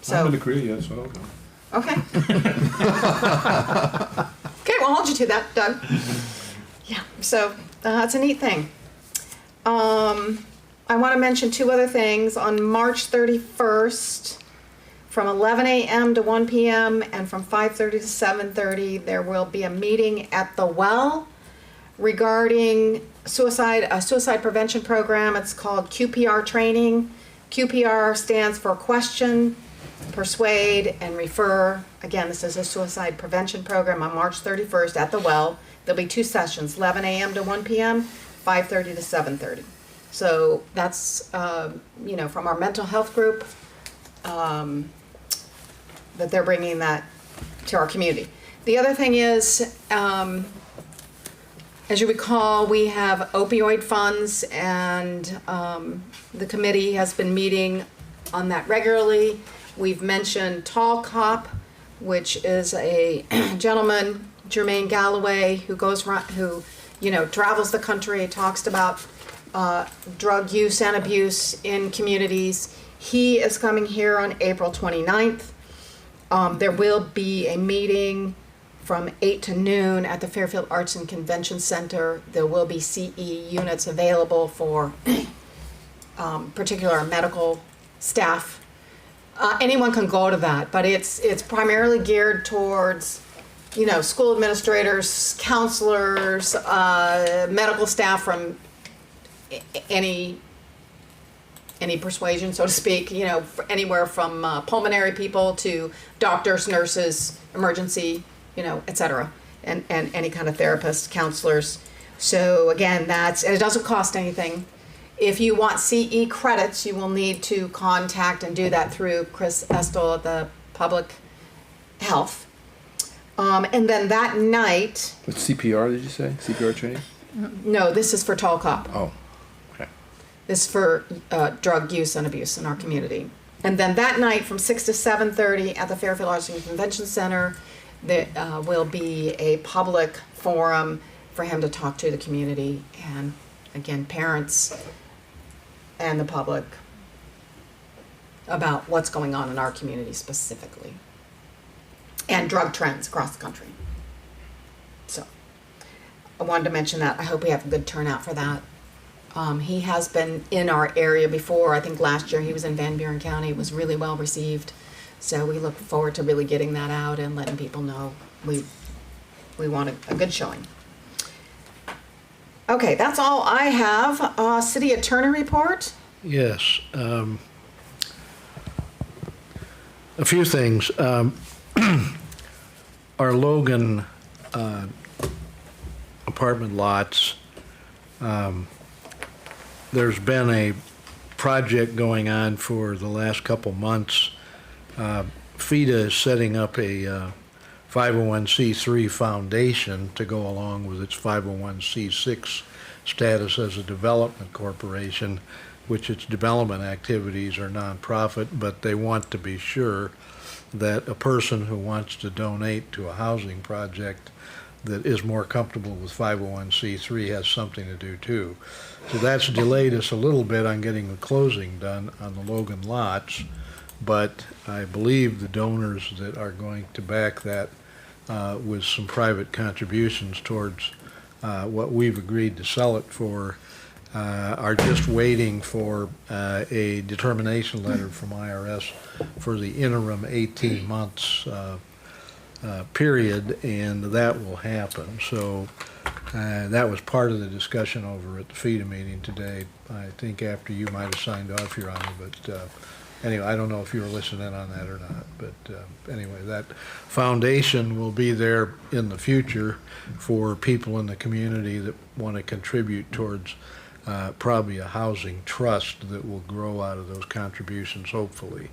I haven't been to So, Korea yet, so I don't know. okay. Okay, we'll hold you to that, Doug. Yeah, so it's a neat thing. I want to mention 2 other things. On March 31st, from 11 a.m. to 1 p.m. and from 5:30 to 7:30, there will be a meeting at the Well regarding a suicide prevention program. It's called QPR training. QPR stands for question, persuade, and refer. Again, this is a suicide prevention program on March 31st at the Well. There'll be 2 sessions, 11 a.m. to 1 p.m., 5:30 to 7:30. So that's, from our mental health group, that they're bringing that to our community. The other thing is, as you recall, we have opioid funds, and the committee has been meeting on that regularly. We've mentioned Tall Cop, which is a gentleman, Jermaine Galloway, who travels the country, talks about drug use and abuse in communities. He is coming here on April 29th. There will be a meeting from 8 to noon at the Fairfield Arts and Convention Center. There will be CE units available for particular medical staff. Anyone can go to that, but it's primarily geared towards, school administrators, counselors, medical staff from any persuasion, so to speak, anywhere from pulmonary people to doctors, nurses, emergency, et cetera, and any kind of therapists, counselors. So again, and it doesn't cost anything. If you want CE credits, you will need to contact and do that through Chris Estel at the Public Health. And then that night, What CPR did you say? CPR training? no, this is for Tall Cop. Oh, okay. This is for drug use and abuse in our community. And then that night from 6 to 7:30 at the Fairfield Arts and Convention Center, there will be a public forum for him to talk to the community and, again, parents and the public about what's going on in our community specifically and drug trends across the country. So I wanted to mention that. I hope we have a good turnout for that. He has been in our area before. I think last year he was in Van Buren County. It was really well received. So we look forward to really getting that out and letting people know we want a good showing. Okay, that's all I have. City Attorney report. Yes. A few things. Our Logan apartment lots, there's been a project going on for the last couple months. FIDA is setting up a 501c3 foundation to go along with its 501c6 status as a development corporation, which its development activities are nonprofit, but they want to be sure that a person who wants to donate to a housing project that is more comfortable with 501c3 has something to do too. So that's delayed us a little bit on getting the closing done on the Logan lots, but I believe the donors that are going to back that with some private contributions towards what we've agreed to sell it for are just waiting for a determination letter from IRS for the interim 18 months period, and that will happen. So that was part of the discussion over at the FEDA meeting today. I think after you might have signed off, Your Honor, but anyway, I don't know if you were listening on that or not, but anyway, that foundation will be there in the future for people in the community that want to contribute towards probably a housing trust that will grow out of those contributions, hopefully.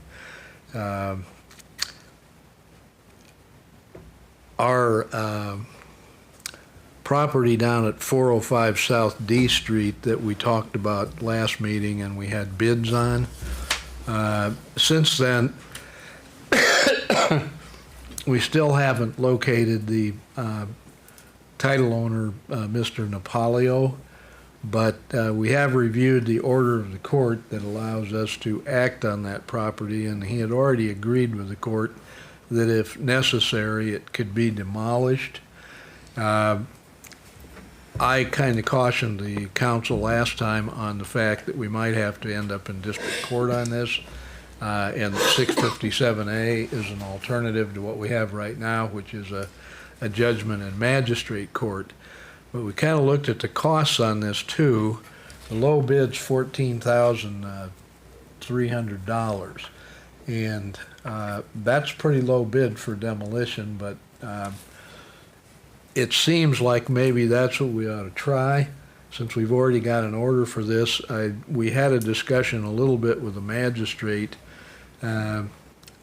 Our property down at 405 South D Street that we talked about last meeting and we had bids on, since then, we still haven't located the title owner, Mr. Napolio, but we have reviewed the order of the court that allows us to act on that property, and he had already agreed with the court that if necessary, it could be demolished. I kind of cautioned the council last time on the fact that we might have to end up in district court on this, and 657A is an alternative to what we have right now, which is a judgment in magistrate court. But we kind of looked at the costs on this too. The low bid's $14,300, and that's pretty low bid for demolition, but it seems like maybe that's what we ought to try, since we've already got an order for this. We had a discussion a little bit with the magistrate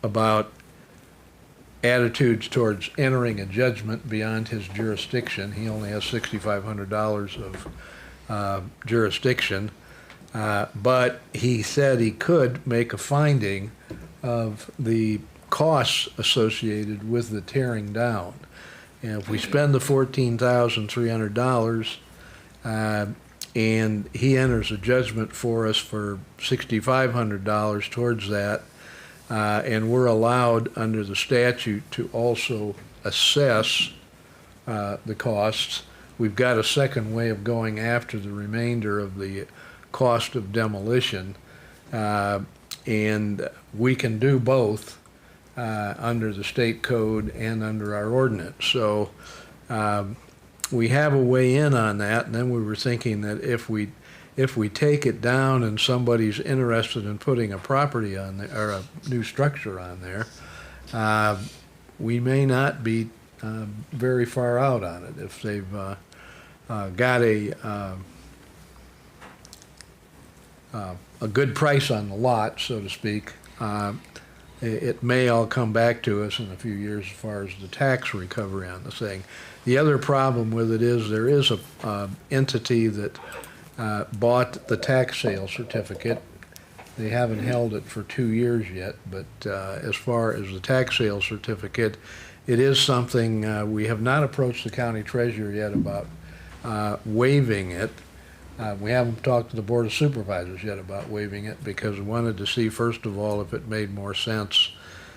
about attitudes towards entering a judgment beyond his jurisdiction. He only has $6,500 of jurisdiction, but he said he could make a finding of the costs associated with the tearing down. And if we spend the $14,300 and he enters a judgment for us for $6,500 towards that, and we're allowed under the statute to also assess the costs, we've got a second way of going after the remainder of the cost of demolition, and we can do both under the state code and under our ordinance. So we have a way in on that, and then we were thinking that if we take it down and somebody's interested in putting a property on there, or a new structure on there, we may not be very far out on it. If they've got a good price on the lot, so to speak, it may all come back to us in a few years as far as the tax recovery on the thing. The other problem with it is there is a entity that bought the tax sale certificate. They haven't held it for 2 years yet, but as far as the tax sale certificate, it is something we have not approached the county treasurer yet about waiving it. We haven't talked to the Board of Supervisors yet about waiving it, because we wanted to see, first of all, if it made more sense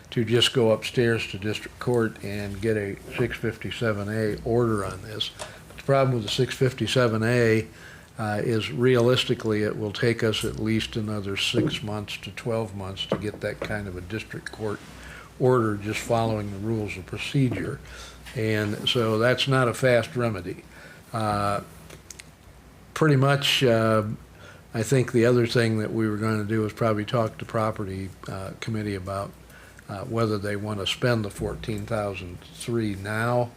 to just go upstairs to district court and get a 657A order on this. But the problem with the 657A is realistically it will take us at least another 6 months to 12 months to get that kind of a district court order just following the rules of procedure. And so that's not a fast remedy. Pretty much, I think the other thing that we were going to do is probably talk to property committee about whether they want to spend the $14,300 now,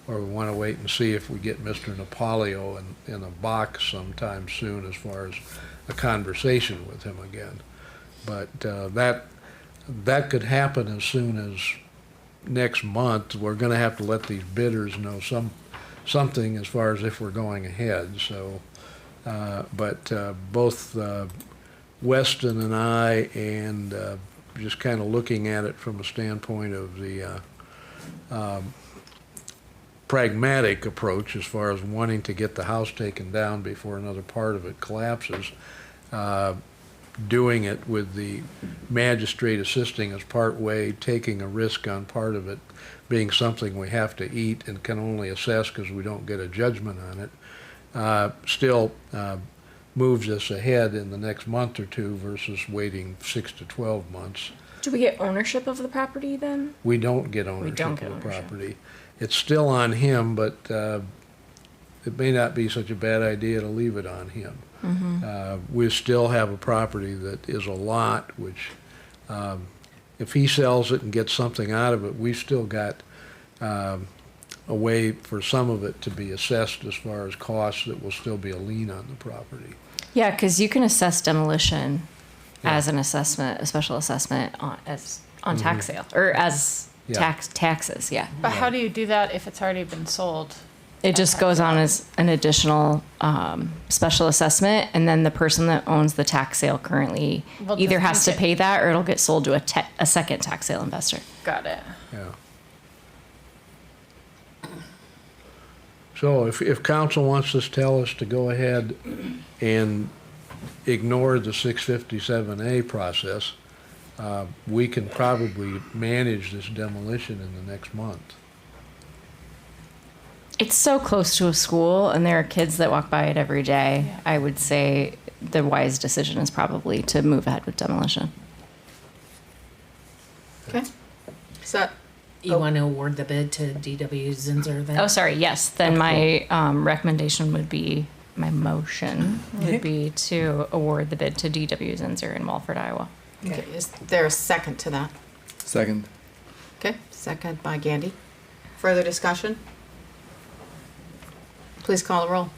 or we want to wait and see if we get Mr. Napolio in a box sometime soon as far as a conversation with him again. But that could happen as soon as next month, we're gonna have to let these bidders know something as far as if we're going ahead, so. But both Weston and I, and just kind of looking at it from a standpoint of the pragmatic approach as far as wanting to get the house taken down before another part of it collapses, doing it with the magistrate assisting us part way, taking a risk on part of it being something we have to eat and can only assess because we don't get a judgment on it, still moves us ahead in the next month or two versus waiting 6 to 12 months. Do we get ownership of the property then? We don't get ownership of the property. It's still on him, but it may not be such a bad idea to leave it on him. We still have a property that is a lot, which if he sells it and gets something out of it, we've still got a way for some of it to be assessed as far as costs that will still be a lien on the property. Yeah, because you can assess demolition as an assessment, a special assessment on tax sale, or as taxes, yeah. But how do you do that if it's already been sold? It just goes on as an additional special assessment, and then the person that owns the tax sale currently Will either just has to make it- pay that or it'll get sold to a second tax sale investor. Got it. Yeah. So if council wants to tell us to go ahead and ignore the 657A process, we can probably manage this demolition in the next month. It's so close to a school, and there are kids that walk by it every day. I would say the wise decision is probably to move ahead with demolition. Okay. Is that, You want to award the bid to DW Zinser then? Oh, sorry, yes. Then my recommendation would be, my motion would be to award the bid to DW Zinser in Walford, Iowa. okay, is there a second to that? Second. Okay, second by Gandy. Further discussion? Please call the roll.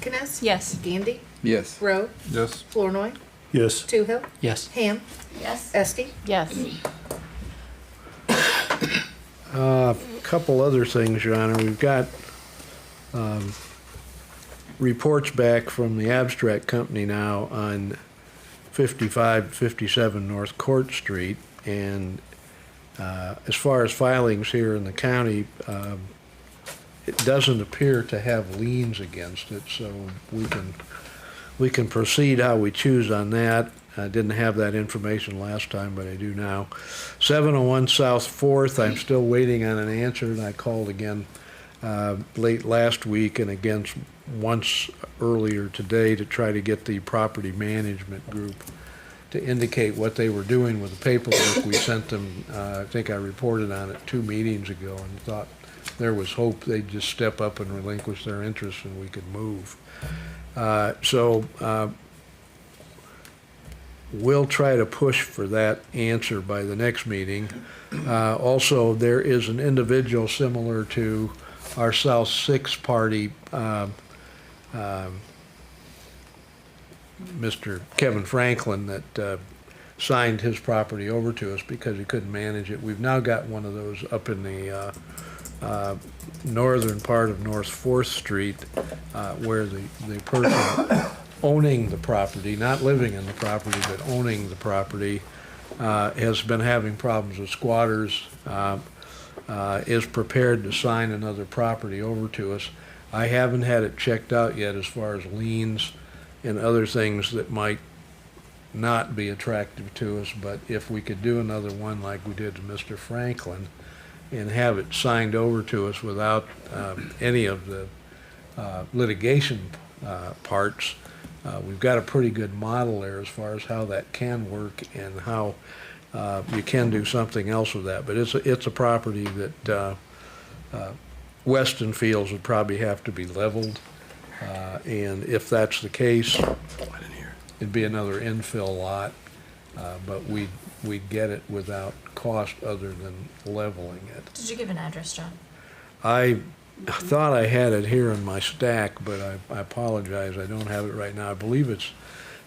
Kness? Yes. Gandy? Yes. Rowe? Yes. Flournoy? Yes. Toohill? Yes. Ham? Yes. Esti? Yes. A couple other things, Your Honor. We've got reports back from the abstract company now on 5557 North Court Street, and as far as filings here in the county, it doesn't appear to have liens against it, so we can proceed how we choose on that. I didn't have that information last time, but I do now. 701 South 4th, I'm still waiting on an answer, and I called again late last week and again once earlier today to try to get the property management group to indicate what they were doing with the paperwork we sent them. I think I reported on it 2 meetings ago and thought there was hope they'd just step up and relinquish their interest and we could move. We'll try to push for that answer by the next meeting. Also, there is an individual similar to our South 6 party, Mr. Kevin Franklin, that signed his property over to us because he couldn't manage it. We've now got one of those up in the northern part of North 4th Street, where the person owning the property, not living in the property, but owning the property, has been having problems with squatters, is prepared to sign another property over to us. I haven't had it checked out yet as far as liens and other things that might not be attractive to us, but if we could do another one like we did to Mr. Franklin and have it signed over to us without any of the litigation parts, we've got a pretty good model there as far as how that can work and how you can do something else with that. But it's a property that Weston feels would probably have to be leveled. And if that's the case, it'd be another infill lot, but we'd get it without cost other than leveling it. Did you give an address, John? I thought I had it here in my stack, but I apologize, I don't have it right now. I believe it's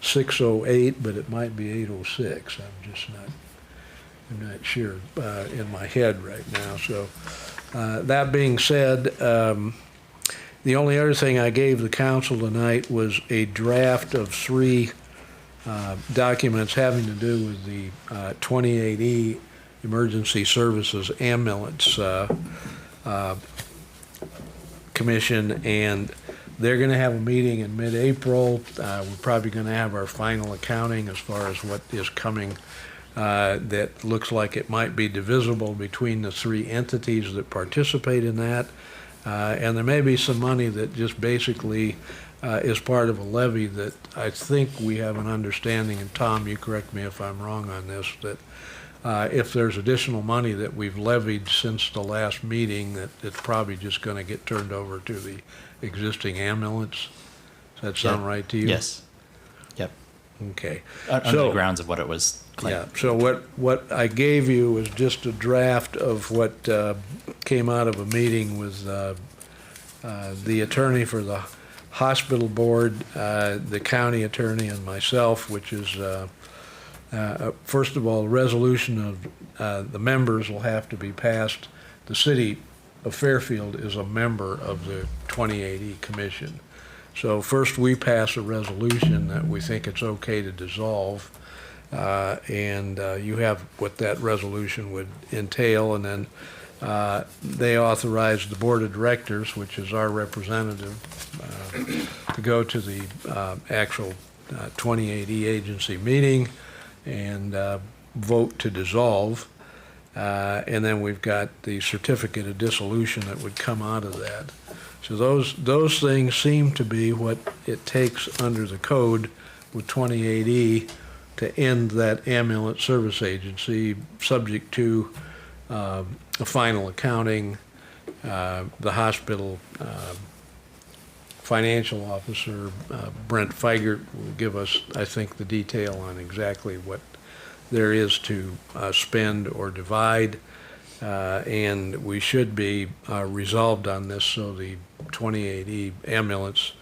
608, but it might be 806. I'm just not I'm not sure in my head right now. So that being said, the only other thing I gave the council tonight was a draft of 3 documents having to do with the 28E Emergency Services Ambulance Commission, and they're going to have a meeting in mid-April. We're probably going to have our final accounting as far as what is coming that looks like it might be divisible between the 3 entities that participate in that. And there may be some money that just basically is part of a levy that I think we have an understanding, and Tom, you correct me if I'm wrong on this, that if there's additional money that we've levied since the last meeting, that it's probably just going to get turned over to the existing ambulance. Does that sound right to you? Yes. Yep. Okay. Under the grounds of what it was claimed. Yeah, so what I gave you was just a draft of what came out of a meeting with the attorney for the hospital board, the county attorney, and myself, which is, first of all, a resolution of the members will have to be passed. The city of Fairfield is a member of the 28E Commission. So first we pass a resolution that we think it's okay to dissolve, and you have what that resolution would entail, and then they authorize the board of directors, which is our representative, to go to the actual 28E agency meeting and vote to dissolve. And then we've got the certificate of dissolution that would come out of that. So those things seem to be what it takes under the code with 28E to end that ambulance service agency, subject to a final accounting. The hospital financial officer, Brent Feigert, will give us, I think, the detail on exactly what there is to spend or divide, and we should be resolved on this, so the 28E ambulance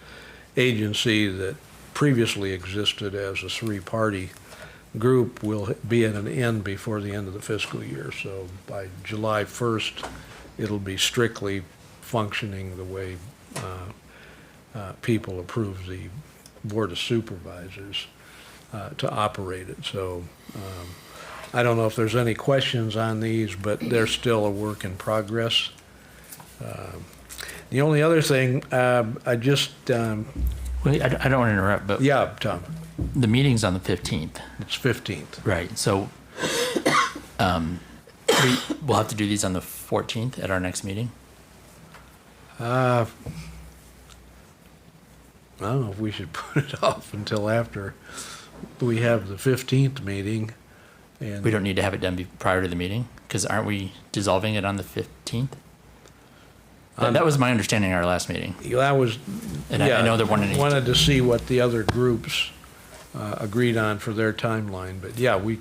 agency that previously existed as a 3-party group will be at an end before the end of the fiscal year. So by July 1st, it'll be strictly functioning the way people approve the Board of Supervisors to operate it. So I don't know if there's any questions on these, but they're still a work in progress. The only other thing, I just... Wait, I don't want to interrupt, but yeah, Tom. the meeting's on the 15th. It's 15th. Right, so we'll have to do these on the 14th at our next meeting? I don't know if we should put it off until after we have the 15th meeting. And We don't need to have it done prior to the meeting? Because aren't we dissolving it on the 15th? That was my understanding at our last meeting. that was, And yeah, I know there weren't any. wanted to see what the other groups agreed on for their timeline. But yeah, we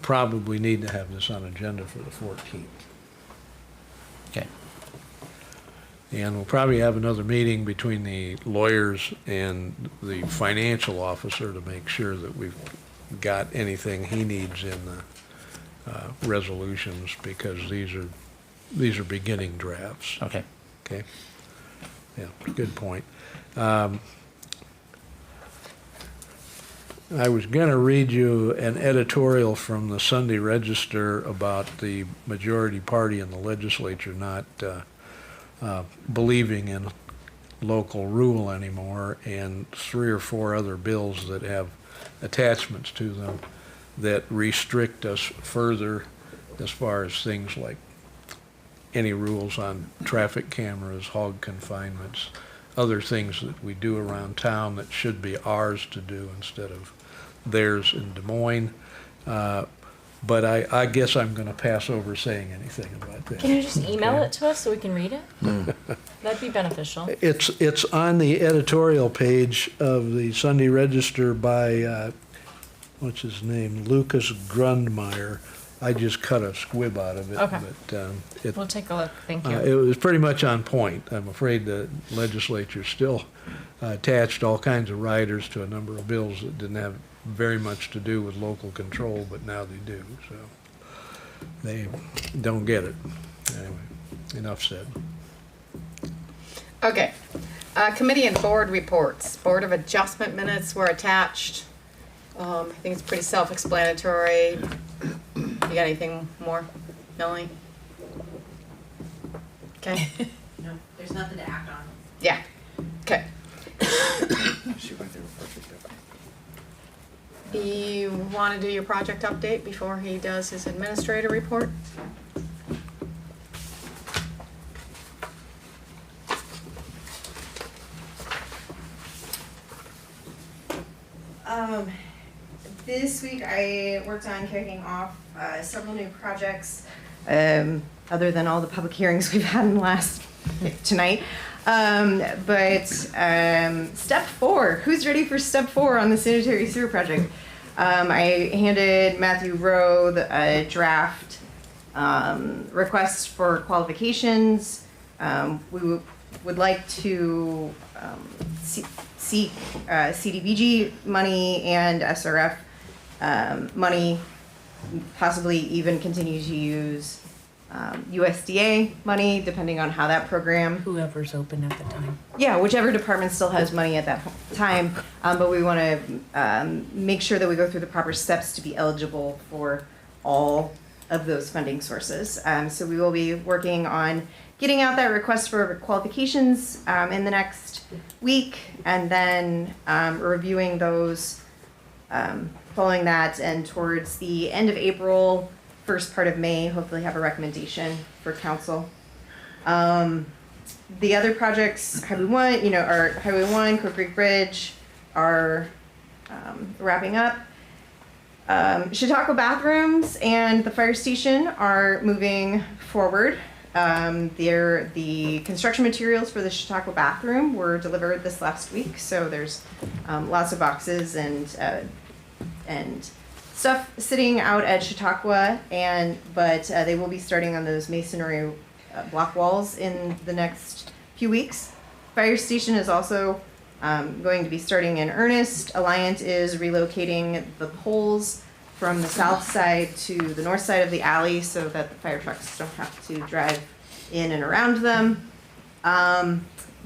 probably need to have this on agenda for the 14th. Okay. And we'll probably have another meeting between the lawyers and the financial officer to make sure that we've got anything he needs in the resolutions, because these are beginning drafts. Okay. Okay? Yeah, good point. I was going to read you an editorial from the Sunday Register about the majority party in the legislature not believing in local rule anymore, and 3 or 4 other bills that have attachments to them that restrict us further as far as things like any rules on traffic cameras, hog confinements, other things that we do around town that should be ours to do instead of theirs in Des Moines. But I guess I'm going to pass over saying anything about that. Can you just email Okay. it to us so we can read it? That'd be beneficial. It's on the editorial page of the Sunday Register by, what's his name, Lucas Grundmeyer. I just cut a squib out of it. Okay. But We'll take a look. Thank you. it was pretty much on point. I'm afraid the legislature still attached all kinds of riders to a number of bills that didn't have very much to do with local control, but now they do, so they don't get it. Anyway, enough said. Okay. Committee and board reports. Board of Adjustment minutes were attached. I think it's pretty self-explanatory. You got anything more, Melanie? Okay. No, there's nothing to act on. Yeah. Okay. You want to do your project update before he does his administrator report? This week I worked on kicking off several new projects, other than all the public hearings we've had in the last tonight. Step 4, who's ready for step 4 on the sanitary sewer project? I handed Matthew Rowe a draft request for qualifications. We would like to seek CDBG money and SRF money, possibly even continue to use USDA money, depending on how that program. Whoever's open at the time. Yeah, whichever department still has money at that time, but we want to make sure that we go through the proper steps to be eligible for all of those funding sources. So we will be working on getting out that request for qualifications in the next week, and then reviewing those following that, and towards the end of April, first part of May, hopefully have a recommendation for council. The other projects, Highway 1, are Highway 1, Crook Creek Bridge are wrapping up. Chautauqua bathrooms and the fire station are moving forward. The construction materials for the Chautauqua bathroom were delivered this last week, so there's lots of boxes and stuff sitting out at Chautauqua, but they will be starting on those masonry block walls in the next few weeks. Fire station is also going to be starting in earnest. Alliant is relocating the poles from the south side to the north side of the alley so that the fire trucks don't have to drive in and around them.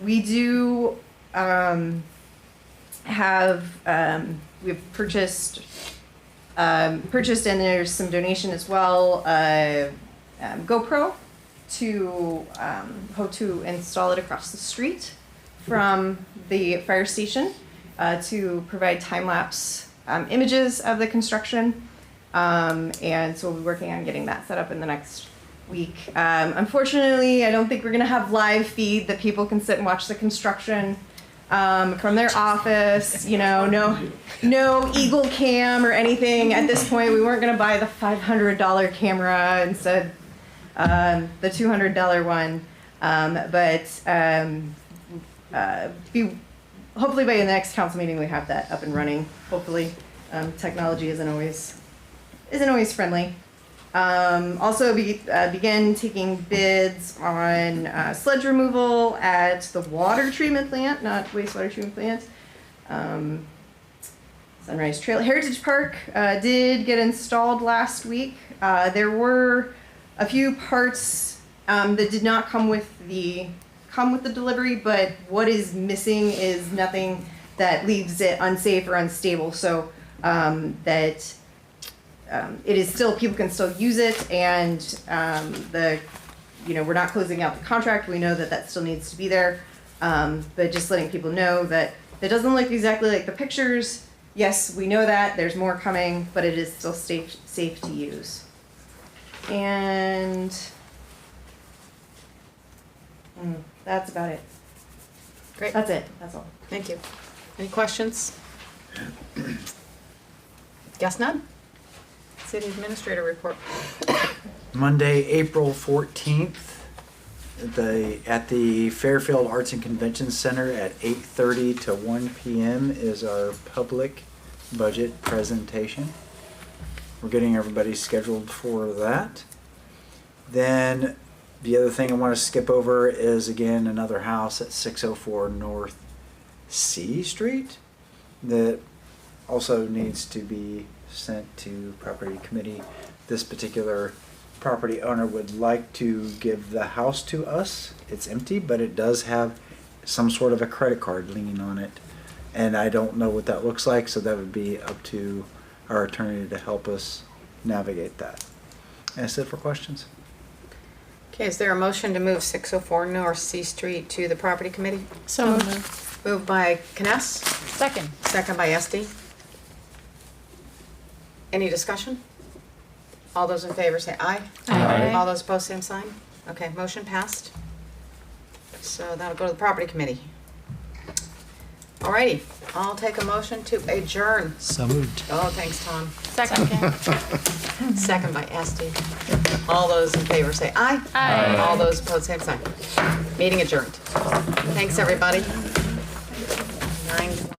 We do we've purchased and there's some donation as well, GoPro to hope to install it across the street from the fire station to provide time-lapse images of the construction. And so we'll be working on getting that set up in the next week. Unfortunately, I don't think we're gonna have live feed that people can sit and watch the construction from their office, no Eagle Cam or anything. At this point, we weren't gonna buy the $500 camera, instead the $200 one. Hopefully by the next council meeting we have that up and running. Hopefully, technology isn't always friendly. Also begin taking bids on sludge removal at the water treatment plant, not wastewater treatment plant. Sunrise Trail Heritage Park did get installed last week. There were a few parts that did not come with the delivery, but what is missing is nothing that leaves it unsafe or unstable, so that it is still, people can still use it, and we're not closing out the contract. We know that still needs to be there, but just letting people know that it doesn't look exactly like the pictures. Yes, we know that there's more coming, but it is still safe to use. And that's about it. Great. That's it. That's all. Thank you. Any questions? Guess none? City Administrator report. Monday, April 14th, at the Fairfield Arts and Convention Center at 8:30 to 1 p.m. is our public budget presentation. We're getting everybody scheduled for that. Then the other thing I want to skip over is, again, another house at 604 North C Street that also needs to be sent to property committee. This particular property owner would like to give the house to us. It's empty, but it does have some sort of a credit card leaning on it. And I don't know what that looks like, so that would be up to our attorney to help us navigate that. And that's it for questions. Okay, is there a motion to move 604 North C Street to the property committee? So moved. Moved by Kness, Second. second by Esti. Any discussion? All those in favor say aye. Aye. All those opposed, same sign. Okay, motion passed. So that'll go to the property committee. Alrighty, I'll take a motion to adjourn. So moved. Oh, thanks, Tom. Second. Second by Esti. All those in favor say aye. Aye. All those opposed, same sign. Meeting adjourned. Thanks, everybody. 9:20.